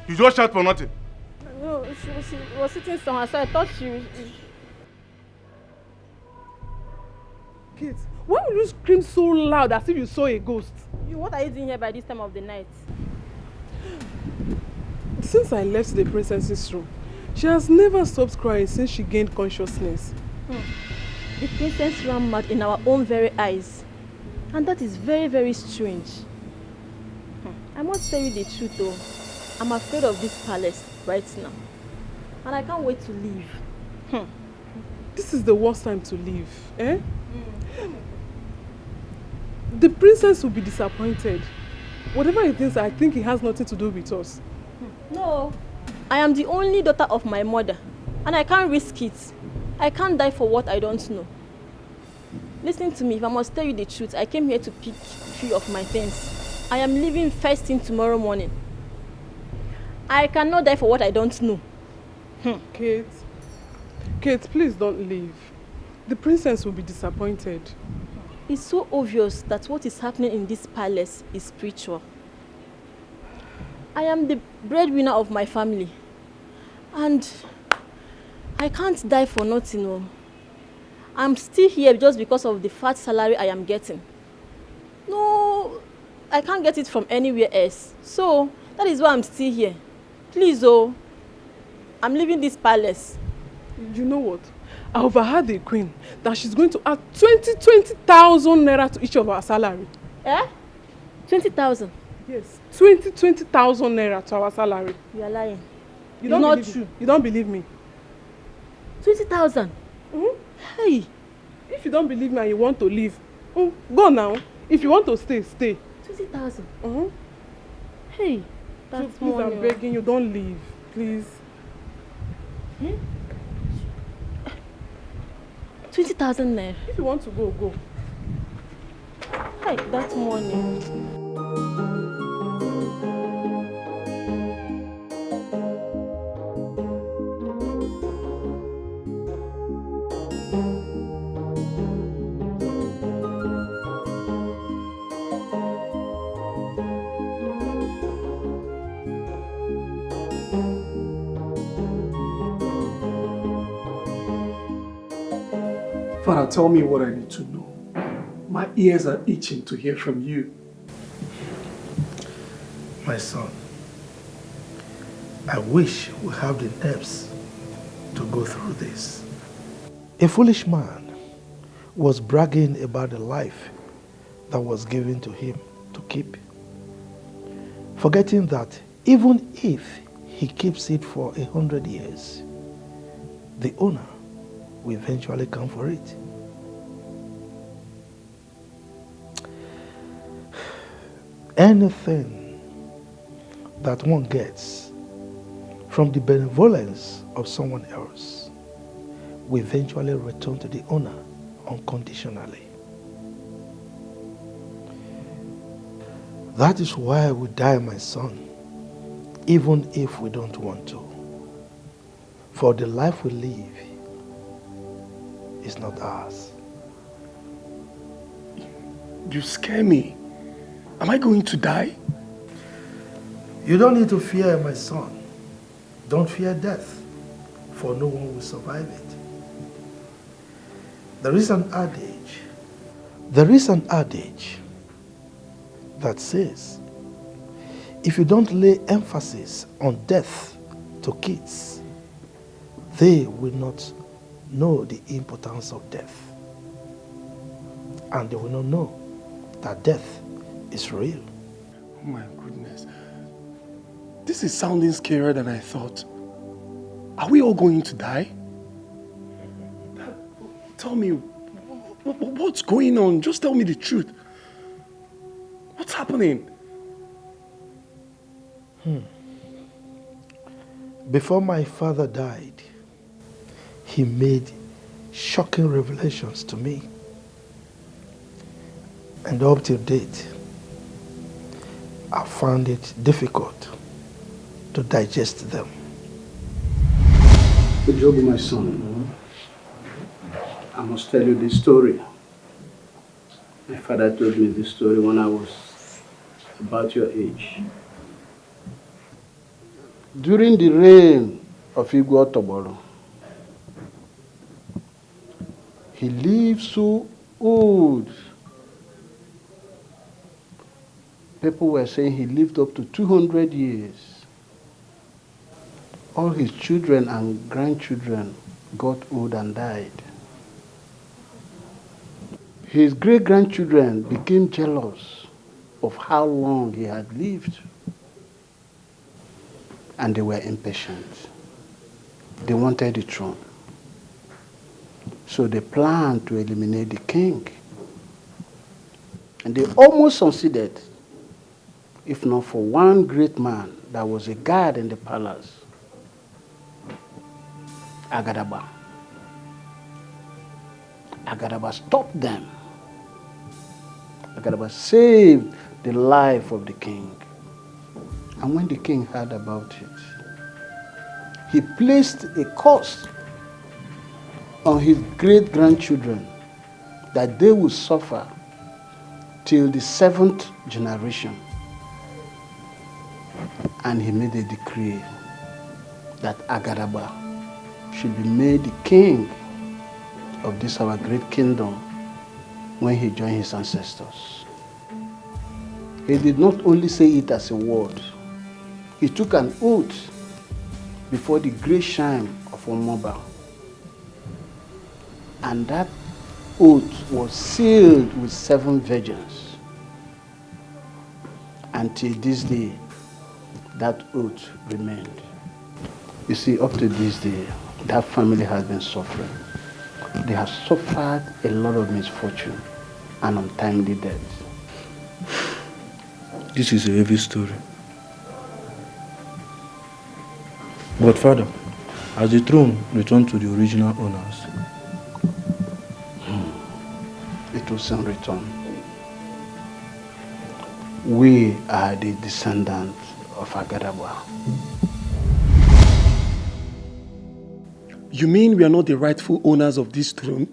You just shout for nothing. No, she was sitting somewhere, so I thought she... Kate, why would you scream so loud as if you saw a ghost? What are you doing here by this time of the night? Since I left the princess's room, she has never stopped crying since she gained consciousness. The princess ran mad in our own very eyes. And that is very, very strange. I must tell you the truth though. I'm afraid of this palace right now. And I can't wait to leave. This is the worst time to leave, eh? The princess will be disappointed. Whatever he thinks, I think it has nothing to do with us. No, I am the only daughter of my mother. And I can't risk it. I can't die for what I don't know. Listen to me, if I must tell you the truth, I came here to pick 3 of my things. I am leaving first thing tomorrow morning. I cannot die for what I don't know. Kate, please don't leave. The princess will be disappointed. It's so obvious that what is happening in this palace is spiritual. I am the breadwinner of my family. And I can't die for nothing. No. I'm still here just because of the fat salary I am getting. No, I can't get it from anywhere else. So, that is why I'm still here. Please, I'm leaving this palace. You know what? I overheard the queen that she's going to add 20,000 naira to each of our salary. Eh? 20,000? Yes, 20,000 naira to our salary. You are lying. It's not true. You don't believe me. 20,000? Hey! If you don't believe me and you want to leave, go now. If you want to stay, stay. 20,000? Hey, that's so please, money. I'm begging you, don't leave. Please. 20,000 naira. If you want to go, go. Hey, that's money. Father, tell me what I need to know. My ears are itching to hear from you. My son, I wish we have the nerves to go through this. A foolish man was bragging about the life that was given to him to keep, forgetting that even if he keeps it for 100 years, the owner will eventually come for it. Anything that one gets from the benevolence of someone else will eventually return to the owner unconditionally. That is why we die, my son, even if we don't want to. For the life we live is not ours. You scare me. Am I going to die? You don't need to fear, my son. Don't fear death, for no one will survive it. There is an adage that says, if you don't lay emphasis on death to kids, they will not know the importance of death. And they will not know that death is real. Oh my goodness. This is sounding scarier than I thought. Are we all going to die? Tell me, what's going on? Just tell me the truth. What's happening? Before my father died, he made shocking revelations to me. And up till date, I found it difficult to digest them. Job, my son, I must tell you this story. My father told me this story when I was about your age. During the reign of Igwe Otobolo, he lived so old. People were saying he lived up to 200 years. All his children and grandchildren got old and died. His great-grandchildren became jealous of how long he had lived. And they were impatient. They wanted the throne. So they planned to eliminate the king. And they almost succeeded, if not for one great man that was a guard in the palace, Agadaba. Agadaba stopped them. Agadaba saved the life of the king. And when the king heard about it, he placed a curse on his great-grandchildren that they will suffer till the 7th generation. And he made a decree that Agadaba should be made the king of this our great kingdom when he joined his ancestors. He did not only say it as a word, he took an oath before the great shrine of Omoba. And that oath was sealed with 7 virgins. Until this day, that oath remained. You see, up to this day, that family has been suffering. They have suffered a lot of misfortune and untimely death. This is a heavy story. But Father, as the throne returned to the original owners, it will soon return. We are the descendants of Agadaba. You mean we are not the rightful owners of this throne?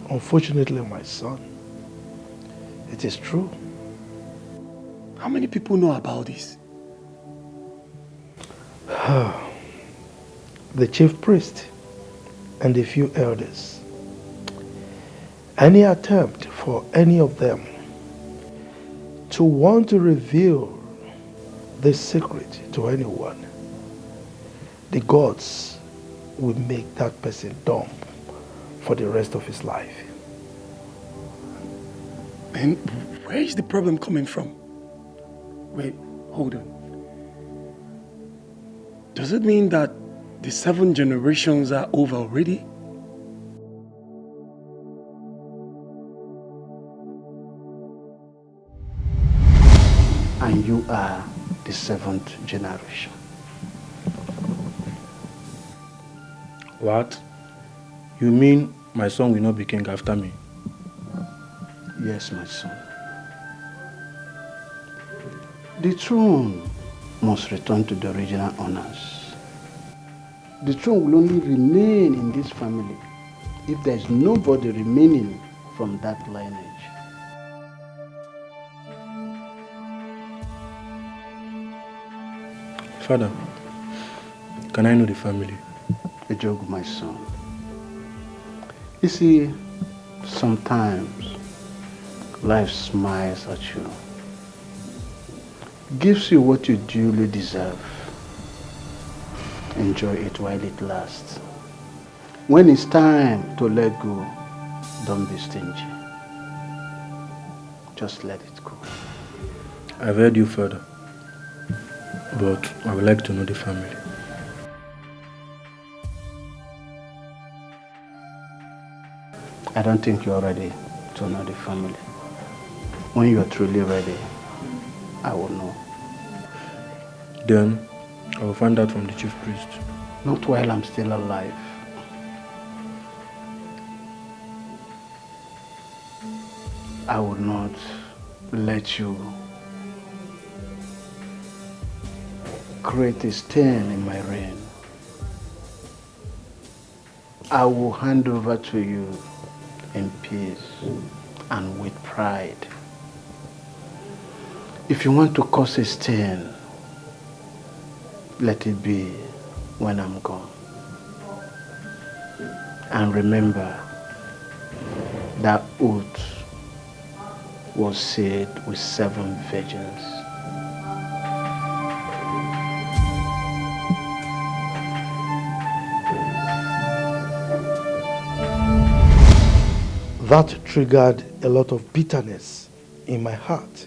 Unfortunately, my son, it is true. How many people know about this? The chief priest and a few elders. Any attempt for any of them to want to reveal this secret to anyone, the gods will make that person dumb for the rest of his life. And where is the problem coming from? Wait, hold on. Does it mean that the 7 generations are over already? And you are the 7th generation. what? You mean my son will not be king after me? Yes, my son. The throne must return to the original owners. The throne will only remain in this family if there is nobody remaining from that lineage. Father, can I know the family? Ejogu, my son. You see, sometimes life smiles at you, gives you what you duly deserve. Enjoy it while it lasts. When it's time to let go, don't be stingy. Just let it go. I've heard you, Father, but I would like to know the family. I don't think you're ready to know the family. When you're truly ready, I will know. Then I will find out from the chief priest. Not while I'm still alive. I will not let you create a stain in my reign. I will hand over to you in peace and with pride. If you want to cause a stain, let it be when I'm gone. And remember, that oath was sealed with 7 virgins. That triggered a lot of bitterness in my heart.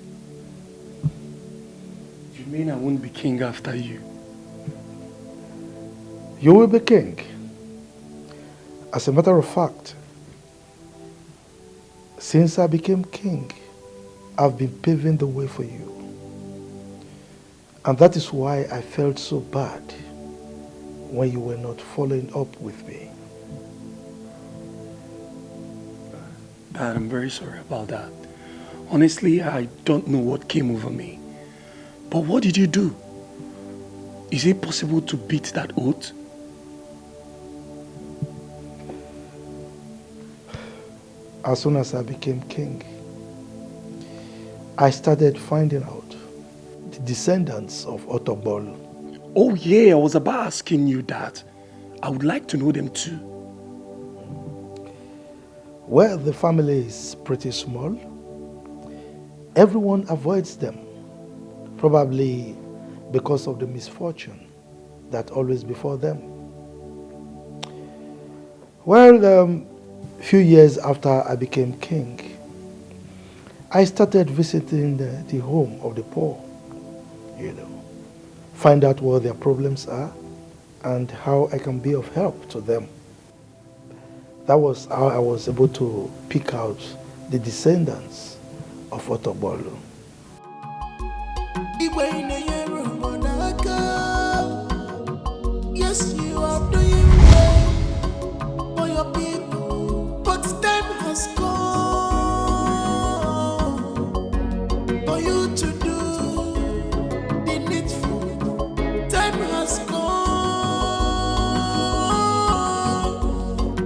You mean I won't be king after you? You will be king. As a matter of fact, since I became king, I've been paving the way for you. And that is why I felt so bad when you were not following up with me. Dad, I'm very sorry about that. Honestly, I don't know what came over me. But what did you do? Is it possible to beat that oath? As soon as I became king, I started finding out the descendants of Otobol. Oh yeah, I was about asking you that. I would like to know them too. Well, the family is pretty small. Everyone avoids them, probably because of the misfortune that always befall them. Well, a few years after I became king, I started visiting the home of the poor, find out what their problems are and how I can be of help to them. That was how I was able to pick out the descendants of Otobolo. Yes, you are doing well for your people, but time has come for you to do the needful. Time has come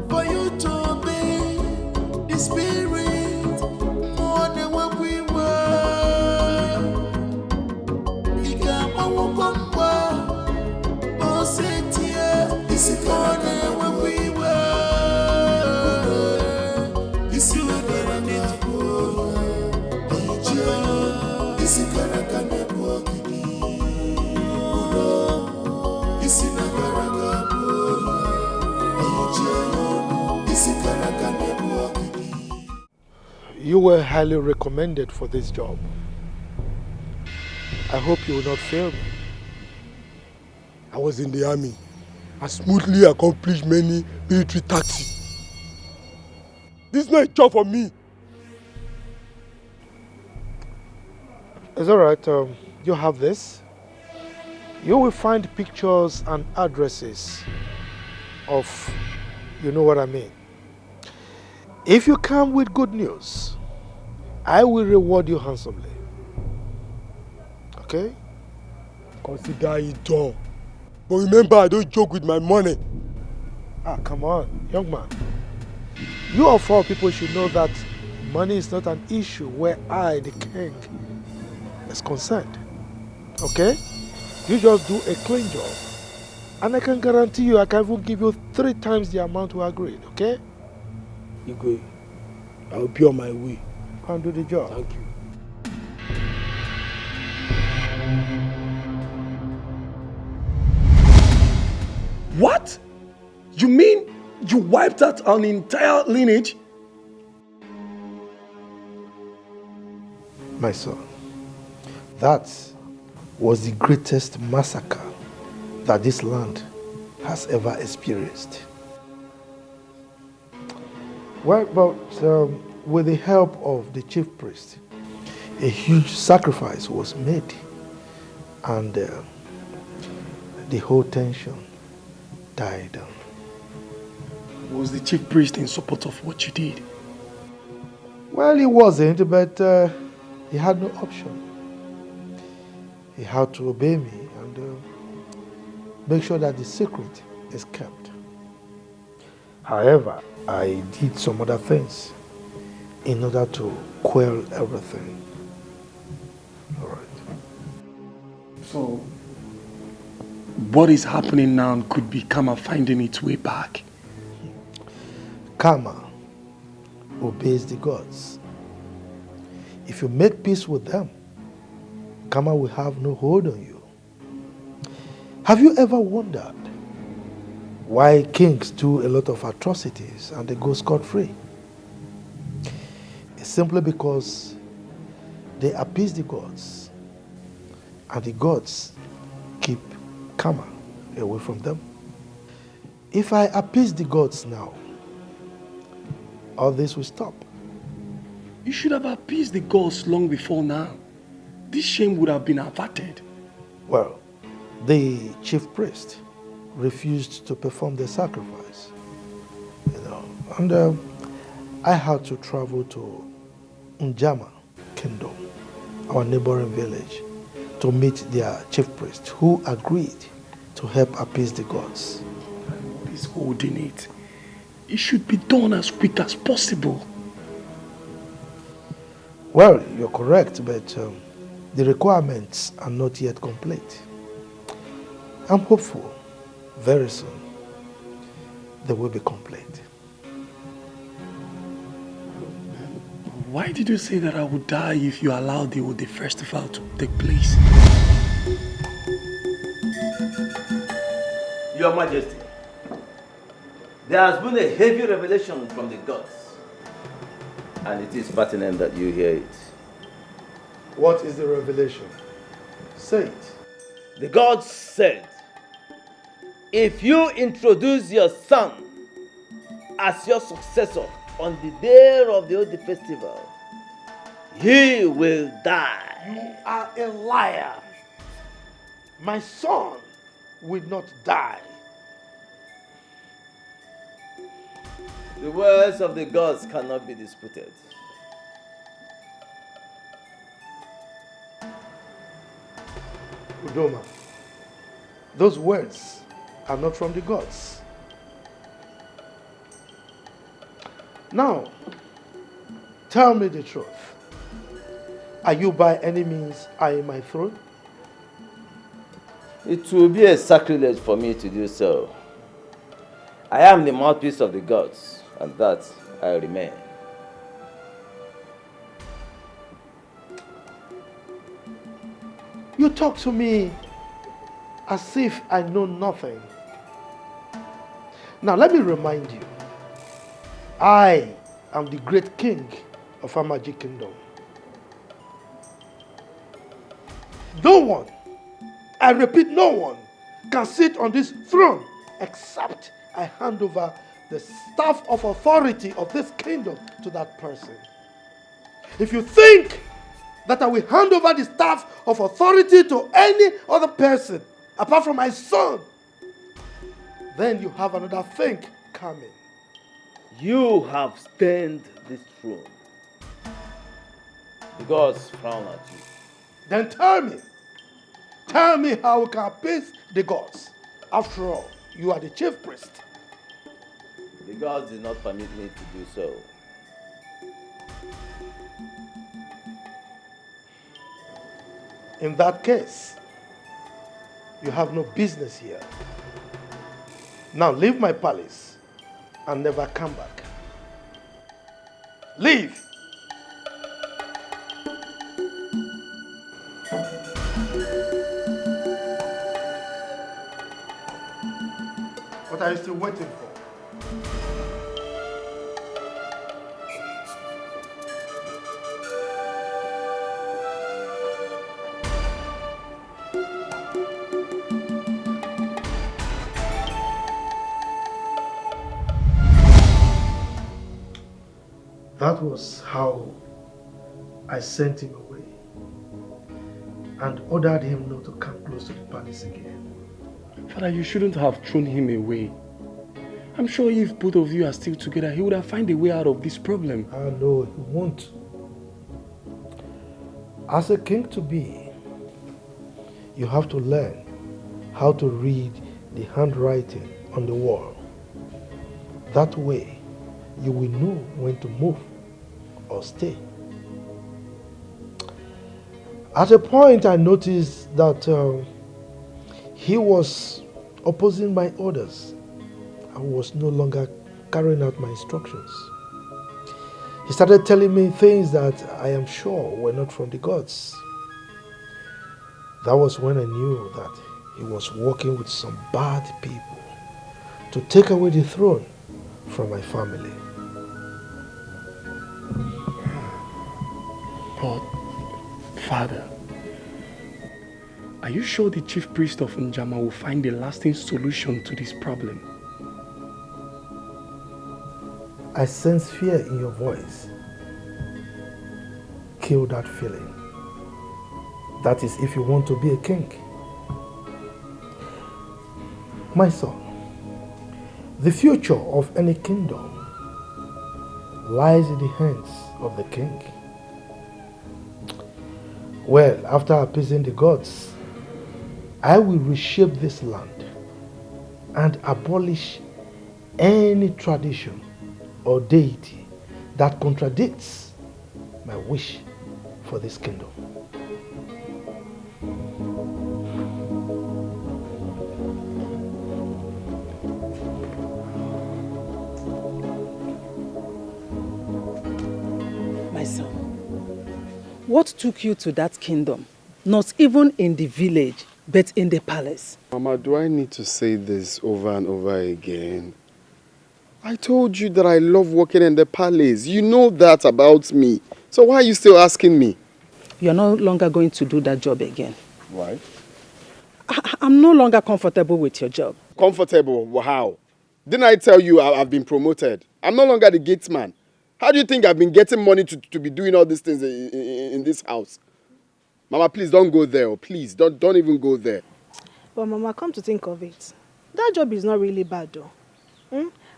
for you to obey the Spirit more than what we were. You were highly recommended for this job. I hope you will not fail me. I was in the army. I smoothly accomplished many military tasks. This is not a job for me. It's all right. You have this. You will find pictures and addresses of, you know what I mean. If you come with good news, I will reward you handsomely. Okay? Consider it done. But remember, I don't joke with my money. Ah, come on, young man. You of all people should know that money is not an issue where I, the king, is concerned. Okay? You just do a clean job. And I can guarantee you I can even give you 3 times the amount we agreed, okay? Igwe, I will be on my way. Go and do the job. Thank you. What? You mean you wiped out an entire lineage? My son, that was the greatest massacre that this land has ever experienced. Well, but with the help of the chief priest, a huge sacrifice was made, and the whole tension died down. Was the chief priest in support of what you did? Well, he wasn't, but he had no option. He had to obey me and make sure that the secret is kept. However, I did some other things in order to quell everything. All right. So, what is happening now could be karma finding its way back. Karma obeys the gods. If you make peace with them, karma will have no hold on you. Have you ever wondered why kings do a lot of atrocities and they go scot-free? simply because they appease the gods, and the gods keep karma away from them. If I appease the gods now, all this will stop. You should have appeased the gods long before now. This shame would have been averted. Well, the chief priest refused to perform the sacrifice, and I had to travel to Njama Kingdom, our neighboring village, to meet their chief priest, who agreed to help appease the gods. He's holding it. It should be done as quick as possible. Well, you're correct, but the requirements are not yet complete. I'm hopeful very soon they will be complete. Why did you say that I would die if you allowed the festival to take place? Your Majesty, there has been a heavy revelation from the gods, and it is pertinent that you hear it. What is the revelation? Say it. The gods said, if you introduce your son as your successor on the day of the Odi festival, he will die. You are a liar. My son will not die. The words of the gods cannot be disputed. Udoma, those words are not from the gods. Now, tell me the truth. Are you by any means eyeing my throne? It will be a sacrilege for me to do so. I am the mouthpiece of the gods, and that I remain. You talk to me as if I know nothing. Now let me remind you, I am the great king of Amaji Kingdom. No one, I repeat, no one can sit on this throne except I hand over the staff of authority of this kingdom to that person. If you think that I will hand over the staff of authority to any other person apart from my son, then you have another thing coming. You have stained this throne. The gods frown at you. Then tell me how we can appease the gods. After all, you are the chief priest. The gods did not permit me to do so. In that case, you have no business here. Now leave my palace and never come back. Leave! What are you still waiting for? That was how I sent him away and ordered him not to come close to the palace again. Father, you shouldn't have thrown him away. I'm sure if both of you are still together, he would have found a way out of this problem. No, he won't. As a king to be, you have to learn how to read the handwriting on the wall. That way, you will know when to move or stay. At a point, I noticed that he was opposing my orders. I was no longer carrying out my instructions. He started telling me things that I am sure were not from the gods. That was when I knew that he was working with some bad people to take away the throne from my family. But, Father, are you sure the chief priest of Njama will find a lasting solution to this problem? I sense fear in your voice. Kill that feeling. That is if you want to be a king. My son, the future of any kingdom lies in the hands of the king. Well, after appeasing the gods, I will reshape this land and abolish any tradition or deity that contradicts my wish for this kingdom. My son, what took you to that kingdom? Not even in the village, but in the palace. Mama, do I need to say this over and over again? I told you that I love working in the palace. You know that about me. So why are you still asking me? You're no longer going to do that job again. Why? I'm no longer comfortable with your job. Comfortable? How? Didn't I tell you I've been promoted? I'm no longer the gate man. How do you think I've been getting money to be doing all these things in this house? Mama, please don't go there. Oh, please, don't even go there. But Mama, come to think of it, that job is not really bad though.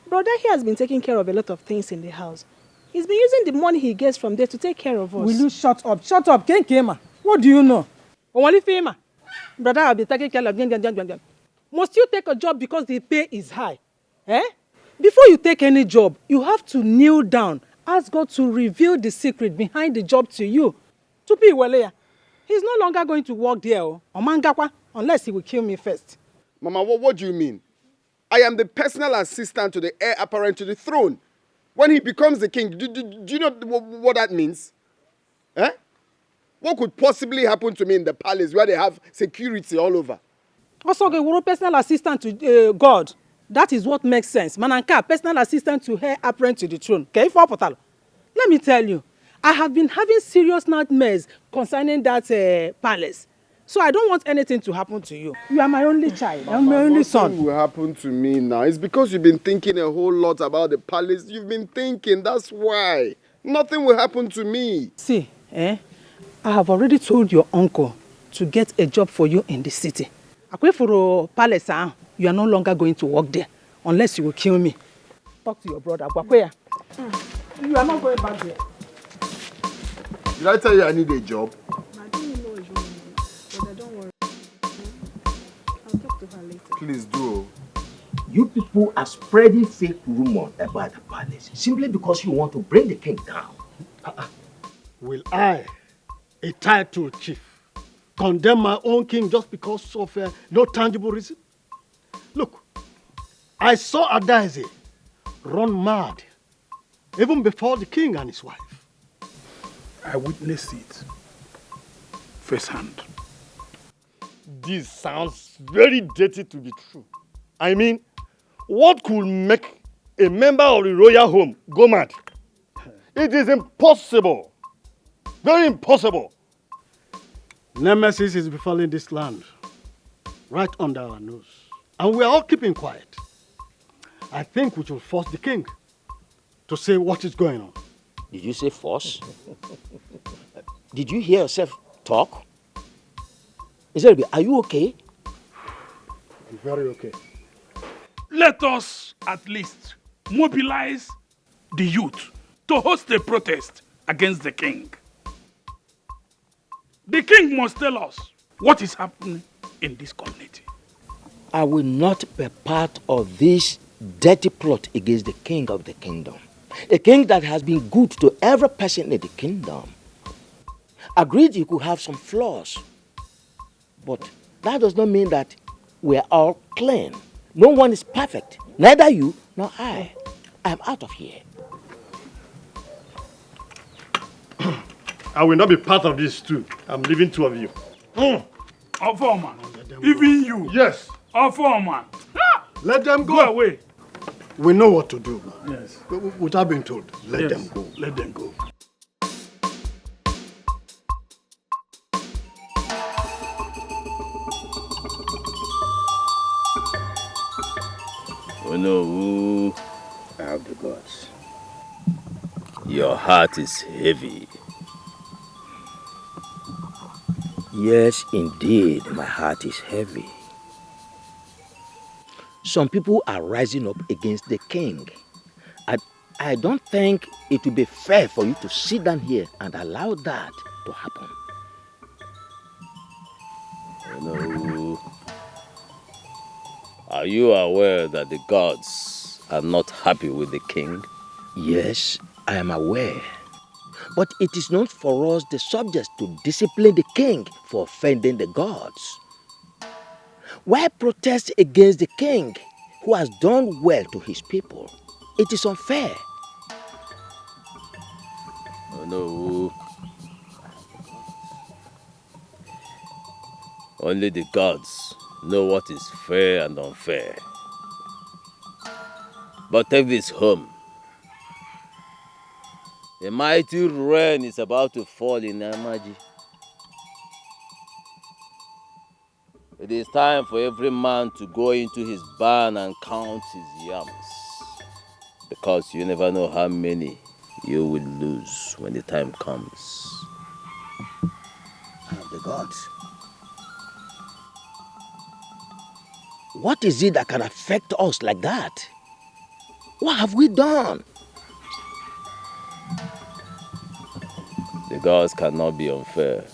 Brother here has been taking care of a lot of things in the house. He's been using the money he gets from there to take care of us. Will you shut up? Shut up, Kenkema. What do you know? Brother, I'll be taking care of them. Must you take a job because the pay is high? Before you take any job, you have to kneel down, ask God to reveal the secret behind the job to you. He's no longer going to work there, unless he will kill me first. Mama, what do you mean? I am the personal assistant to the heir apparent to the throne. When he becomes the king, do you know what that means? What could possibly happen to me in the palace where they have security all over? Also, we're personal assistant to God. That is what makes sense. Mananka, personal assistant to heir apparent to the throne. Let me tell you, I have been having serious nightmares concerning that palace. So I don't want anything to happen to you. You are my only child. I'm my only son. Nothing will happen to me now. It's because you've been thinking a whole lot about the palace. You've been thinking, that's why. Nothing will happen to me. See, I have already told your uncle to get a job for you in the city. Akwe for a palace, you are no longer going to work there unless you will kill me. Talk to your brother. You are not going back there. Did I tell you I need a job? I didn't know it was but don't worry. I'll talk to her later. Please do. You people are spreading fake rumors about the palace simply because you want to bring the king down. Will I, a titled chief, condemn my own king just because of no tangible reason? Look, I saw Adaeze run mad even before the king and his wife. I witnessed it firsthand. This sounds very dirty to be true. I mean, what could make a member of the royal home go mad? It is impossible. Very impossible. Nemesis is befalling this land right under our nose. And we are all keeping quiet. I think we should force the king to say what is going on. Did you say force? Did you hear yourself talk? Are you okay? I'm very okay. Let us at least mobilize the youth to host a protest against the king. The king must tell us what is happening in this community. I will not be part of this dirty plot against the king of the kingdom. A king that has been good to every person in the kingdom. Agreed, you could have some flaws. But that does not mean that we are all clean. No one is perfect. Neither you nor I. I am out of here. I will not be part of this too. I'm leaving two of you. Foreman, even you. Yes. Foreman. Let them go. Go away. We know what to do. Yes. Without being told, let them go. Let them go. Oh no, I have the gods. Your heart is heavy. Yes, indeed, my heart is heavy. Some people are rising up against the king. I don't think it will be fair for you to sit down here and allow that to happen. Oh no. Are you aware that the gods are not happy with the king? Yes, I am aware. But it is not for us, the subjects, to discipline the king for offending the gods. Why protest against the king who has done well to his people? It is unfair. Oh no. Only the gods know what is fair and unfair. But take this home. A mighty rain is about to fall in Amaji. It is time for every man to go into his barn and count his yams. Because you never know how many you will lose when the time comes. The gods. What is it that can affect us like that? What have we done? The gods cannot be unfair.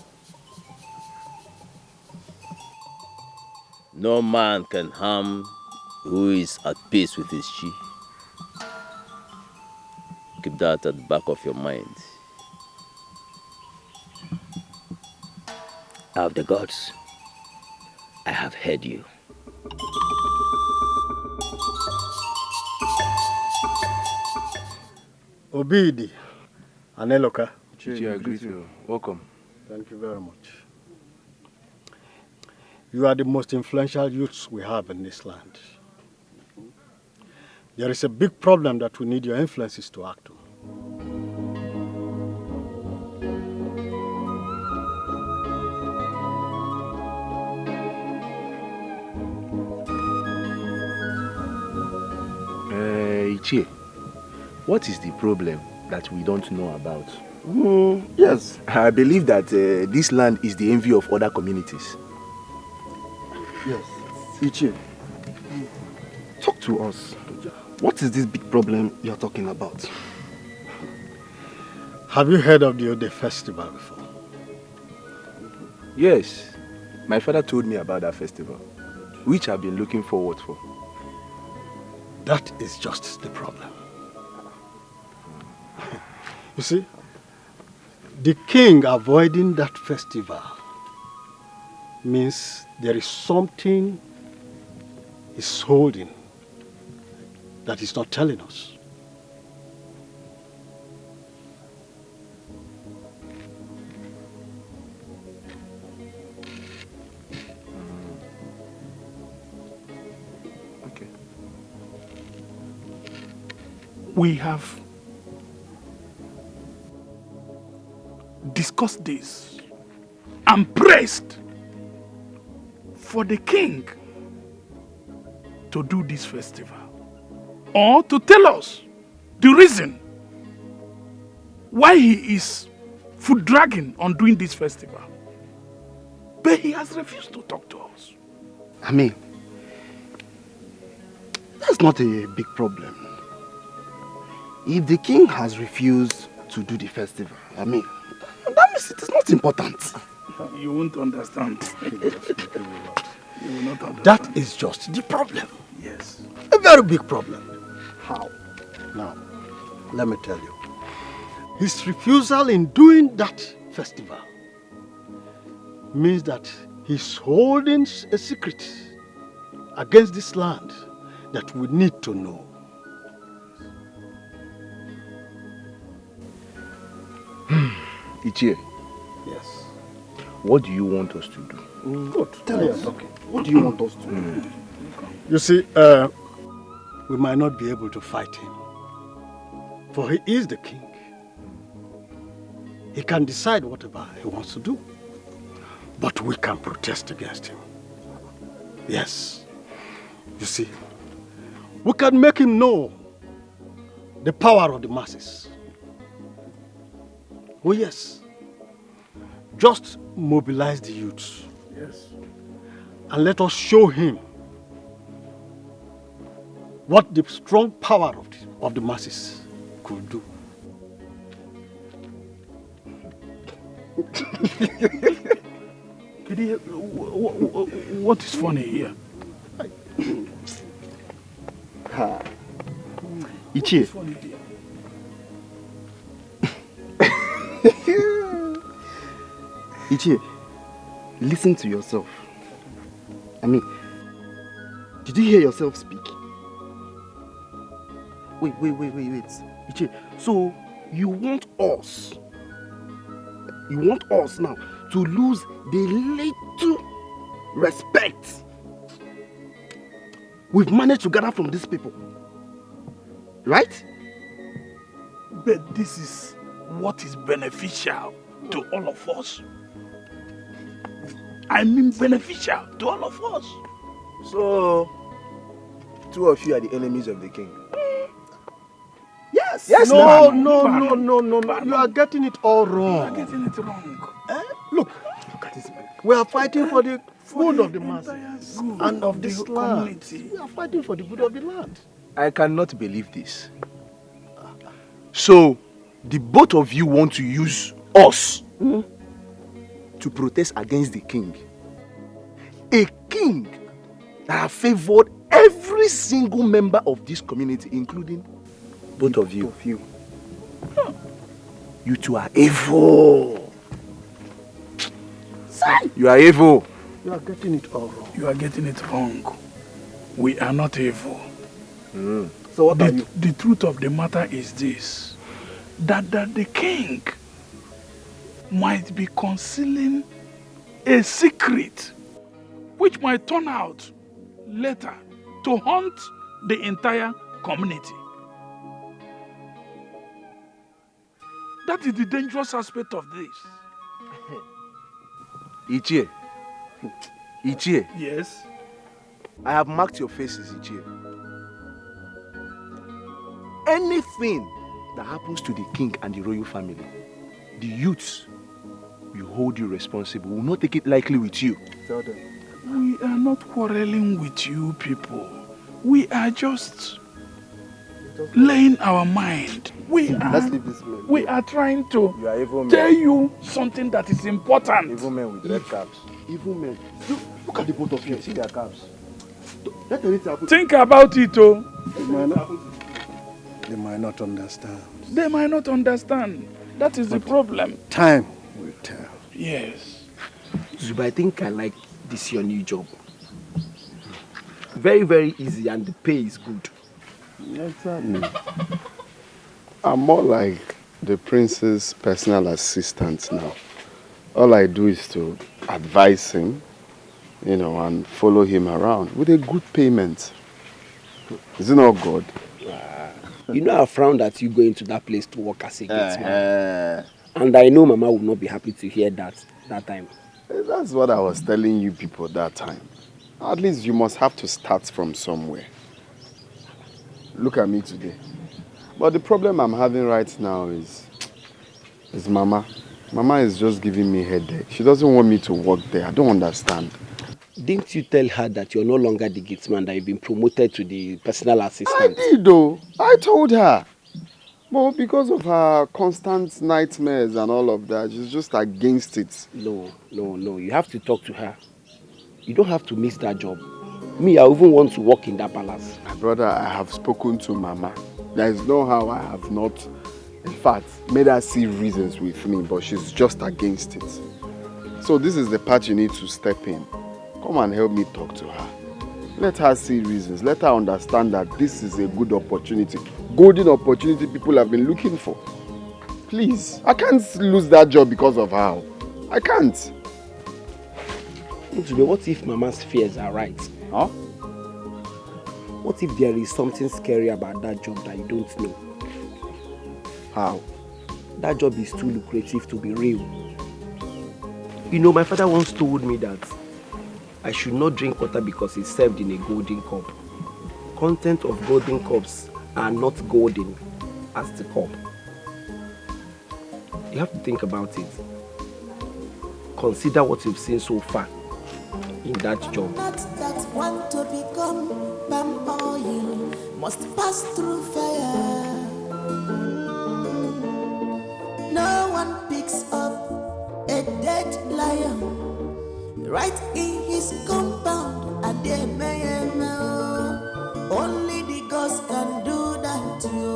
No man can harm who is at peace with his chief. Keep that at the back of your mind. Of the gods, I have heard you. Obidi, Aneloka. I greet you. Welcome. Thank you very much. You are the most influential youths we have in this land. There is a big problem that we need your influences to act on. Ichie, what is the problem that we don't know about? Yes. I believe that this land is the envy of other communities. Yes. Ichie, talk to us. What is this big problem you're talking about? Have you heard of the Ode festival before? Yes. My father told me about that festival, which I've been looking forward for. That is just the problem. You see, the king avoiding that festival means there is something he's holding that he's not telling us. Okay. We have discussed this and pressed for the king to do this festival, or to tell us the reason why he is foot dragging on doing this festival. But he has refused to talk to us. I mean, that's not a big problem. If the king has refused to do the festival, I mean, that means it is not important. You won't understand. You will not understand. That is just the problem. Yes. A very big problem. How? Now, let me tell you. His refusal in doing that festival means that he's holding a secret against this land that we need to know. Ichie. Yes. What do you want us to do? Good. Tell us. Okay. What do you want us to do? You see, we might not be able to fight him, for he is the king. He can decide whatever he wants to do, but we can protest against him. Yes. You see, we can make him know the power of the masses. Oh yes, just mobilize the youths. Yes. And let us show him what the strong power of the masses could do. Kidi, what is funny here? Ichie. Ichie, listen to yourself. I mean, did you hear yourself speak? Wait. Ichie, so you want us now to lose the little respect we've managed to gather from these people, right? But this is what is beneficial to all of us. I mean beneficial to all of us. So, two of you are the enemies of the king? Yes. Yes, no. man. You are getting it all wrong. You are getting it wrong. Look at this man. We are fighting for the good of the masses and of this land. We are fighting for the good of the land. I cannot believe this. So, the both of you want to use us to protest against the king. A king that have favored every single member of this community, including both of you. You two are evil. You are evil. You are getting it all wrong. You are getting it wrong. We are not evil. So what are you? The truth of the matter is this, that the king might be concealing a secret which might turn out later to haunt the entire community. That is the dangerous aspect of this. Ichie. Yes? I have marked your faces, Ichie. Anything that happens to the king and the royal family, the youths will hold you responsible. We will not take it lightly with you. Tell them. We are not quarreling with you people. We are just laying our mind. Let's leave this man. We are trying to You are evil men. tell you something that is important. Evil men with red caps. Evil men. Look at the both of you. See their caps. Let anything happen. Think about it, oh. They might not understand. They might not understand. That is the problem. Time will tell. Yes. Zuba, I think I like this your new job. Very, very easy and the pay is good. Exactly. I'm more like the prince's personal assistant now. All I do is to advise him, and follow him around with a good payment. Is it not good? You know I frowned at you going to that place to work as a gatesman. And I know Mama would not be happy to hear that time. That's what I was telling you people that time. At least you must have to start from somewhere. Look at me today. But the problem I'm having right now is Mama. Mama is just giving me a headache. She doesn't want me to work there. I don't understand. Didn't you tell her that you're no longer the gatesman, that you've been promoted to the personal assistant? I did though. I told her. But because of her constant nightmares and all of that, she's just against it. No. You have to talk to her. You don't have to miss that job. Me, I even want to work in that palace. My brother, I have spoken to Mama. There is no how I have not, in fact, made her see reasons with me, but she's just against it. So this is the part you need to step in. Come and help me talk to her. Let her see reasons. Let her understand that this is a good opportunity. Golden opportunity people have been looking for. Please, I can't lose that job because of her. I can't. What if Mama's fears are right? Huh? What if there is something scary about that job that you don't know? How? That job is too lucrative to be real. You know, my father once told me that I should not drink water because it's served in a golden cup. content of golden cups are not golden as the cup. You have to think about it. Consider what you've seen so far in that job. Not that want to become palm oil must pass through fire. No one picks up a dead lion right in his compound. And they may know only the gods can do that. You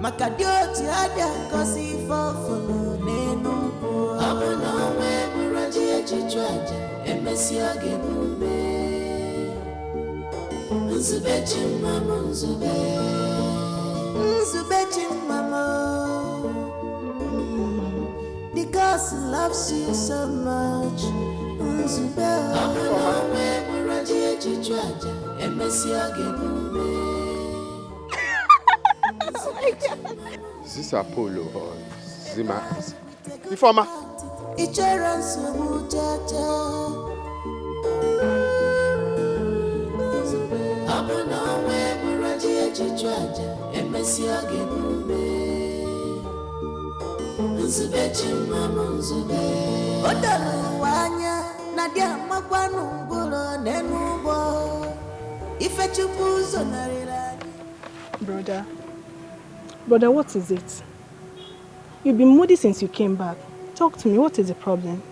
Makadioti ada kosi fofolo nenu. Abuna we muraji chichwaja emesi agebume. Nzube chimama nzube. Nzube chimama. Because he loves you so much. Nzube. Abuna we muraji chichwaja emesi agebume. Is this Apollo or Zima? Informer. Brother, what is it? You've been moody since you came back. Talk to me, what is the problem?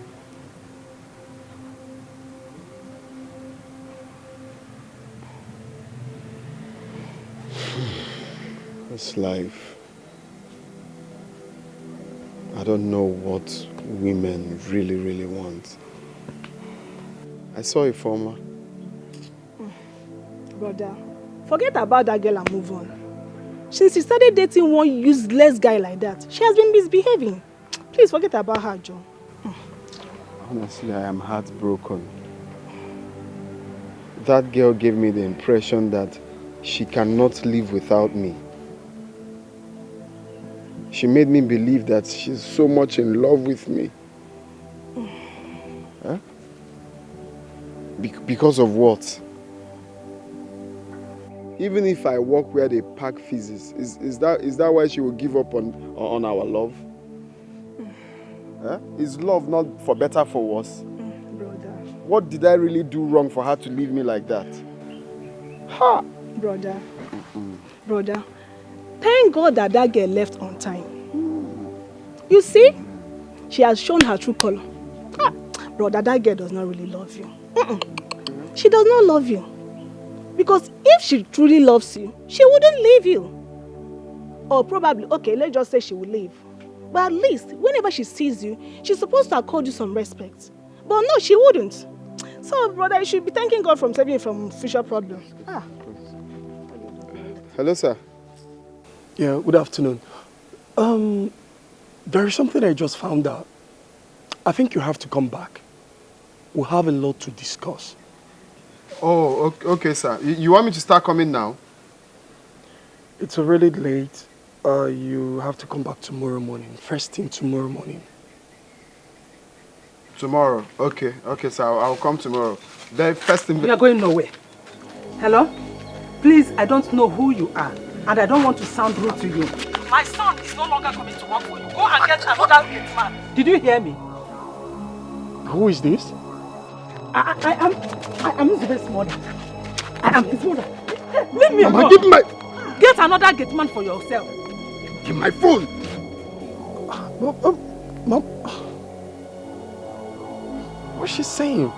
This life. I don't know what women really want. I saw a former. Brother, forget about that girl and move on. Since you started dating one useless guy like that, she has been misbehaving. Please forget about her, Joe. Honestly, I am heartbroken. That girl gave me the impression that she cannot live without me. She made me believe that she's so much in love with me. Huh? Because of what? Even if I walk where they pack feces, is that why she will give up on our love? Huh? Is love not for better, for worse? Brother. What did I really do wrong for her to leave me like that? Ha! Brother. Brother, thank God that that girl left on time. You see, she has shown her true color. Brother, that girl does not really love you. She does not love you. Because if she truly loves you, she wouldn't leave you. Or probably, okay, let's just say she will leave. But at least, whenever she sees you, she's supposed to accord you some respect. But no, she wouldn't. So, brother, you should be thanking God for saving you from future problems. Hello, sir. Yeah, good afternoon. There is something I just found out. I think you have to come back. We'll have a lot to discuss. Oh, okay, sir. You want me to start coming now? It's already late. You have to come back tomorrow morning. First thing tomorrow morning. Tomorrow? Okay, sir. I'll come tomorrow. Then first thing... You are going nowhere. Hello? Please, I don't know who you are, and I don't want to sound rude to you. My son is no longer coming to work for you. Go and get another gate man. Did you hear me? Who is this? I am Zube's mother. I am his mother. Leave me Mama, alone. give my... Get another gate man for yourself. Give my phone. Mom. What's she saying?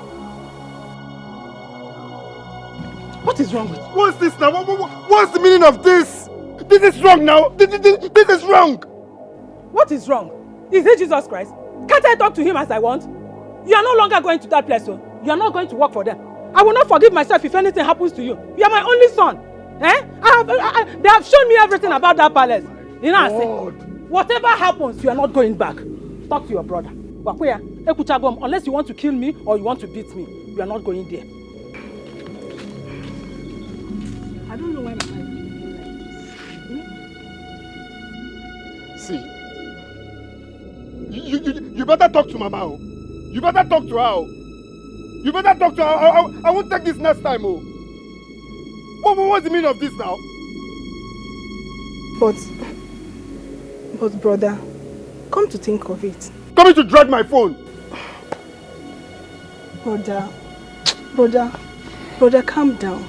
What is wrong with you? What's this now? What's the meaning of this? This is wrong now. This is wrong. What is wrong? Is it Jesus Christ? Can't I talk to him as I want? You are no longer going to that place, so you are not going to work for them. I will not forgive myself if anything happens to you. You are my only son. Eh? They have shown me everything about that palace. You know, I say, whatever happens, you are not going back. Talk to your brother. Unless you want to kill me or you want to beat me, you are not going there. I don't know why my wife is like this. See, you better talk to Mama. Oh. You better talk to her. Oh. You better talk to her. I won't take this next time. Oh. What's the meaning of this now? But brother, come to think of it. Coming to drag my phone. Brother, calm down.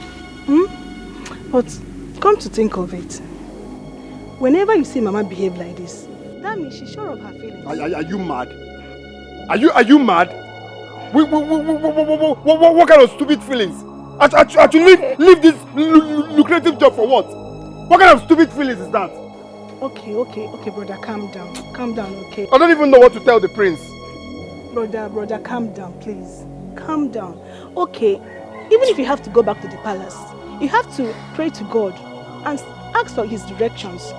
But come to think of it. Whenever you see Mama behave like this, that means she's sure of her feelings. Are you mad? Are you mad? What kind of stupid feelings? I should leave this lucrative job for what? What kind of stupid feelings is that? Okay, brother, calm down. Calm down, okay? I don't even know what to tell the prince. Brother, calm down, please. Calm down. Okay, even if you have to go back to the palace, you have to pray to God and ask for his directions.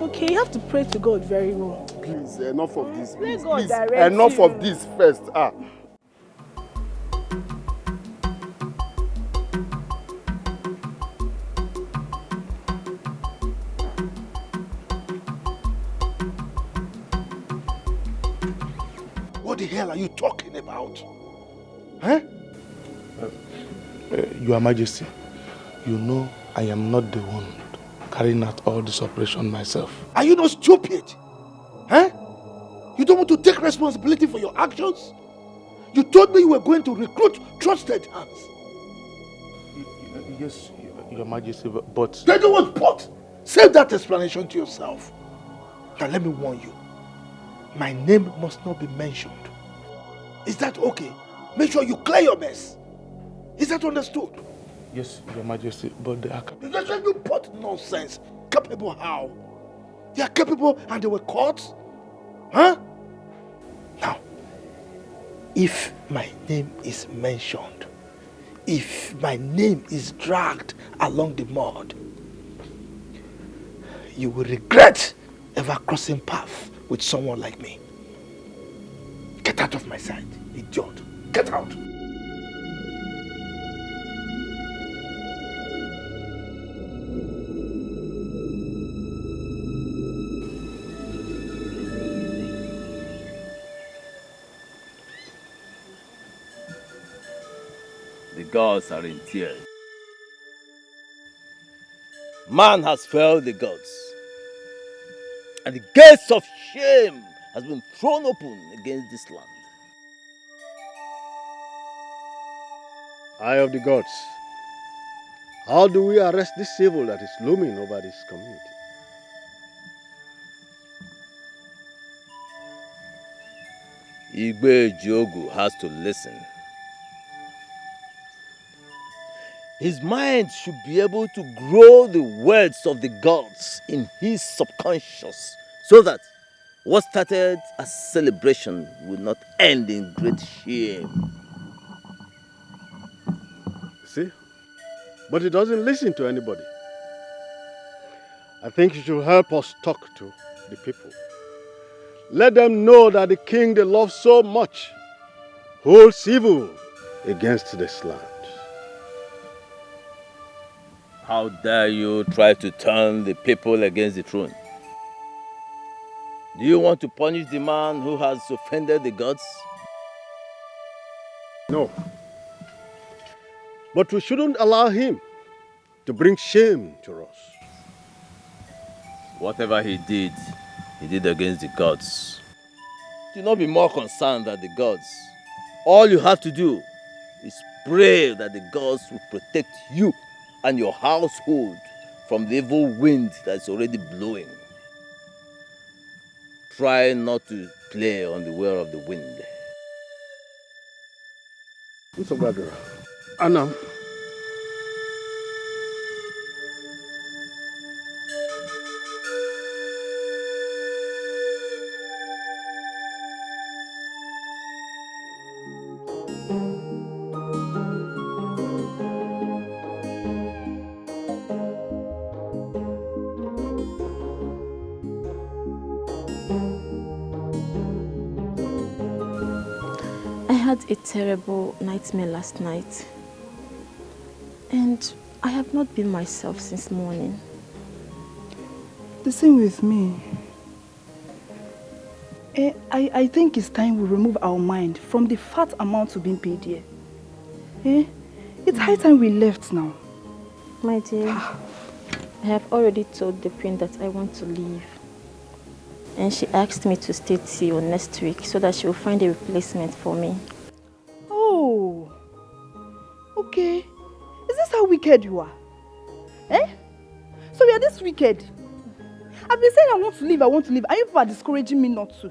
Okay, you have to pray to God very well. Please, enough of this. Please, enough of this first. What the hell are you talking about? Your Majesty, you know I am not the one carrying out all this operation myself. Are you not stupid? You don't want to take responsibility for your actions? You told me you were going to recruit trusted hands. Yes, Your Majesty, but... They don't want but. Save that explanation to yourself. Now let me warn you. My name must not be mentioned. Is that okay? Make sure you clear your mess. Is that understood? Yes, Your Majesty, but they are capable. That's why you put nonsense. Capable how? They are capable and they were caught? Now, if my name is mentioned, if my name is dragged along the mud, you will regret ever crossing paths with someone like me. Get out of my sight, idiot. Get out. The gods are in tears. Man has failed the gods. And the gates of shame has been thrown open against this land. Eye of the gods, how do we arrest this evil that is looming over this community? Igwe Jogu has to listen. His mind should be able to grow the words of the gods in his subconscious so that what started as celebration will not end in great shame. See? But he doesn't listen to anybody. I think you should help us talk to the people. Let them know that the king they love so much holds evil against this land. How dare you try to turn the people against the throne? Do you want to punish the man who has offended the gods? No. But we shouldn't allow him to bring shame to us. Whatever he did against the gods. Do not be more concerned than the gods. All you have to do is pray that the gods will protect you and your household from the evil wind that's already blowing. Try not to play on the whir of the wind. Anam. I had a terrible nightmare last night, and I have not been myself since morning. The same with me. I think it's time we remove our mind from the fat amount we've been paid here. It's high time we left now. My dear, I have already told the queen that I want to leave. And she asked me to stay till next week so that she will find a replacement for me. Oh, okay. Is this how wicked you are? Eh? So you are this wicked? I've been saying I want to leave, and you people are discouraging me not to.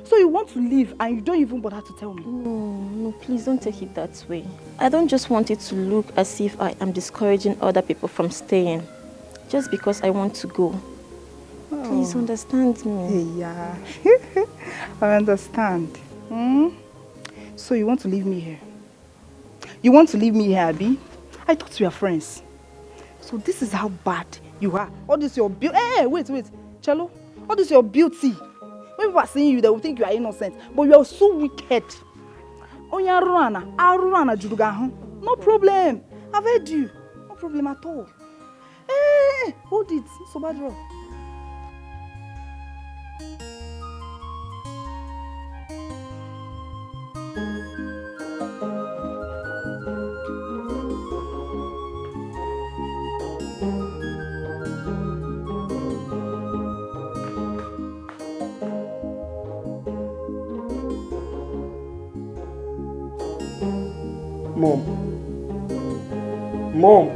So you want to leave and you don't even bother to tell me? No, please don't take it that way. I don't just want it to look as if I am discouraging other people from staying. Just because I want to go. Oh. Please understand me. Yeah, I understand. So you want to leave me here? You want to leave me here, Abby? I thought we were friends. So this is how bad you are. All this your beauty. Hey, wait. Cello. All this your beauty. When people are seeing you, they will think you are innocent. But you are so wicked. No problem. I've heard you. No problem at all. Hey, hold it. So bad. Mom,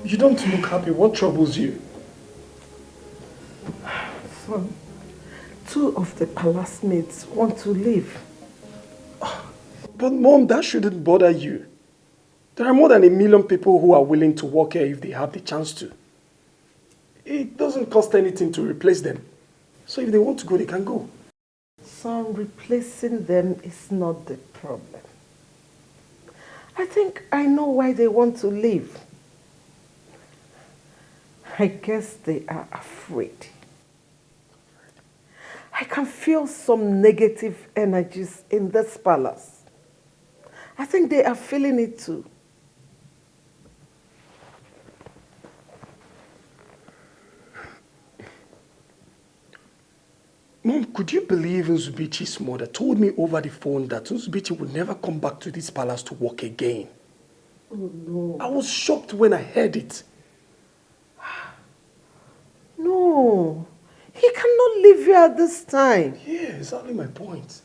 you don't look happy. What troubles you? Son, 2 of the palace maids want to leave. But Mom, that shouldn't bother you. There are more than 1 million people who are willing to work here if they have the chance to. It doesn't cost anything to replace them. So if they want to go, they can go. Son, replacing them is not the problem. I think I know why they want to leave. I guess they are afraid. I can feel some negative energies in this palace. I think they are feeling it too. Mom, could you believe Nzubichi's mother told me over the phone that Nzubichi would never come back to this palace to work again? Oh, no. I was shocked when I heard it. No, he cannot live here at this time. Yeah, exactly my point.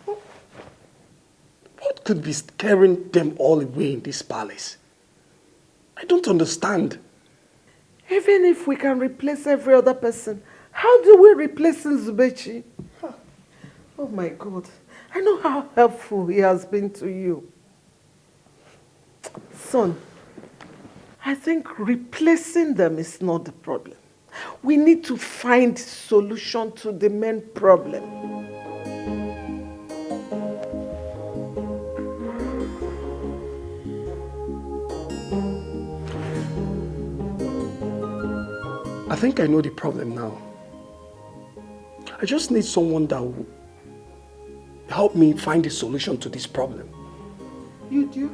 What could be scaring them all away in this palace? I don't understand. Even if we can replace every other person, how do we replace Nzubechi? Oh my God, I know how helpful he has been to you. Son, I think replacing them is not the problem. We need to find solution to the main problem. I think I know the problem now. I just need someone that will help me find a solution to this problem. You do?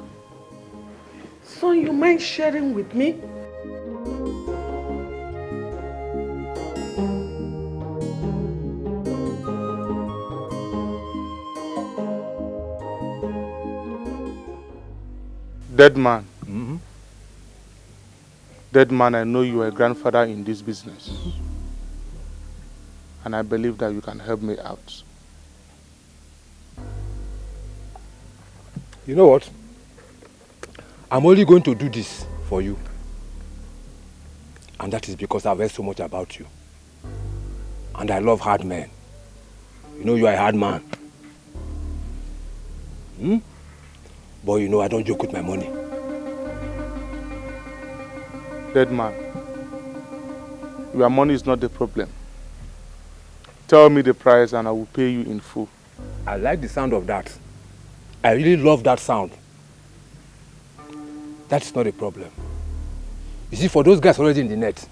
So you mind sharing with me? Dead man. Mm-hmm. Dead man, I know you are a grandfather in this business. And I believe that you can help me out. You know what? I'm only going to do this for you. And that is because I've heard so much about you. And I love hard men. You know you are a hard man. But you know I don't joke with my money. Dead man, your money is not the problem. Tell me the price and I will pay you in full. I like the sound of that. I really love that sound. That's not a problem. You see, for those guys already in the net,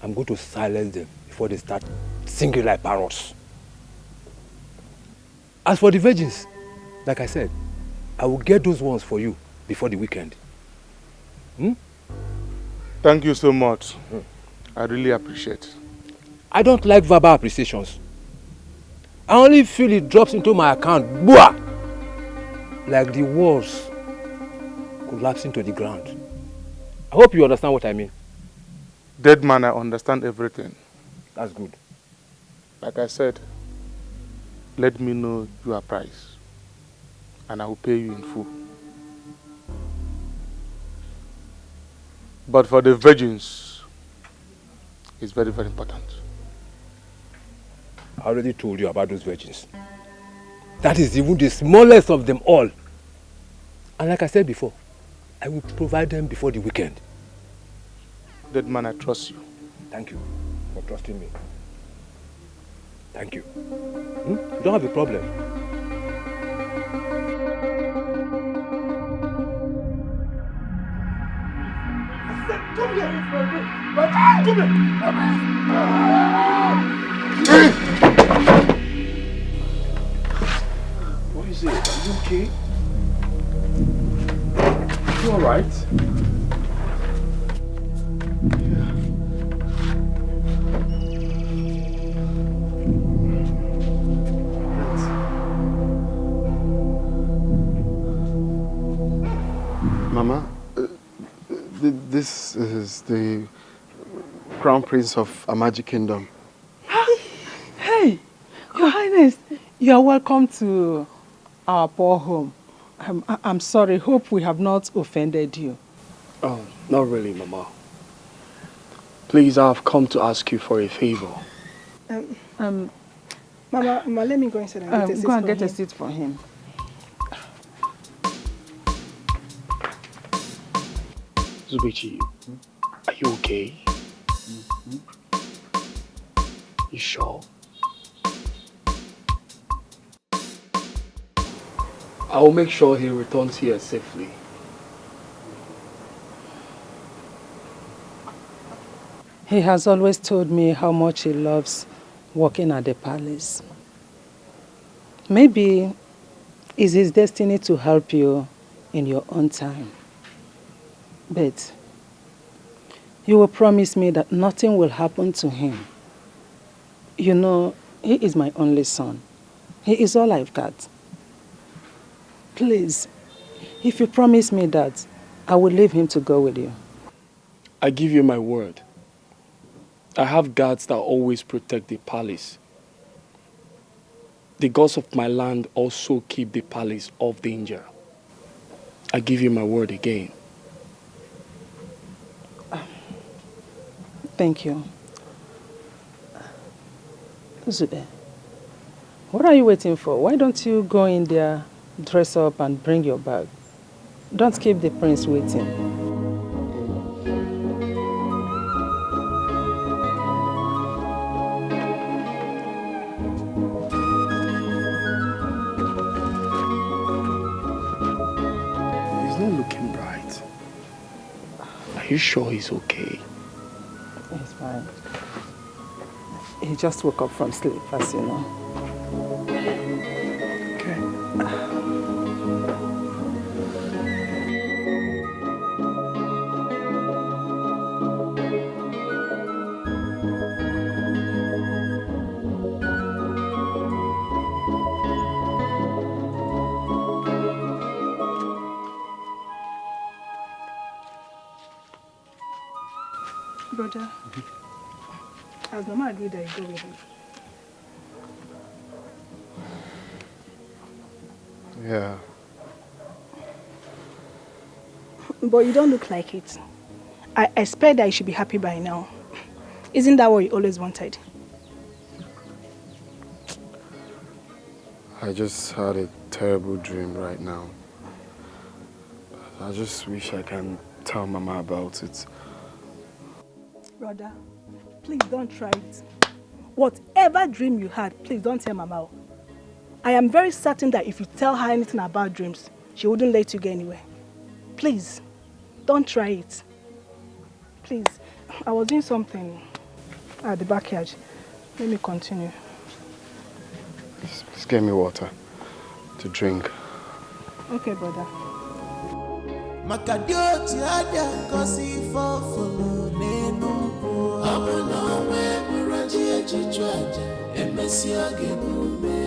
I'm going to silence them before they start singing like parrots. As for the virgins, like I said, I will get those ones for you before the weekend. Thank you so much. I really appreciate it. I don't like verbal appreciations. I only feel it drops into my account, boah, like the walls collapsing to the ground. I hope you understand what I mean. Dead man, I understand everything. That's good. Like I said, let me know your price and I will pay you in full. But for the virgins, it's very, very important. I already told you about those virgins. That is even the smallest of them all. And like I said before, I will provide them before the weekend. Dead man, I trust you. Thank you for trusting me. Thank you. You don't have a problem. Come here! Come here! What is it? Are you okay? You alright? Mama, this is the Crown Prince of Amaji Kingdom. Hey, Your Highness, you are welcome to our poor home. I'm sorry, hope we have not offended you. Oh, not really, Mama. Please, I've come to ask you for a favor. Mama, let me go inside and get a seat go and for get him. a seat for him. Zubechi, are you okay? You sure? I will make sure he returns here safely. He has always told me how much he loves working at the palace. Maybe it's his destiny to help you in your own time. But you will promise me that nothing will happen to him. You know, he is my only son. He is all I've got. Please, if you promise me that, I will leave him to go with you. I give you my word. I have guards that always protect the palace. The gods of my land also keep the palace off danger. I give you my word again. Thank you. Zube, what are you waiting for? Why don't you go in there, dress up and bring your bag? Don't keep the prince waiting. He's not looking bright. Are you sure he's okay? He's fine. He just woke up from sleep, as you know. Okay. Brother, as Mama agreed that you go with him. Yeah. But you don't look like it. I expect that you should be happy by now. Isn't that what you always wanted? I just had a terrible dream right now. I just wish I can tell Mama about it. Brother, please don't try it. Whatever dream you had, please don't tell Mama. I am very certain that if you tell her anything about dreams, she wouldn't let you go anywhere. Please, don't try it. Please, I was doing something at the backyard. Let me continue. Just get me water to drink. Okay, brother. Makadioti ada kosi fofolo nenu. Abana we muraji echichu aja emesia gebume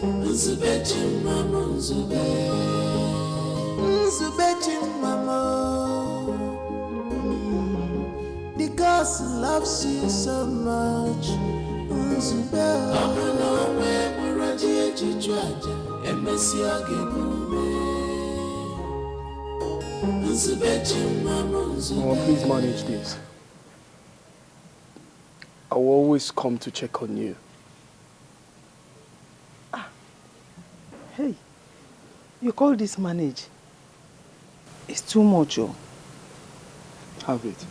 nzube chimamo nzube chimamo because he loves you so much nzube abana we muraji echichu aja emesia gebume nzube chimamo nzube. Please manage this. I will always come to check on you. Hey, you call this manage? It's too much, oh. Have it.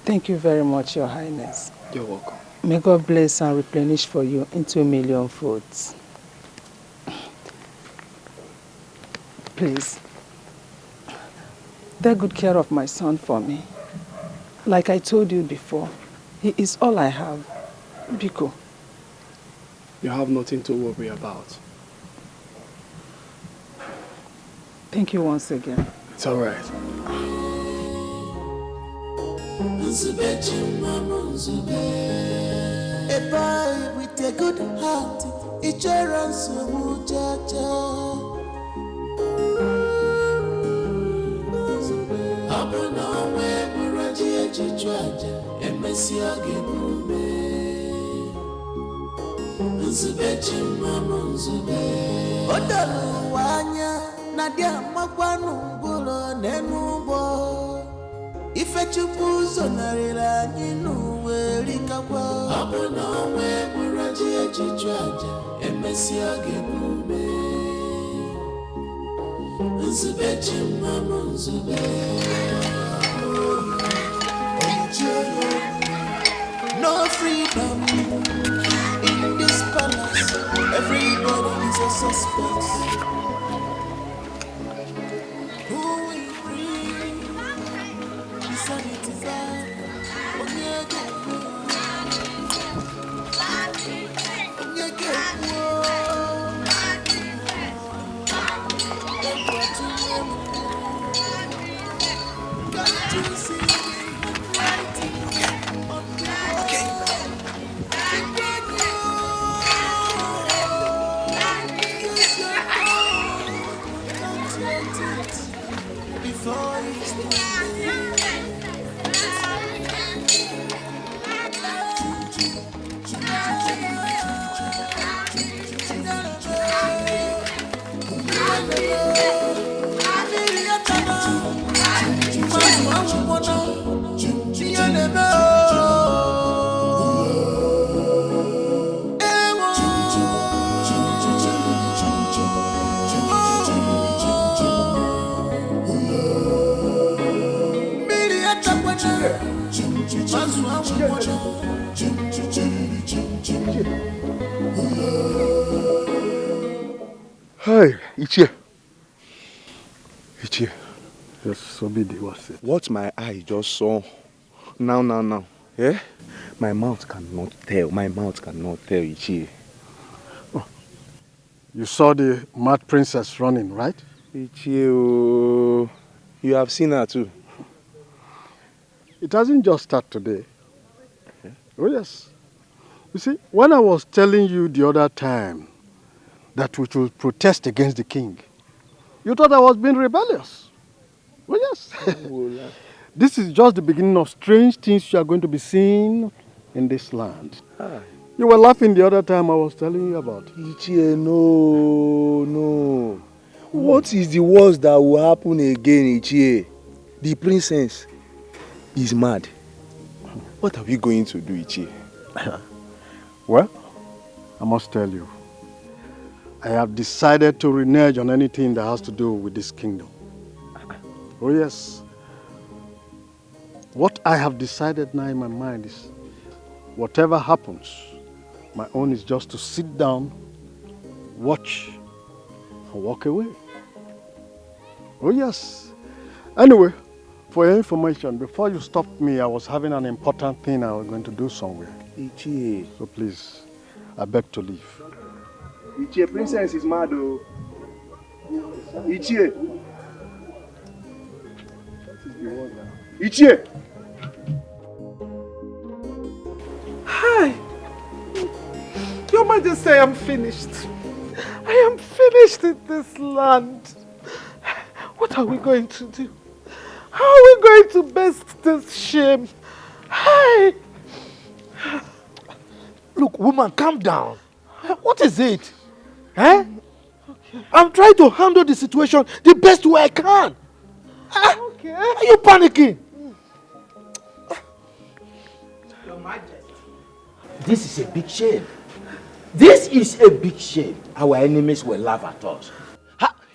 Thank you very much, Your Highness. You're welcome. May God bless and replenish for you into 1 million folds. Please, take good care of my son for me. Like I told you before, he is all I have. Biko. You have nothing to worry about. Thank you once again. It's all right. A boy with a good heart, each runs so muchacha. Abuna we muraji echichwaja, emesia gebume. Nzube chimamo nzube. Odalu wanya, nadia makwanu ngulo nenubo. Ife chupu zonarira nyinu werikakwa. Abuna we muraji echichwaja, emesia gebume. Nzube chimamo nzube. No freedom in this palace. Everybody is a suspect. Who will bring sanity back? Hey, Ichie. Ichie. Yes, so be the was it. What my eye just saw. Now. Eh? My mouth cannot tell. Ichie. Oh, you saw the mad princess running, right? Ichie, you have seen her too. It hasn't just started today. Okay. Oh yes. You see, when I was telling you the other time that we should protest against the king, you thought I was being rebellious. Oh yes. This is just the beginning of strange things you are going to be seeing in this land. You were laughing the other time I was telling you about. Ichie, no. What is the worst that will happen again, Ichie? The princess is mad. What are we going to do, Ichie? Well, I must tell you, I have decided to renege on anything that has to do with this kingdom. Oh yes. What I have decided now in my mind is, whatever happens, my own is just to sit down, watch, and walk away. Oh yes. Anyway, for your information, before you stopped me, I was having an important thing I was going to do somewhere. Ichie. So please, I beg to leave. Ichie, princess is mad, oh. Ichie. Ichie! Hi. Your Majesty, I am finished. I am finished in this land. What are we going to do? How are we going to best this shame? Hi. Look, woman, calm down. What is it? Eh? Okay. I'm trying to handle the situation the best way I can. Okay. Are you panicking? Your Majesty. This is a big shame. This is a big shame. Our enemies will laugh at us.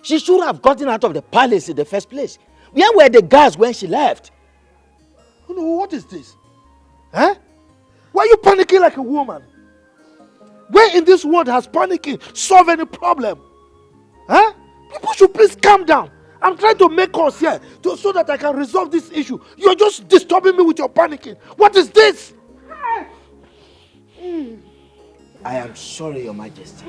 She should have gotten out of the palace in the first place. Where were the guards when she left? No, what is this? Eh? Why are you panicking like a woman? Where in this world has panicking solved any problem? Huh? People should please calm down. I'm trying to make us here so that I can resolve this issue. You're just disturbing me with your panicking. What is this? I am sorry, Your Majesty.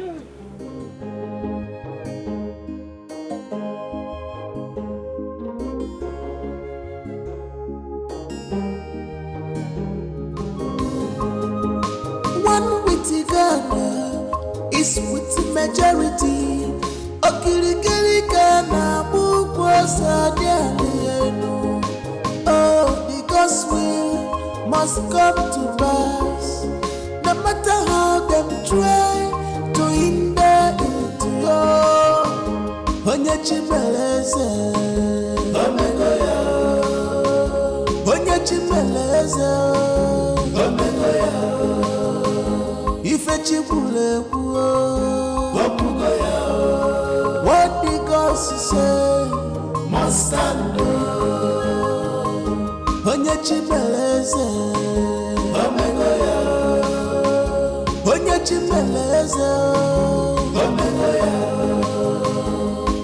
One witty Ghana is with the majority. Okirikiri Ghana bukwas adianu. Oh, the gospel must come to pass. No matter how them try to hinder it, oh, Onye Chimeleze, Omegoya, Onye Chimeleze, Omegoya, Ife Chibuleku, Omegoya, what the gods say must stand. Onye Chimeleze, Omegoya. Onye Chimeleze, Omegoya,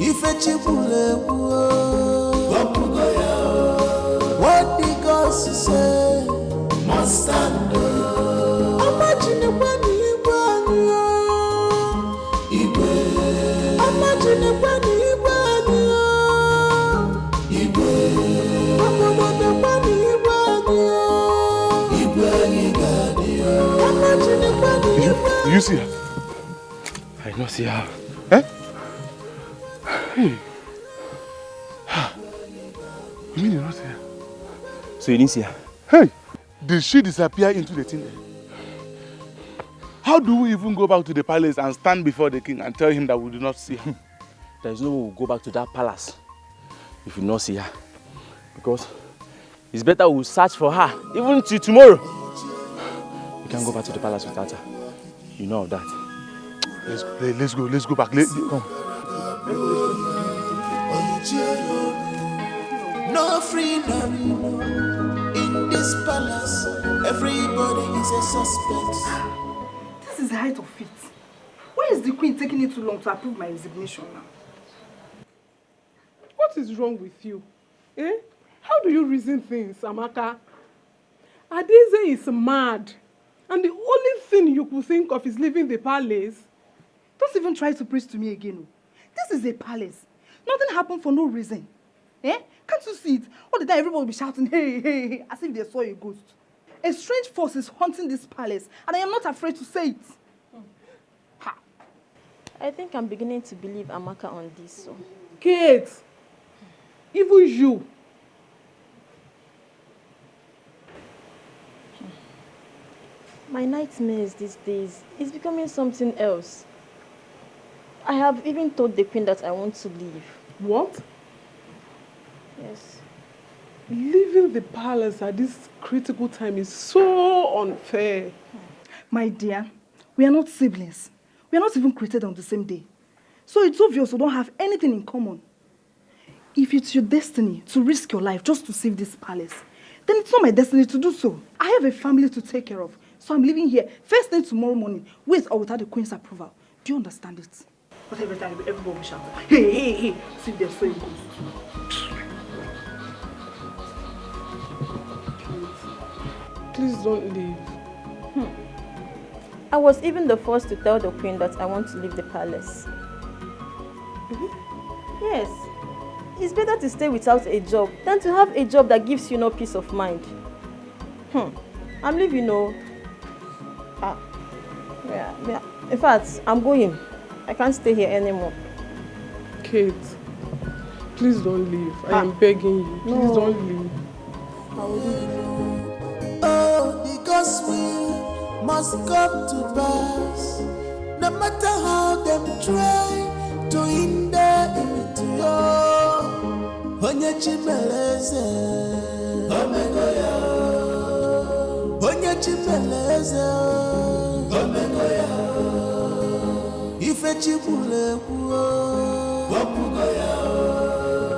Ife Chibuleku, Omegoya, what the gods say must stand. Imagine when Igwe, imagine when Igwe, You see her? I don't see her. Eh? Hey. You mean you don't see her? So you didn't see her? Hey! Did she disappear into the thing? How do we even go back to the palace and stand before the king and tell him that we do not see her? There is no way we'll go back to that palace if we do not see her. Because it's better we'll search for her even till tomorrow. We can't go back to the palace without her. You know of that. Let's go back. Come. No freedom in this palace. Everybody is a suspect. This is the height of it. Why is the queen taking it too long to approve my resignation now? What is wrong with you? Eh? How do you reason things, Amaka? Adeze is mad. And the only thing you could think of is leaving the palace. Don't even try to preach to me again. This is a palace. Nothing happened for no reason. Eh? Can't you see it? All the time everybody will be shouting, hey, hey, hey, as if they saw a ghost. A strange force is haunting this palace, and I am not afraid to say it. Ha. I think I'm beginning to believe Amaka on this. So. Kate, even you. My nightmares these days is becoming something else. I have even told the queen that I want to leave. What? Yes. Leaving the palace at this critical time is so unfair. My dear, we are not siblings. We are not even created on the same day. So it's obvious we don't have anything in common. If it's your destiny to risk your life just to save this palace, then it's not my destiny to do so. I have a family to take care of. So I'm leaving here first thing tomorrow morning, with or without the queen's approval. Do you understand it? But every time everybody will shout, hey, hey, hey, see if they're so ghost. Please don't leave. I was even the first to tell the queen that I want to leave the palace. Yes. It's better to stay without a job than to have a job that gives you no peace of mind. I'm leaving, yeah. In fact, I'm going. I can't stay here anymore. Kate, please don't leave. I am begging you. Please don't leave. I will leave. Oh, the gospel must come to pass. No matter how them try to hinder it, Onye chimeleze, Omegoya. Onye chimeleze, Omegoya. Ife chibule kuo, Wapugoya.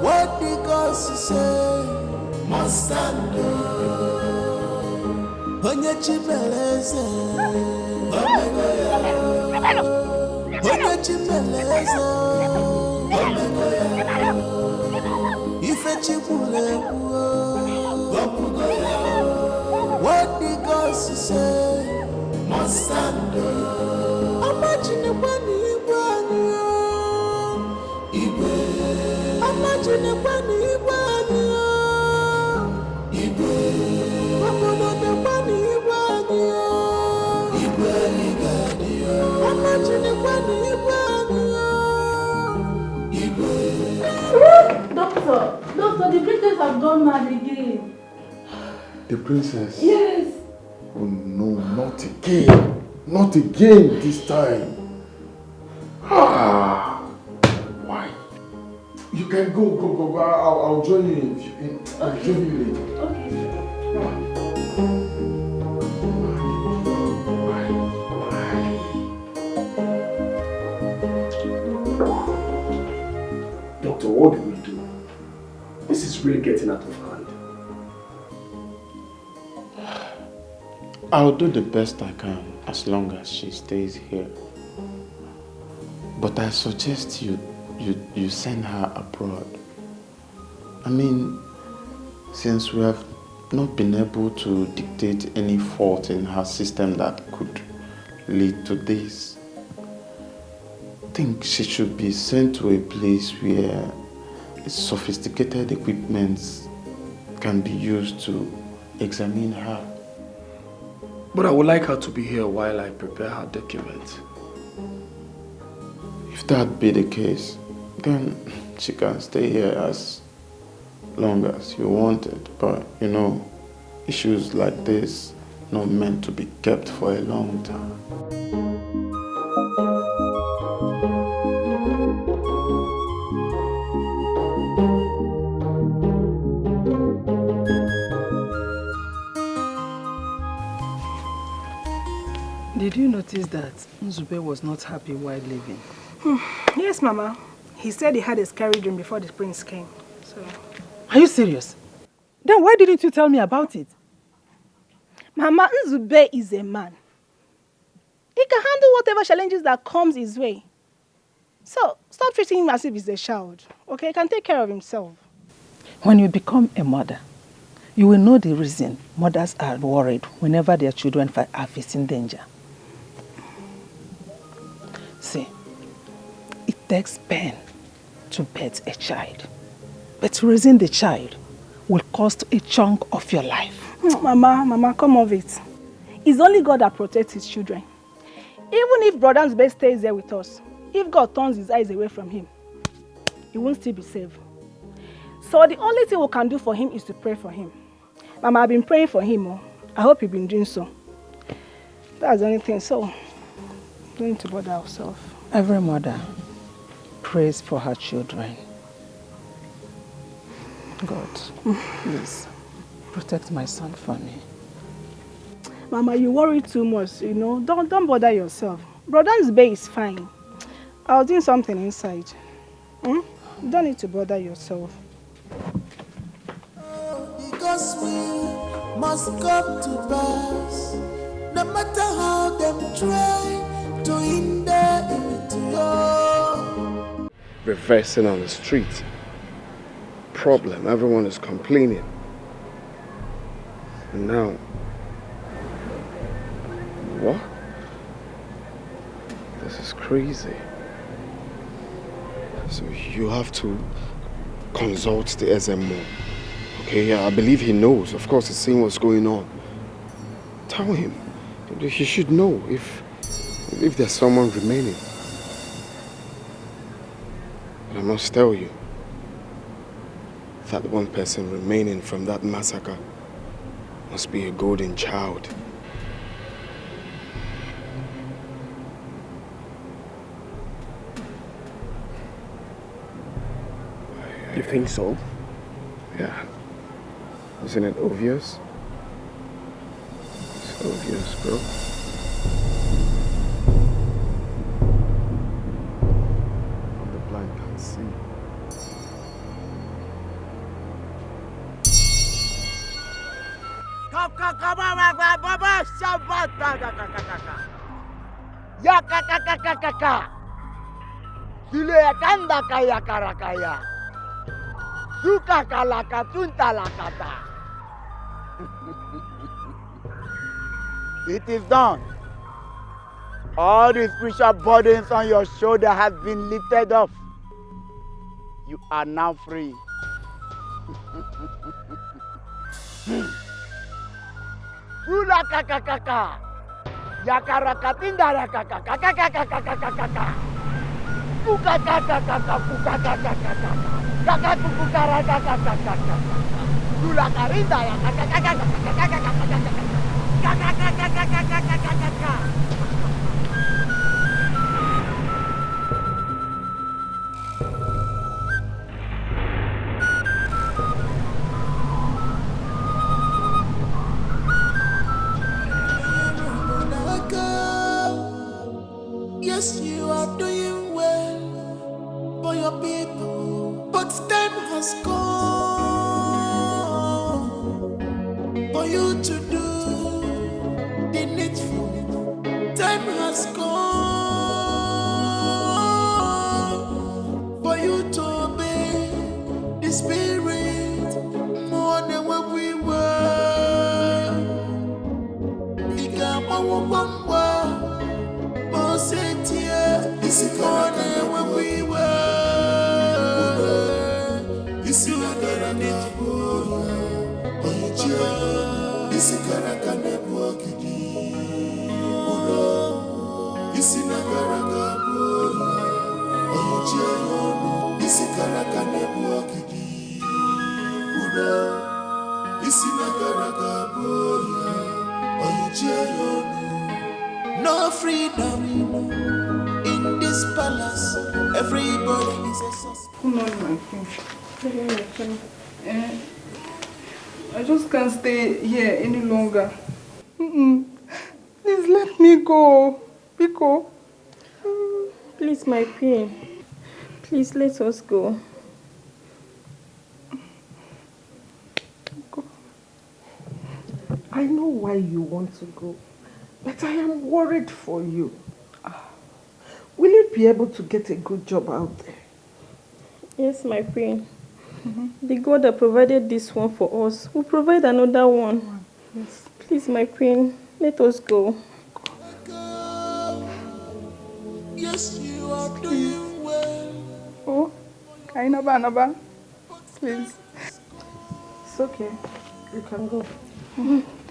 What the gospel say must stand. Onye chimeleze, Omegoya. Onye chimeleze, Omegoya. Ife chibule kuo, Wapugoya. What the gospel say must stand. Imagine kwani ibani Igwe. Imagine kwani ibani Igwe. Imagine kwani ibani Igwe igadi. Imagine kwani ibani Igwe. Doctor, the princess has gone mad again. The princess? Yes. Oh no, not again. Not again this time. Why? You can go. I'll join you I'll join you later. Okay. Doctor, what do we do? This is really getting out of hand. I'll do the best I can as long as she stays here. But I suggest you send her abroad. I mean, since we have not been able to dictate any fault in her system that could lead to this, I think she should be sent to a place where sophisticated equipment can be used to examine her. But I would like her to be here while I prepare her documents. If that be the case, then she can stay here as long as you want it. But you know, issues like this are not meant to be kept for a long time. Did you notice that Nzube was not happy while leaving? Yes, Mama. He said he had a scary dream before the prince came. So. Are you serious? Then why didn't you tell me about it? Mama, Nzube is a man. He can handle whatever challenges that comes his way. So, stop treating him as if he's a child. Okay, he can take care of himself. When you become a mother, you will know the reason mothers are worried whenever their children are facing danger. See, it takes pain to birth a child. But raising the child will cost a chunk of your life. Mama, come off it. It's only God that protects his children. Even if Brother Nzube stays there with us, if God turns his eyes away from him, he won't still be saved. So the only thing we can do for him is to pray for him. Mama, I've been praying for him. I hope you've been doing so. That's the only thing. So, don't need to bother ourselves. Every mother prays for her children. God, please protect my son for me. Mama, you worry too much, you know. Don't bother yourself. Brother Nzube is fine. I was doing something inside. You don't need to bother yourself. The gospel must come to pass. No matter how them try to hinder it. Reversing on the street. Problem, everyone is complaining. And now, what? This is crazy. So you have to consult the SMO. Okay, yeah, I believe he knows. Of course, he's seeing what's going on. Tell him. He should know if there's someone remaining. But I must tell you, that one person remaining from that massacre must be a golden child. You think so? Yeah. Isn't it obvious? It's obvious, bro. The blind can see. It is done. All the spiritual burdens on your shoulder have been lifted off. You are now free. Sula kakakaka. Yakarakatinda rakakakakakakakakaka. Kukakakakakakukakakakaka. Kakakukukarakakakakaka. Sula karinda yakakakakakakakakakaka. Kakakakakakakakaka. Yes, you are doing well for your people, but time has come for you to do the needful. Time has come for you to obey the Spirit more than what we were. This is more than when we were. This is not gonna need this is gonna walk it. This is not gonna this is gonna walk it. This is not gonna no freedom in this palace. Everybody is a suspect. Come on, my friend. I just can't stay here any longer. Please let me go. Biko. Please, my queen. Please let us go. I know why you want to go, but I am worried for you. Will you be able to get a good job out there? Yes, my queen. The God that provided this one for us will provide another one. Yes. Please, my queen, let us go. Yes, you are doing well. Oh, Kainaba, please. It's okay. You can go.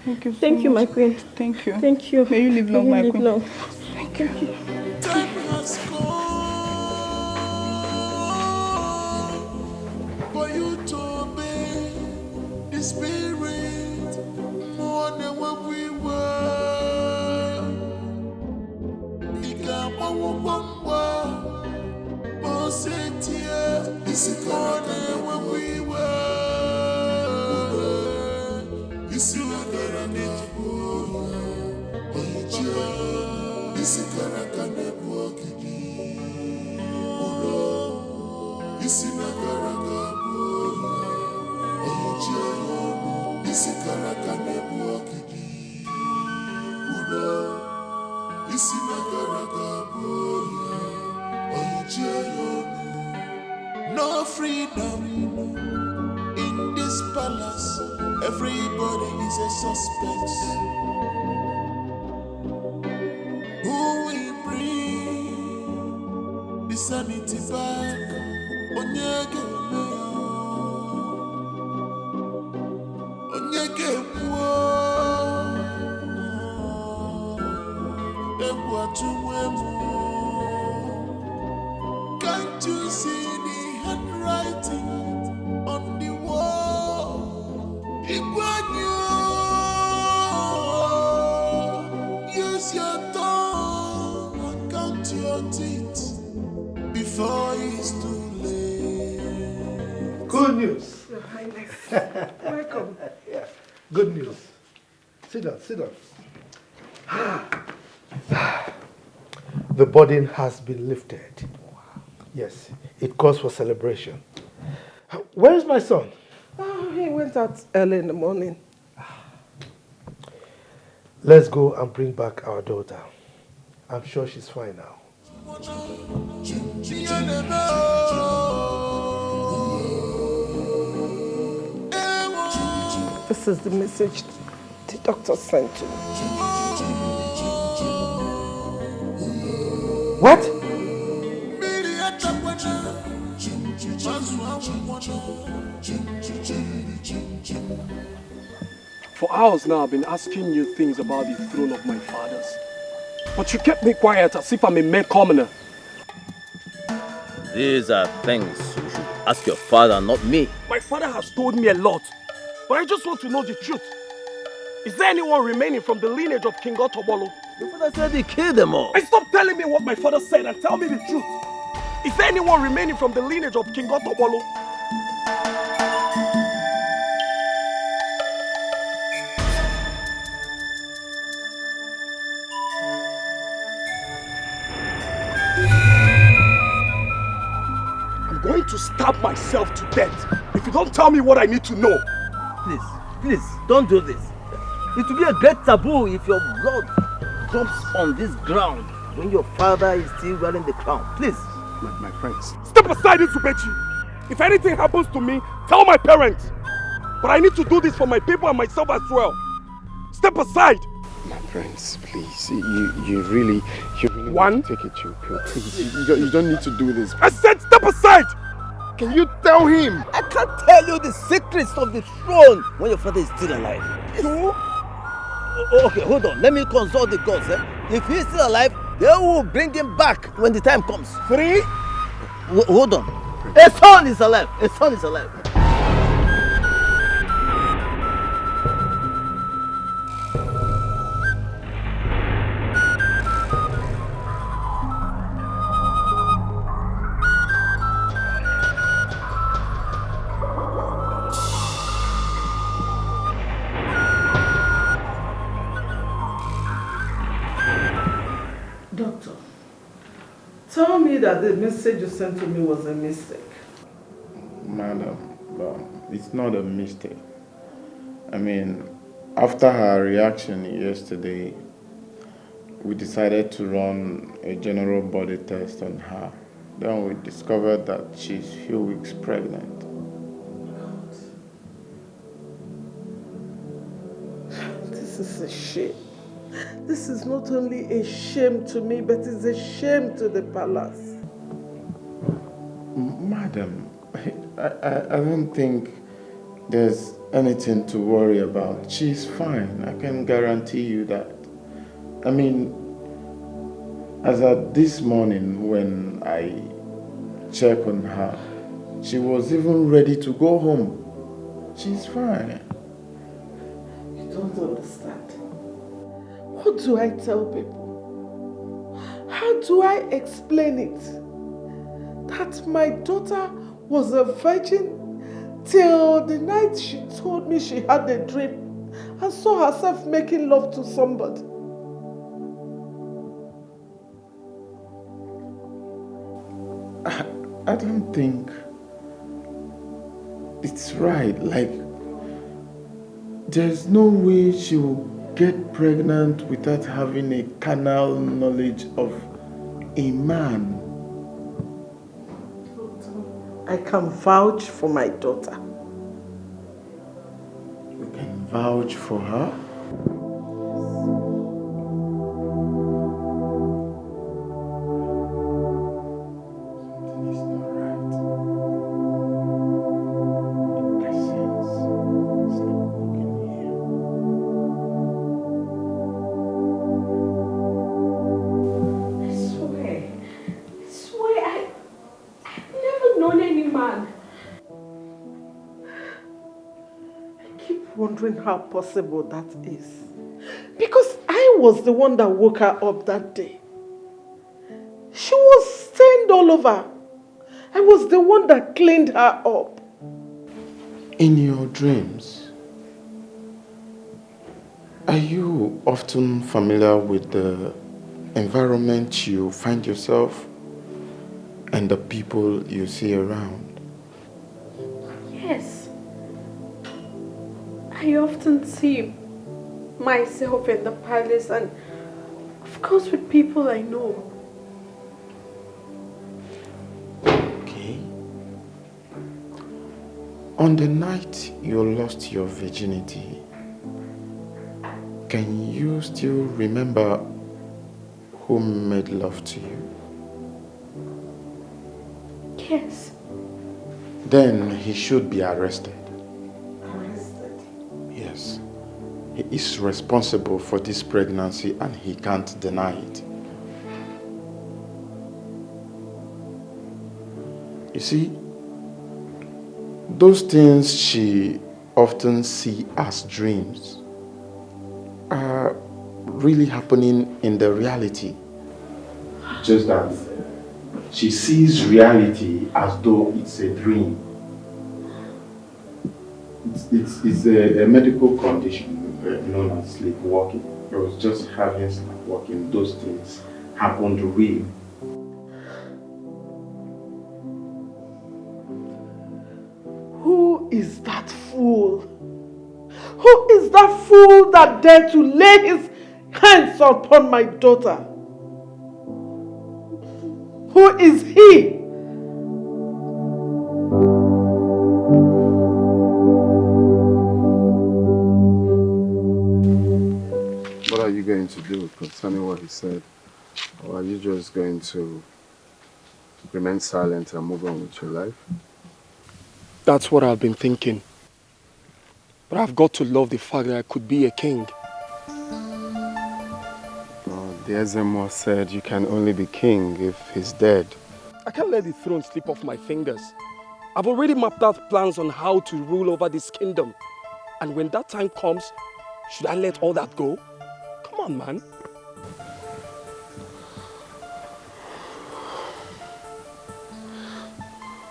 Thank you so Thank you, much. my queen. Thank you. Thank you. May you live long, my queen. Long. Thank you. Time has come for you to obey the Spirit more than what we were. This is more than what we were. This is not gonna need this is gonna walk it. This is not gonna this is gonna walk it. This is not gonna no freedom in this palace. Everybody is a suspect. Who will bring the sanity back? Onyege. Can't you see the handwriting on the wall? Use your tongue and count your teeth before it's too late. Good news. Your Highness. Welcome. Yeah. Good news. Sit down, sit down. The burden has been lifted. Yes, it calls for celebration. Where is my son? Oh, he went out early in the morning. Let's go and bring back our daughter. I'm sure she's fine now. This is the message the doctor sent to me. What? For hours now, I've been asking you things about the throne of my fathers. But you kept me quiet as if I'm a mere commoner. These are things you should ask your father, not me. My father has told me a lot, but I just want to know the truth. Is there anyone remaining from the lineage of King Otobolo? Your father said he killed them all. And stop telling me what my father said and tell me the truth. Is there anyone remaining from the lineage of King Otobolo? I'm going to stab myself to death if you don't tell me what I need to know. Please, don't do this. It will be a great taboo if your blood drops on this ground when your father is still wearing the crown. Please. My friends. Step aside, Izubechi. If anything happens to me, tell my parents. But I need to do this for my people and myself as well. Step aside. My friends, please. You really One, take it chill pill. Please, you don't need to do this. I said step aside. Can you tell him? I can't tell you the secrets of the throne when your father is still alive. Two. Okay, hold on. Let me consult the gods. If he's still alive, they will bring him back when the time comes. 3. Hold on. A son is alive. A son is alive. Doctor, tell me that the message you sent to me was a mistake. Madam, it's not a mistake. I mean, after her reaction yesterday, we decided to run a general body test on her. Then we discovered that she's few weeks pregnant. This is a shame. This is not only a shame to me, but it's a shame to the palace. Madam, I don't think there's anything to worry about. She's fine. I can guarantee you that. I mean, as at this morning when I checked on her, she was even ready to go home. She's fine. You don't understand. What do I tell people? How do I explain it? That my daughter was a virgin till the night she told me she had a dream and saw herself making love to somebody. I don't think it's right. Like, there's no way she will get pregnant without having a carnal knowledge of a man. I can vouch for my daughter. You can vouch for her? wondering how possible that is. Because I was the one that woke her up that day. She was stained all over. I was the one that cleaned her up. In your dreams, are you often familiar with the environment you find yourself and the people you see around? Yes. I often see myself in the palace and of course with people I know. Okay. On the night you lost your virginity, can you still remember who made love to you? Yes. Then he should be arrested. Arrested? Yes. He is responsible for this pregnancy and he can't deny it. You see, those things she often sees as dreams are really happening in the reality. Just that she sees reality as though it's a dream. It's a medical condition known as sleepwalking. I was just having sleepwalking. Those things happened real. Who is that fool? Who is that fool that dared to lay his hands upon my daughter? Who is he? What are you going to do concerning what he said? Or are you just going to remain silent and move on with your life? That's what I've been thinking. But I've got to love the fact that I could be a king. The Ezemo said you can only be king if he's dead. I can't let the throne slip off my fingers. I've already mapped out plans on how to rule over this kingdom. And when that time comes, should I let all that go? Come on, man.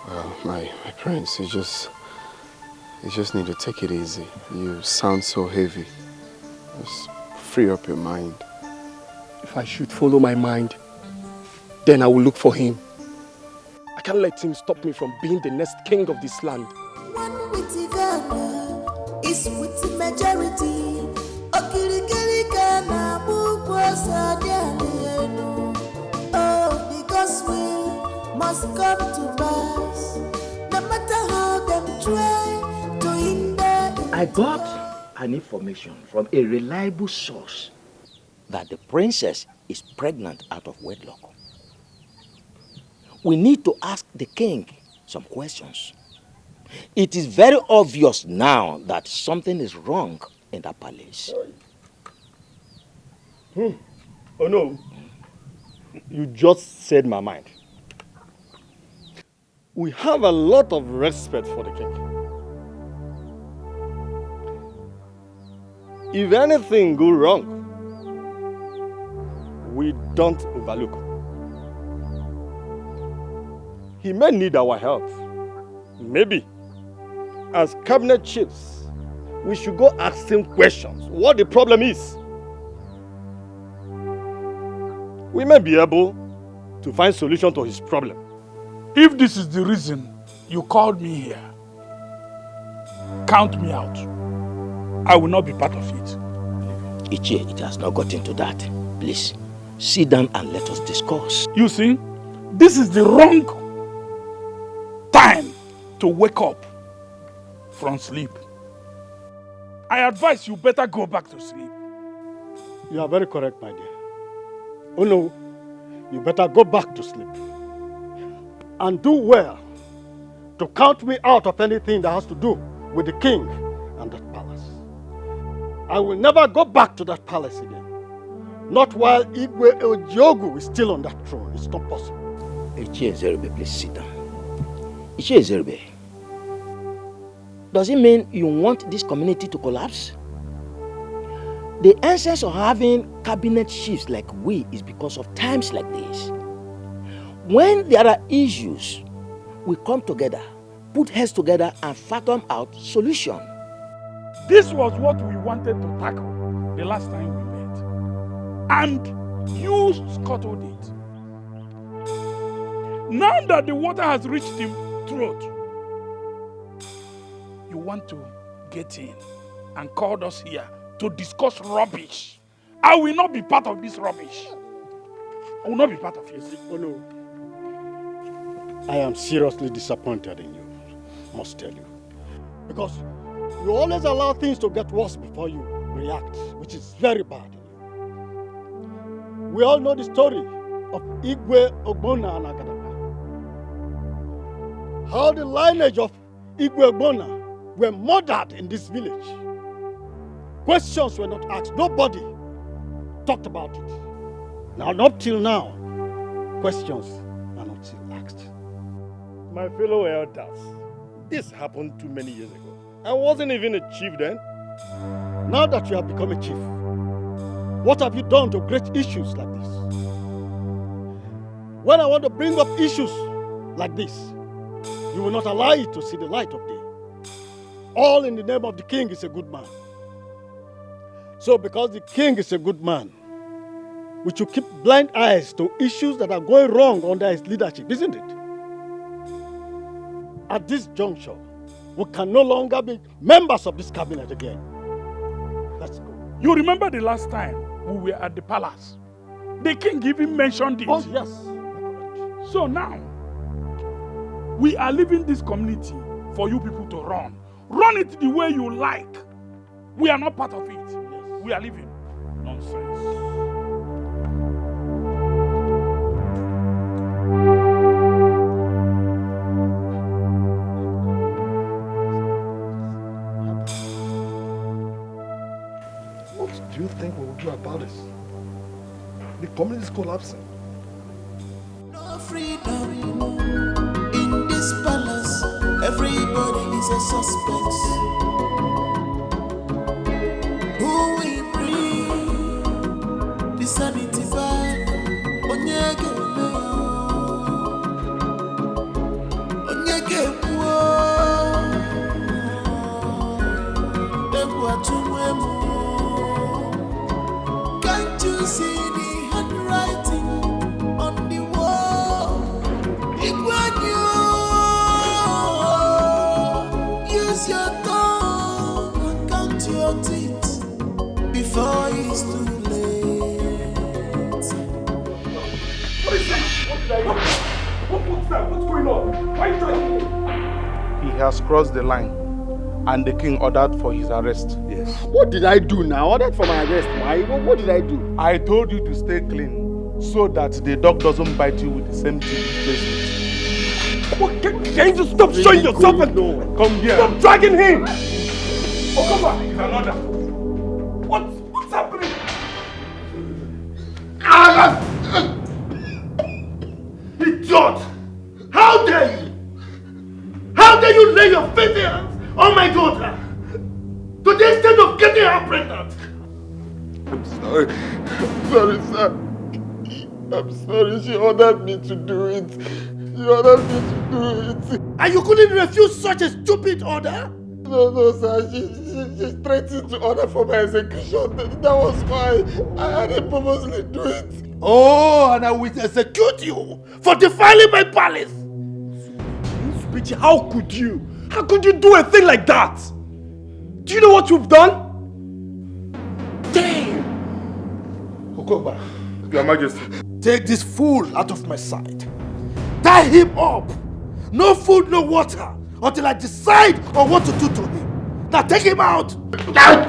Well, my prince, you just need to take it easy. You sound so heavy. Just free up your mind. If I should follow my mind, then I will look for him. I can't let him stop me from being the next king of this land. One with the Ghana is with the majority. Oh, because we must come to pass. No matter how them try to hinder. I got an information from a reliable source that the princess is pregnant out of wedlock. We need to ask the king some questions. It is very obvious now that something is wrong in that palace. Oh no, you just said my mind. We have a lot of respect for the king. If anything goes wrong, we don't overlook. He may need our help. Maybe, as cabinet chiefs, we should go ask him questions, what the problem is. We may be able to find solution to his problem. If this is the reason you called me here, count me out. I will not be part of it. Ichie, it has not gotten to that. Please, sit down and let us discuss. You see, this is the wrong time to wake up from sleep. I advise you better go back to sleep. You are very correct, my dear. Oh no, you better go back to sleep. And do well to count me out of anything that has to do with the king and that palace. I will never go back to that palace again. Not while Igwe Ojiogu is still on that throne. It's not possible. Ichie Zerbe, please sit down. Ichie Zerbe, does it mean you want this community to collapse? The essence of having cabinet chiefs like we is because of times like this. When there are issues, we come together, put heads together and fathom out solution. This was what we wanted to tackle the last time we met. And you scuttled it. Now that the water has reached the throat, you want to get in and called us here to discuss rubbish. I will not be part of this rubbish. I will not be part of it. Oh no. I am seriously disappointed in you, must tell you. Because you always allow things to get worse before you react, which is very bad in you. We all know the story of Igwe Ogbonna and Agadapa. How the lineage of Igwe Ogbonna were murdered in this village. Questions were not asked. Nobody talked about it. Now, up till now, questions are not still asked. My fellow elders, this happened too many years ago. I wasn't even a chief then. Now that you have become a chief, what have you done to great issues like this? When I want to bring up issues like this, you will not allow it to see the light of day. All in the name of the king is a good man. So because the king is a good man, we should keep blind eyes to issues that are going wrong under his leadership, isn't it? At this juncture, we can no longer be members of this cabinet again. Let's go. You remember the last time we were at the palace? The king even mentioned it. Oh, yes. So now, we are leaving this community for you people to run. Run it the way you like. We are not part of it. Yes. We are leaving. Nonsense. What do you think we will do about this? The community is collapsing. No freedom in this palace. Everybody is a suspect. Who will bring the sanity back? Onyege can't you see the handwriting on the wall? Use your tongue and count your teeth before it's too late. What is that? What did I do? What's that? What's going on? Why are you trying to? He has crossed the line, and the king ordered for his arrest. Yes. What did I do now? Ordered for my arrest. Why? What did I do? I told you to stay clean, so that the dog doesn't bite you with the same teeth he plays with. What, can you just stop showing yourself and come here? Stop dragging him! Oh, come on! It's another. What's happening? Idiot! How dare you? How dare you lay your filthy hands on my daughter? To the extent of getting her pregnant? I'm sorry. I'm sorry, sir. I'm sorry. She ordered me to do it. She ordered me to do it. And you couldn't refuse such a stupid order? No, sir. She threatened to order for my execution. That was why I didn't purposely do it. Oh, and I will execute you for defiling my palace. Speech, how could you? How could you do a thing like that? Do you know what you've done? Damn! Okoba, Your Majesty. take this fool out of my sight. Tie him up. No food, no water, until I decide on what to do to him. Now take him out. Come on.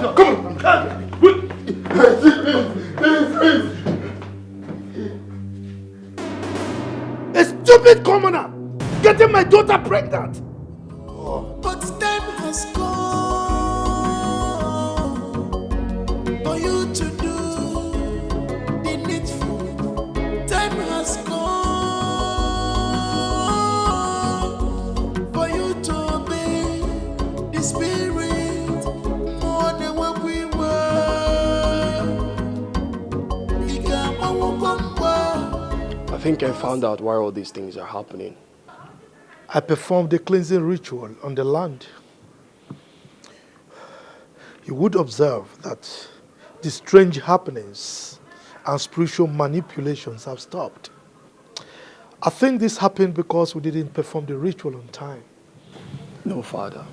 A stupid commoner getting my daughter pregnant. But time has come for you to do the needful. Time has come for you to obey this think I found out why all these things are happening. I performed a cleansing ritual on the land. You would observe that the strange happenings and spiritual manipulations have stopped. I think this happened because we didn't perform the ritual on time. No, Father.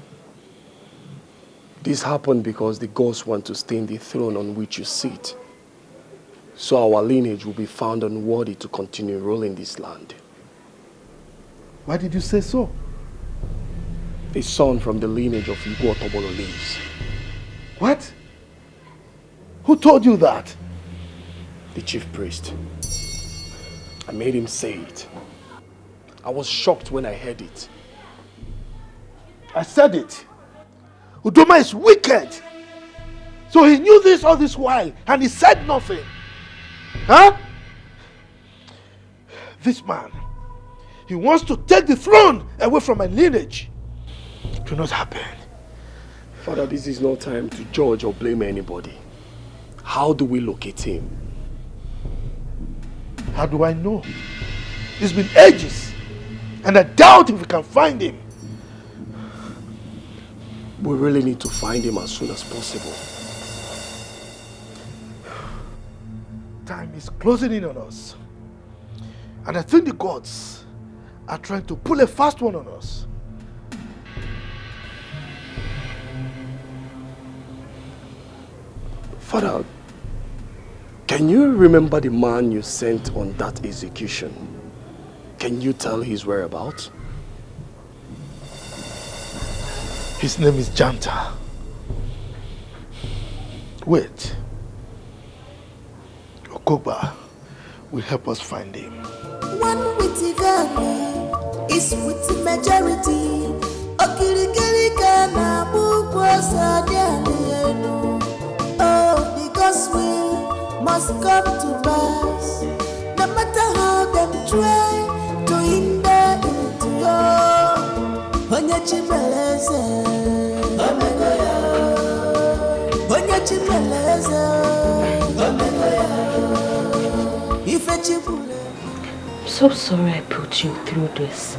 This happened because the gods want to stain the throne on which you sit. So our lineage will be found unworthy to continue ruling this land. Why did you say so? A son from the lineage of Igbo Tobolo lives. What? Who told you that? The chief priest. I made him say it. I was shocked when I heard it. I said it. Udoma is wicked. So he knew this all this while and he said nothing. Huh? This man, he wants to take the throne away from my lineage. It will not happen. Father, this is no time to judge or blame anybody. How do we locate him? How do I know? It's been ages. And I doubt if we can find him. We really need to find him as soon as possible. Time is closing in on us. And I think the gods are trying to pull a fast one on us. Father, can you remember the man you sent on that execution? Can you tell his whereabouts? His name is Janta. Wait. Okoba will help us find him. One witty girl is with the majority. Oh, because we must come to pass. No matter how them try to hinder into your Onyachimeleze. Onyachimeleze. I'm so sorry I put you through this.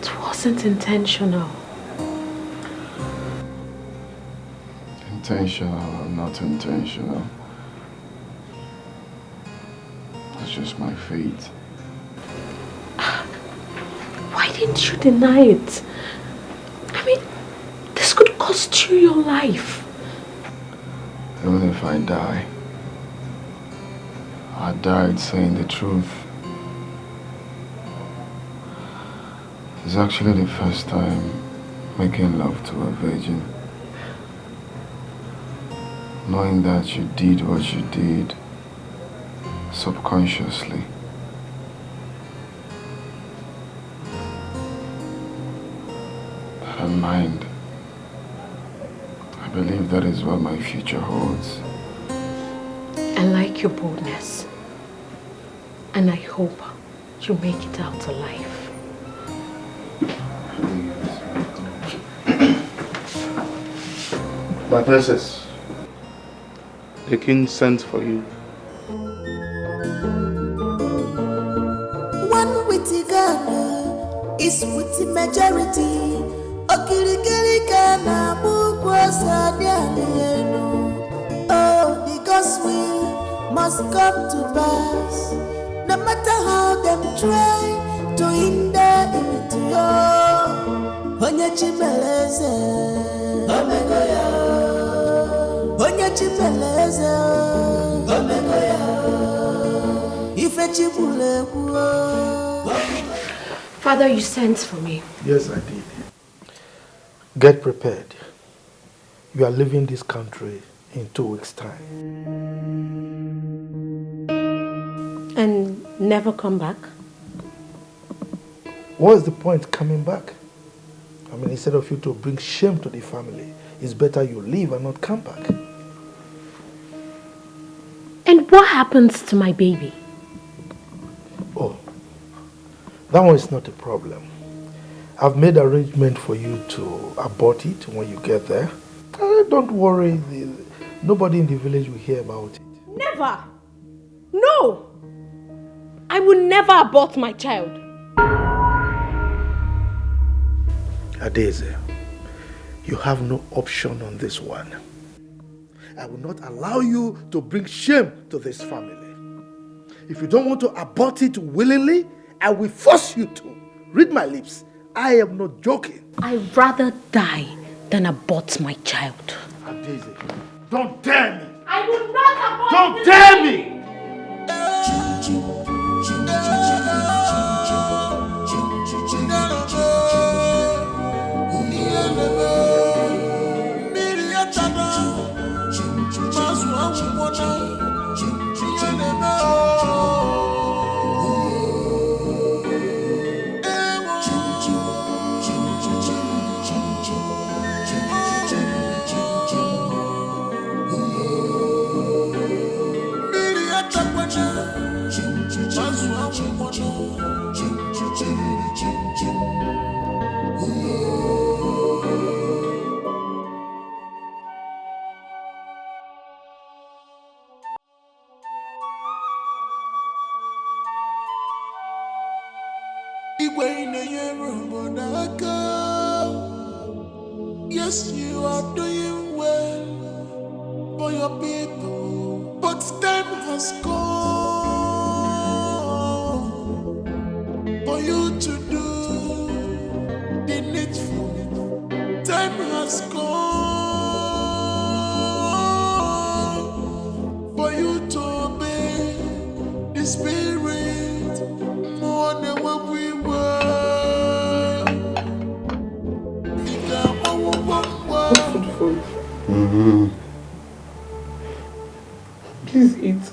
It wasn't intentional. Intentional or not intentional, that's just my fate. Why didn't you deny it? I mean, this could cost you your life. Even if I die, I died saying the truth. It's actually the first time making love to a virgin. Knowing that you did what you did subconsciously. I don't mind. I believe that is what my future holds. I like your boldness. And I hope you make it out alive. My princess, the king sent for you. One witty girl is with the majority. Oh, because we must come to pass. No matter how them try to hinder into your Onyachimeleze. Onyachimeleze. Father, you sent for me. Yes, I did. Get prepared. You are leaving this country in 2 weeks' time. And never come back? What is the point coming back? I mean, instead of you to bring shame to the family, it's better you leave and not come back. And what happens to my baby? Oh, that one is not a problem. I've made arrangement for you to abort it when you get there. Don't worry, nobody in the village will hear about it. Never! No! I I will never abort my child. Adeze, you have no option on this one. I will not allow you to bring shame to this family. If you don't want to abort it willingly, I will force you to. Read my lips. I am not joking. I'd rather die than abort my child. Adeze, don't dare me. I will not abort. Don't dare me. Yes, you are doing well for your people, but time has come for you to do the needful. Time has come for you to obey the Spirit more than what we were. Please eat.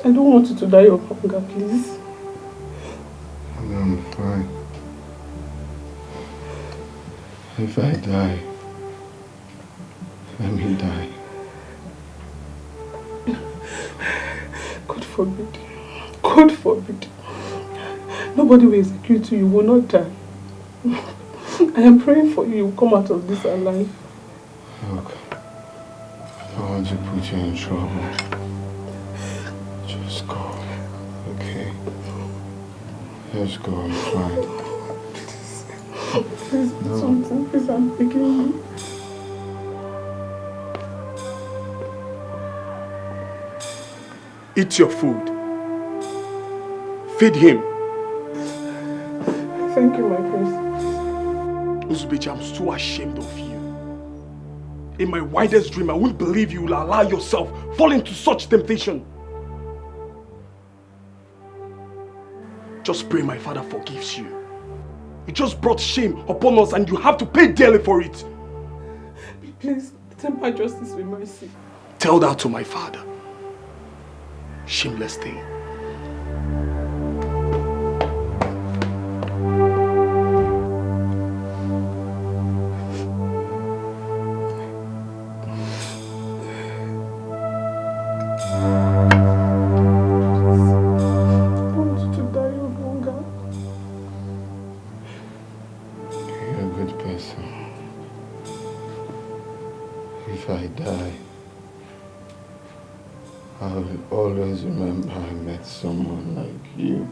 I don't want you to die of hunger, please. I'm fine. If I die, let me die. God forbid. God forbid. Nobody will execute you. You will not die. I am praying for you. You will come out of this alive. Look, I don't want to put you in trouble. Just go, okay? Just go, I'm fine. Please, do something. Please, I'm begging you. Eat your food. Feed him. Thank you, my prince. Uzubeji, I'm so ashamed of you. In my wildest dream, I wouldn't believe you will allow yourself fall into such temptation. Just pray my father forgives you. You just brought shame upon us and you have to pay dearly for it. Please, temper justice with mercy. Tell that to my father. Shameless thing. Someone like you.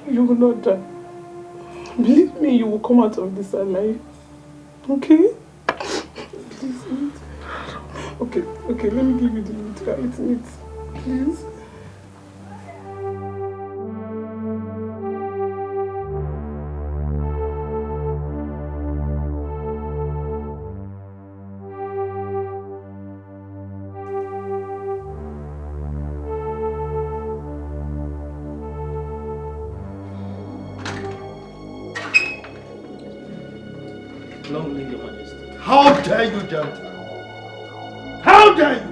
You will not die. Believe me, you will come out of this alive. Okay? Please eat. Okay, let me give you the meat. Eat meat. Please. How dare you, Janta? How dare you?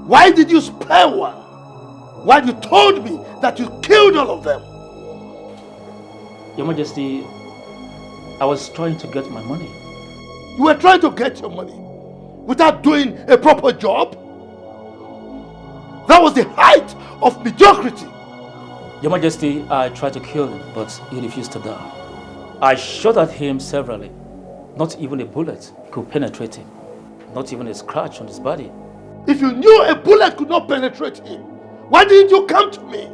Why did you spare one? While you told me that you killed all of them? Your Majesty, I was trying to get my money. You were trying to get your money without doing a proper job? That was the height of mediocrity. Your Majesty, I tried to kill him, but he refused to die. I shot at him severally. Not even a bullet could penetrate him. Not even a scratch on his body. If you knew a bullet could not penetrate him, why didn't you come to me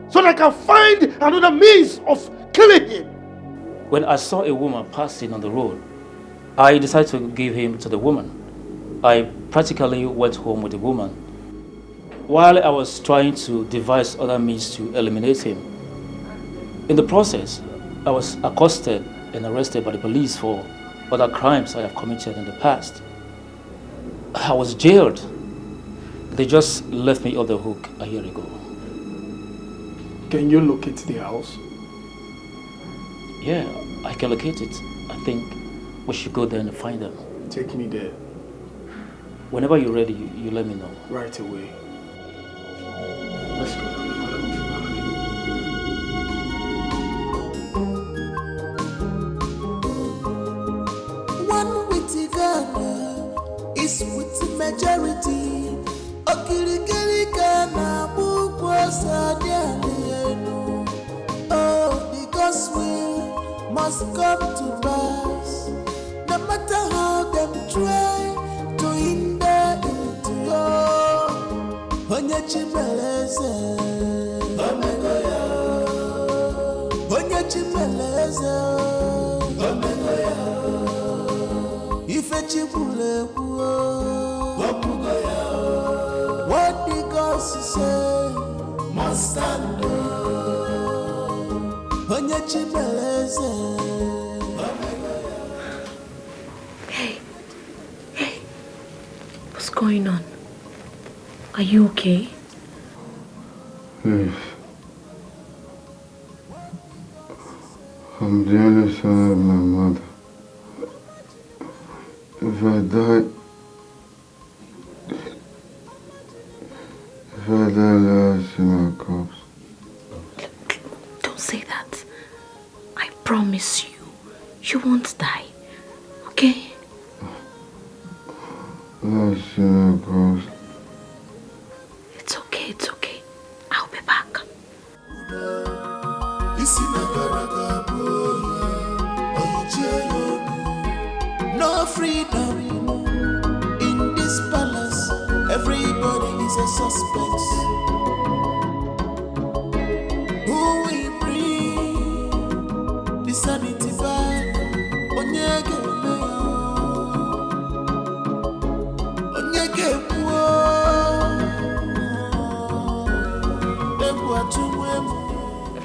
so that I can find another means of killing him? When I saw a woman passing on the road, I decided to give him to the woman. I practically went home with the woman while I was trying to devise other means to eliminate him. In the process, I was accosted and arrested by the police for other crimes I have committed in the past. I was jailed. They just left me off the hook a year ago. Can you locate the house? Yeah, I can locate it. I think we should go there and find them. Take me there. Whenever you're ready, you let me know. Right away. Let's go. One witty Ghana is with the majority. Okirikiri Ghana bukwa sadianu. Oh, the gospel must come to pass. No matter how them try to hinder it, oh, Onye Chimeleze, Omegoya, Onye Chimeleze, Omegoya, Ife Chibule, Omegoya, what the gods say must stand. Onye Chimeleze. What's going on? Are you okay? Please. I'm the only son of my mother. If I die, let her see my corpse. Don't say that. I promise you, you won't die. Okay? Let her see my corpse. It's okay, it's okay. I'll be back. No freedom in this palace. Everybody is a suspect. Who will bring the sanity back? Onyege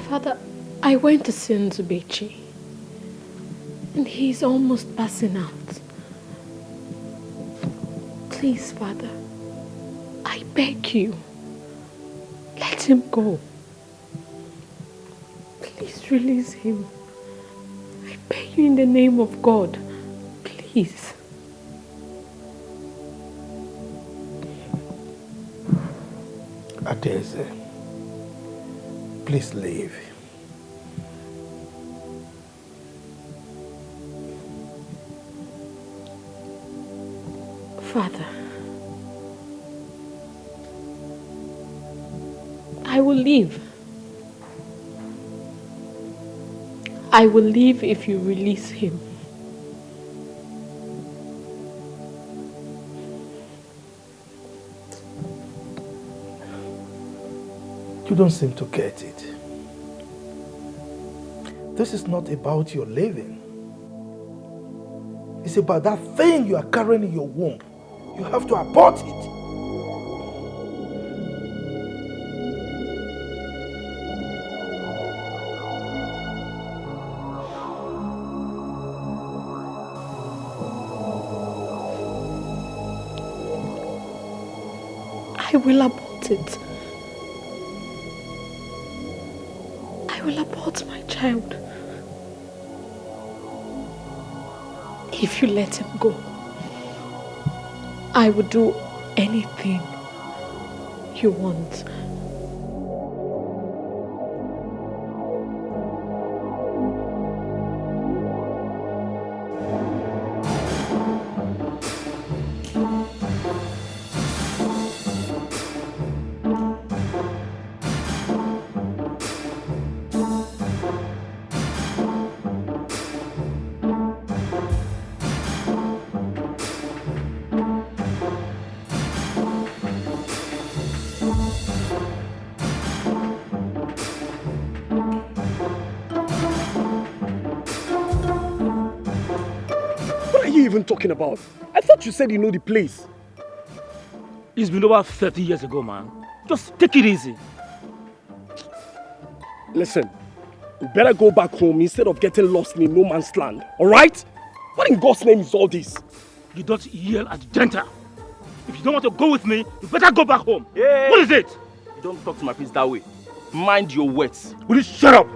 Father, I went to see Nzubechi, and he's almost passing out. Please, Father, I beg you, let him go. Please release him. I beg you in the name of God. Please. Adeze, please leave. Father, I will leave. I will leave if you release him. You don't seem to get it. This is not about your living. It's about that thing you are carrying in your womb. You have to abort it. I will abort it. I will abort my child. If you let him go, I will do anything you want. even talking about? I thought you said you know the place. It's been over 30 years ago, man. Just take it easy. Listen, you better go back home instead of getting lost in no man's land, alright? What in God's name is all this? You don't yell at the janitor. If you don't want to go with me, you better go back home. Hey. What is it? You don't talk to my priest that way. Mind your words. Will you shut up?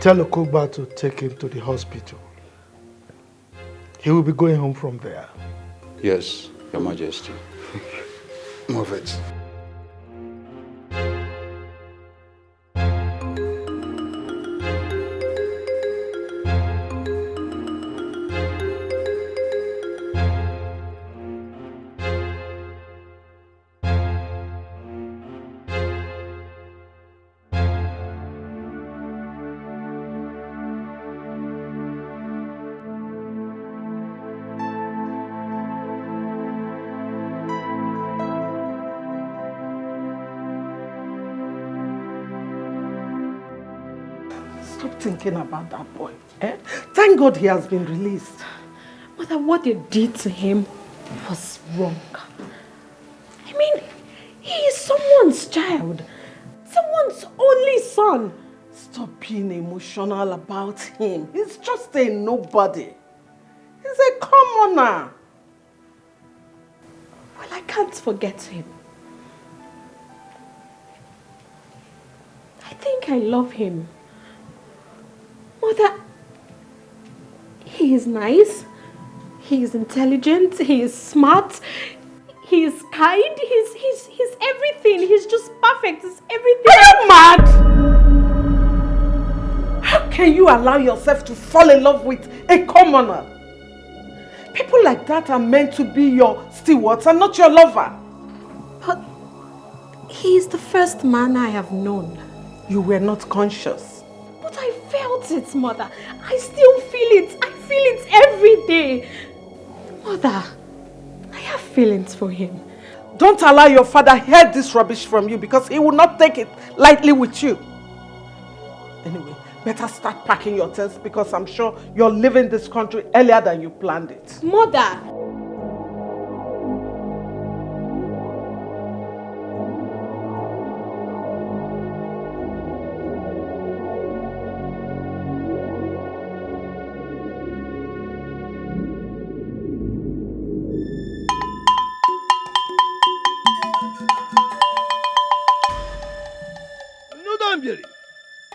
Tell Okuba to take him to the hospital. He will be going home from there. Yes, Your Majesty. Move it. Stop thinking about that boy. Eh? Thank God he has been released. Mother, what they did to him was wrong. I mean, he is someone's child. Someone's only son. Stop being emotional about him. He's just a nobody. He's a commoner. Well, I can't forget him. I think I love him. Mother, he is nice, he is intelligent, he is smart, he is kind, he's everything, he's just perfect, he's everything. Are you mad? How can you allow yourself to fall in love with a commoner? People like that are meant to be your stewards and not your lover. But he is the first man I have known. You were not conscious. But I felt it, Mother. I still feel it. I feel it every day. Mother, I have feelings for him. Don't allow your father hear this rubbish from you because he will not take it lightly with you. Anyway, better start packing your things because I'm sure you're leaving this country earlier than you planned it. Mother!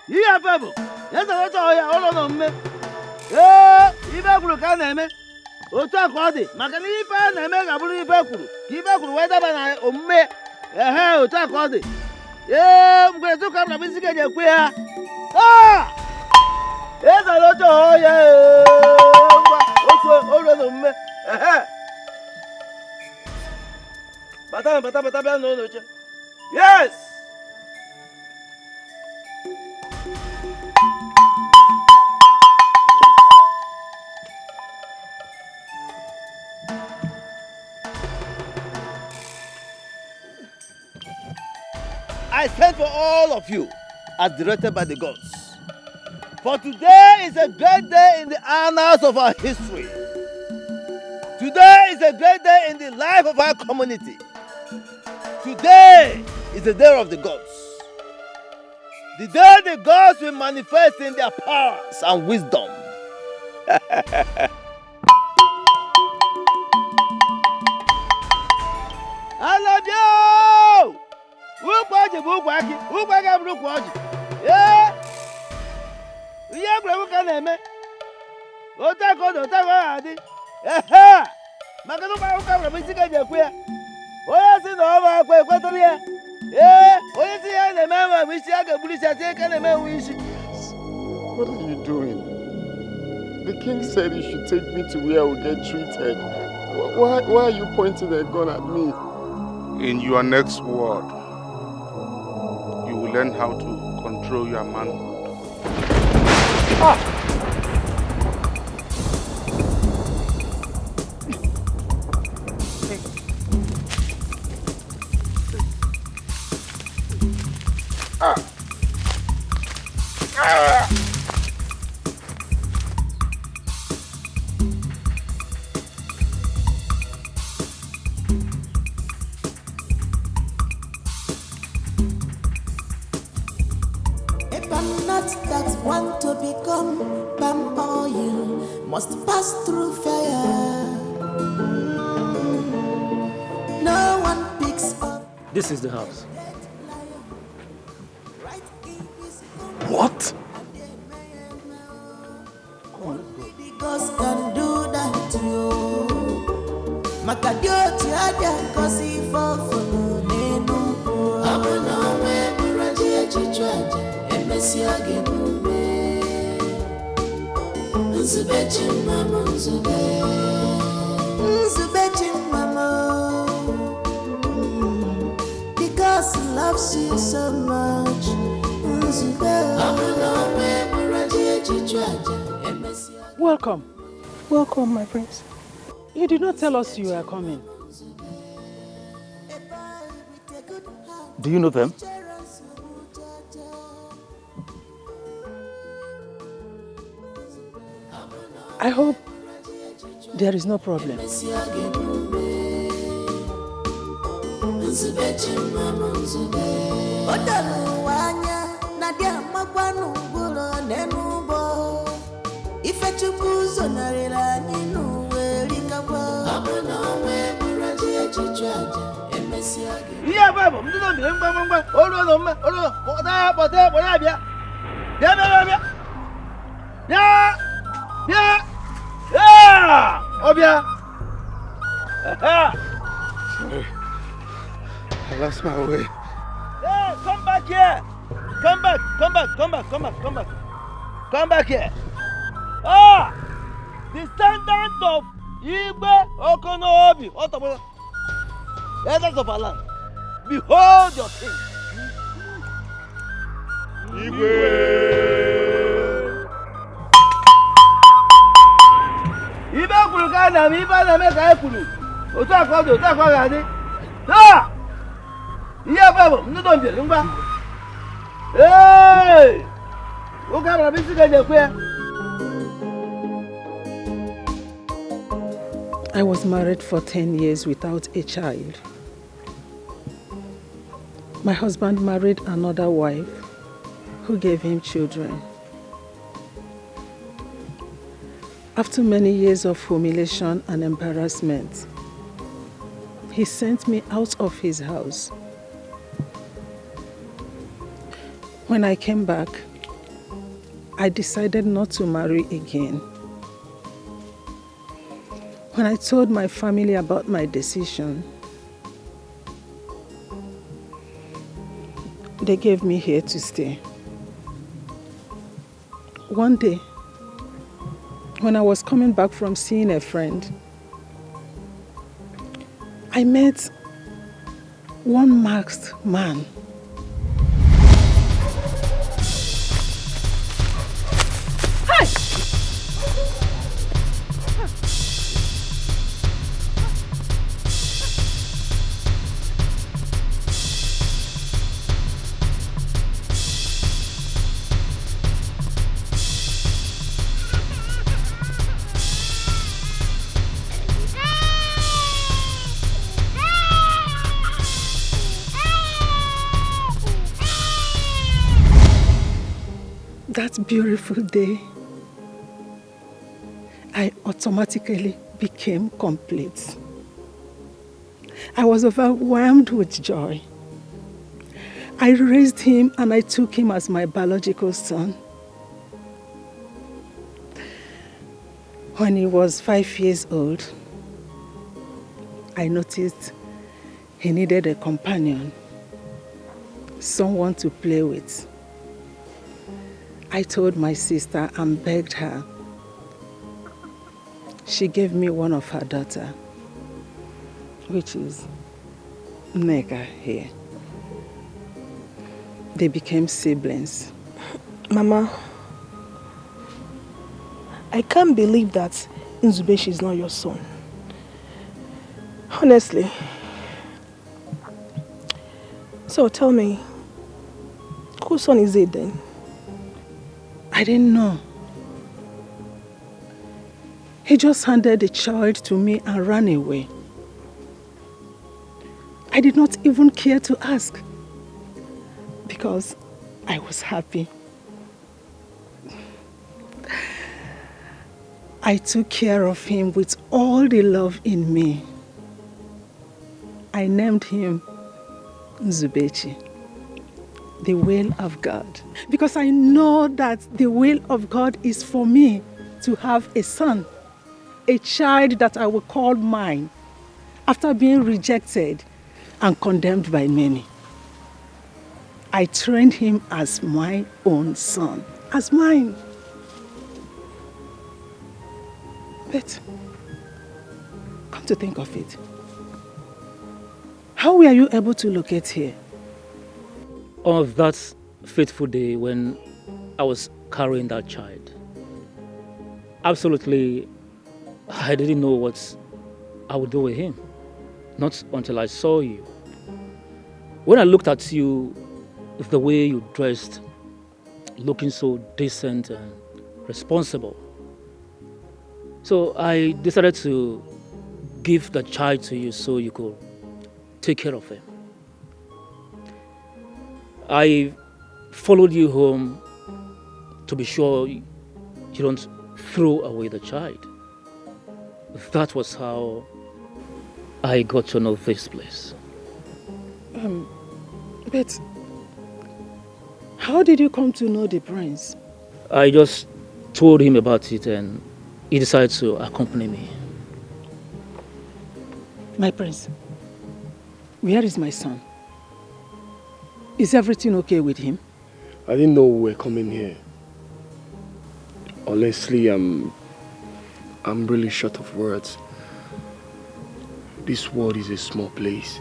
Ihe febo, yesa ocho oya olono mme. Ife kwuru ka na-eme. Otu a ka ọ dị, maka na ife a na-eme ga-abụrụ ife kwuru. Ka ife kwuru wee daba na omume. Otu a ka ọ dị. Mgbe tuka m na bisi ga ekwe ha. Yesa ocho oya ngwa otu olu na omume. Bata bịa n'ụlọ oche. Yes. I sent for all of you as directed by the gods. For today is a great day in the annals of our history. Today is a great day in the life of our community. Today is the day of the gods. The day the gods will manifest in their powers and wisdom. ọjị bụ ụkwa akị abụrụ ụkwa ọjị. Ee! Ihe egwuregwu ka na-eme. Otu aka ọ dị, otu aka ọ ga-adị. Ehe! Maka na ụmụ akwụkwọ nwere isi ka eji ekwe ya. Onye si na ọ bụ akwa ekwetara ya. Ee! Onye si ya na-eme ama bụ isi a ga-egburu isi atị ka na-eme ewu isi. What are you doing? The king said you should take me to where I will get treated. Why are you pointing a gun at me? In your next word, you will learn how to control your manhood. Ah! If I'm not that one to become palm oil, must pass through fire. No one picks up. This is the house. What? Because can do that to you. Makadioti ada kosi fofo nenu. Abuna we buraji echichwaje emesi agebume. Nzube chimama nzube. Nzube chimama. Because he loves you so much. Welcome. Welcome, my prince. You did not tell us you were coming. Do you know them? I hope there is no problem. Iya babo, mtu ndo mbele ngwa. Olo, bota, bia. Bia. Yeah! Obia. Sorry. I lost my way. Hey, come back here. Come back. Come back here. Ah! Descendant of Igbe Okonobi. Otobo. Elders of our land. Behold your king. Igwe. Ibe kwuru ka na m ibe na me ka e kwuru. Otu akọ ga-adị. Ah! Ihe babo, ndị ndo mbele ngwa. Hey! Oge abara bisi ga ekwe ya. I was married for 10 years without a child. My husband married another wife who gave him children. After many years of humiliation and embarrassment, he sent me out of his house. When I came back, I decided not to marry again. When I told my family about my decision, they gave me here to stay. One day, when I was coming back from seeing a friend, I met one masked man. That beautiful day, I automatically became complete. I was overwhelmed with joy. I raised him and I took him as my biological son. When he was 5 years old, I noticed he needed a companion, someone to play with. I told my sister and begged her. She gave me one of her daughter, which is Nega here. They became siblings. Mama, I can't believe that Nzubechi is not your son. Honestly. So tell me, whose son is it then? I didn't know. He just handed the child to me and ran away. I did not even care to ask because I was happy. I took care of him with all the love in me. I named him Nzubechi, the will of God, because I know that the will of God is for me to have a son, a child that I will call mine after being rejected and condemned by many. I trained him as my own son, as mine. But come to think of it, how were you able to locate here? On that fateful day when I was carrying that child, absolutely, I didn't know what I would do with him. Not until I saw you. When I looked at you, the way you dressed, looking so decent and responsible. So I decided to give the child to you so you could take care of him. I followed you home to be sure you don't throw away the child. That was how I got to know this place. But how did you come to know the prince? I just told him about it and he decided to accompany me. My prince, where is my son? Is everything okay with him? I didn't know we were coming here. Honestly, I'm really short of words. This world is a small place.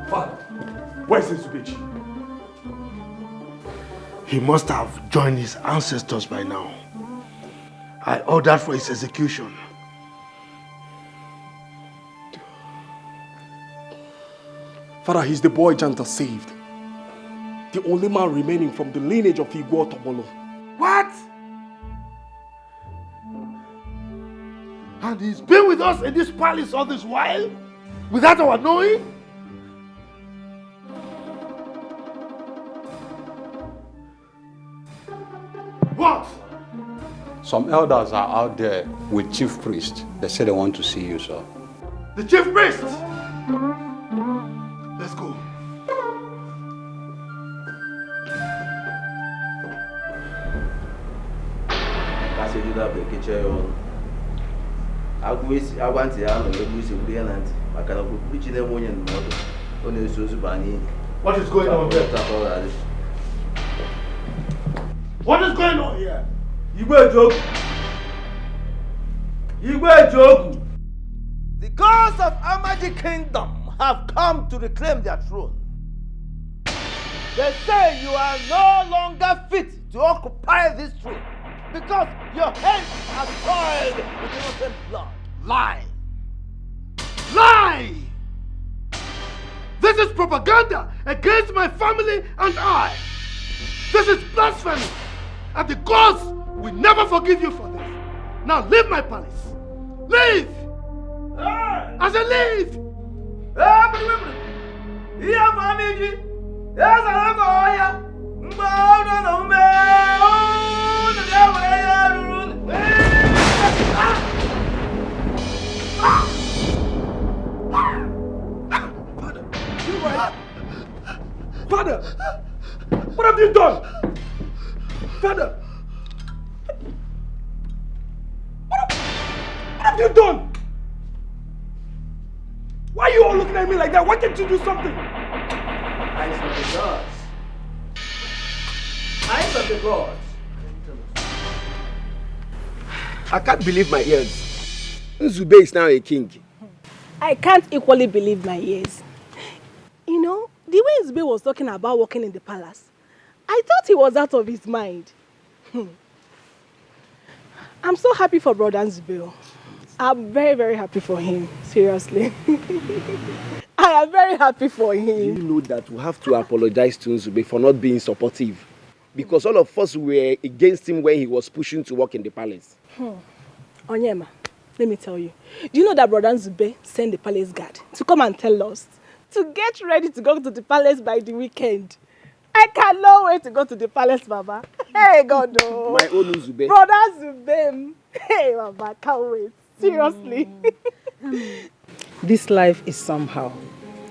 Father, where's Nzubechi? He must have joined his ancestors by now. I ordered for his execution. Father, he's the boy Janta saved. The only man remaining from the lineage of Igbo Tobolo. What? And he's been with us in this palace all this while? Without our knowing? What? Some elders are out there with chief priest. They say they want to see you, sir. The chief priest! Let's go. What is going on here? What is going on here? The gods of Amaji Kingdom have come to reclaim their throne. They say you are no longer fit to occupy this throne because your hands are soiled with innocent blood. Lie! Lie! This is propaganda against my family and I. This is blasphemy. And the gods will never forgive you for this. Now leave my palace. Leave! I said leave! Here, Famiji. Yes, I Father! What have you done? Father! What have you done? Why are you all looking at me like that? Why can't you do something? Eyes of the gods. Eyes of the gods. I can't believe my ears. Nzube is now a king. I can't equally believe my ears. You know, the way Nzube was talking about working in the palace, I thought he was out of his mind. I'm so happy for Brother Nzube. I'm very, very happy for him. Seriously. I am very happy for him. Do you know that we have to apologize to Nzube for not being supportive? Because all of us were against him when he was pushing to work in the palace. Onyema, let me tell you. Do you know that Brother Nzube sent the palace guard to come and tell us to get ready to go to the palace by the weekend? I cannot wait to go to the palace, Baba. Hey, God, oh. My own Nzube. Brother Nzube. Hey, Baba, can't wait. Seriously. This life is somehow,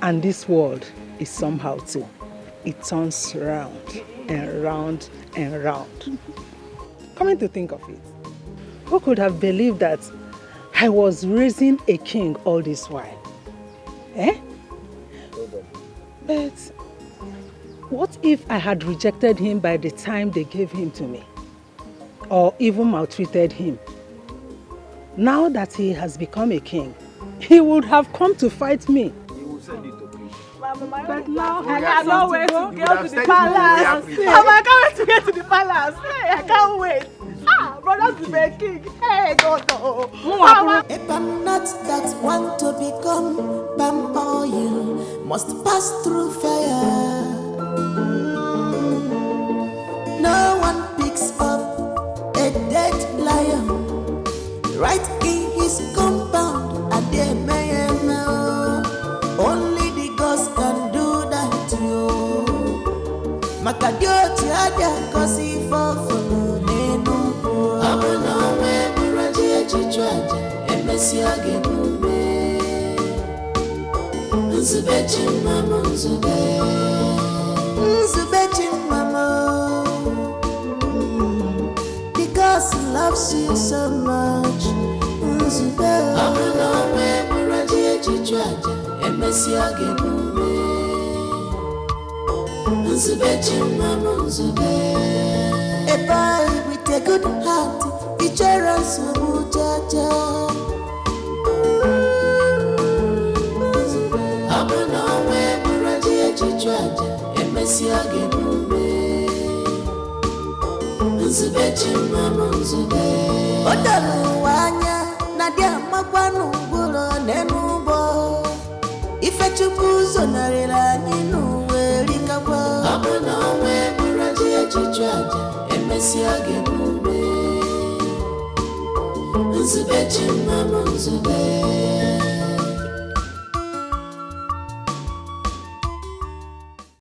and this world is somehow too. It turns round and round and round. Coming to think of it, who could have believed that I was raising a king all this while? Eh? But what if I had rejected him by the time they gave him to me? Or even maltreated him? Now that he has become a king, he would have come to fight me. He will send it to me. But now I cannot wait to go to the palace. Mama, I can't wait to get to the palace. Hey, I can't wait. Brother Nzube king. Hey, God. Mama. A palm nut that want to become palm oil must pass through fire. No one picks up a dead lion right in his compound, and they may know only the gods can do that to you. Makadio tiada kosi fofo nenu po. Abona we buraji chichwaja emesi agebume. Nzube chimamo nzube. Nzube chimamo. Because he loves you so much. Nzube. Abona we buraji chichwaja emesi agebume. Nzube chimamo nzube. A boy with a good heart, features Mujaja. Abona we buraji chichwaja emesi agebume. Nzube chimamo nzube. Odalu wanya nadia makwanu bulo nenubo. Ife chupuzo narela ninu werikabwa. Abona we buraji chichwaja emesi agebume. Nzube chimamo nzube.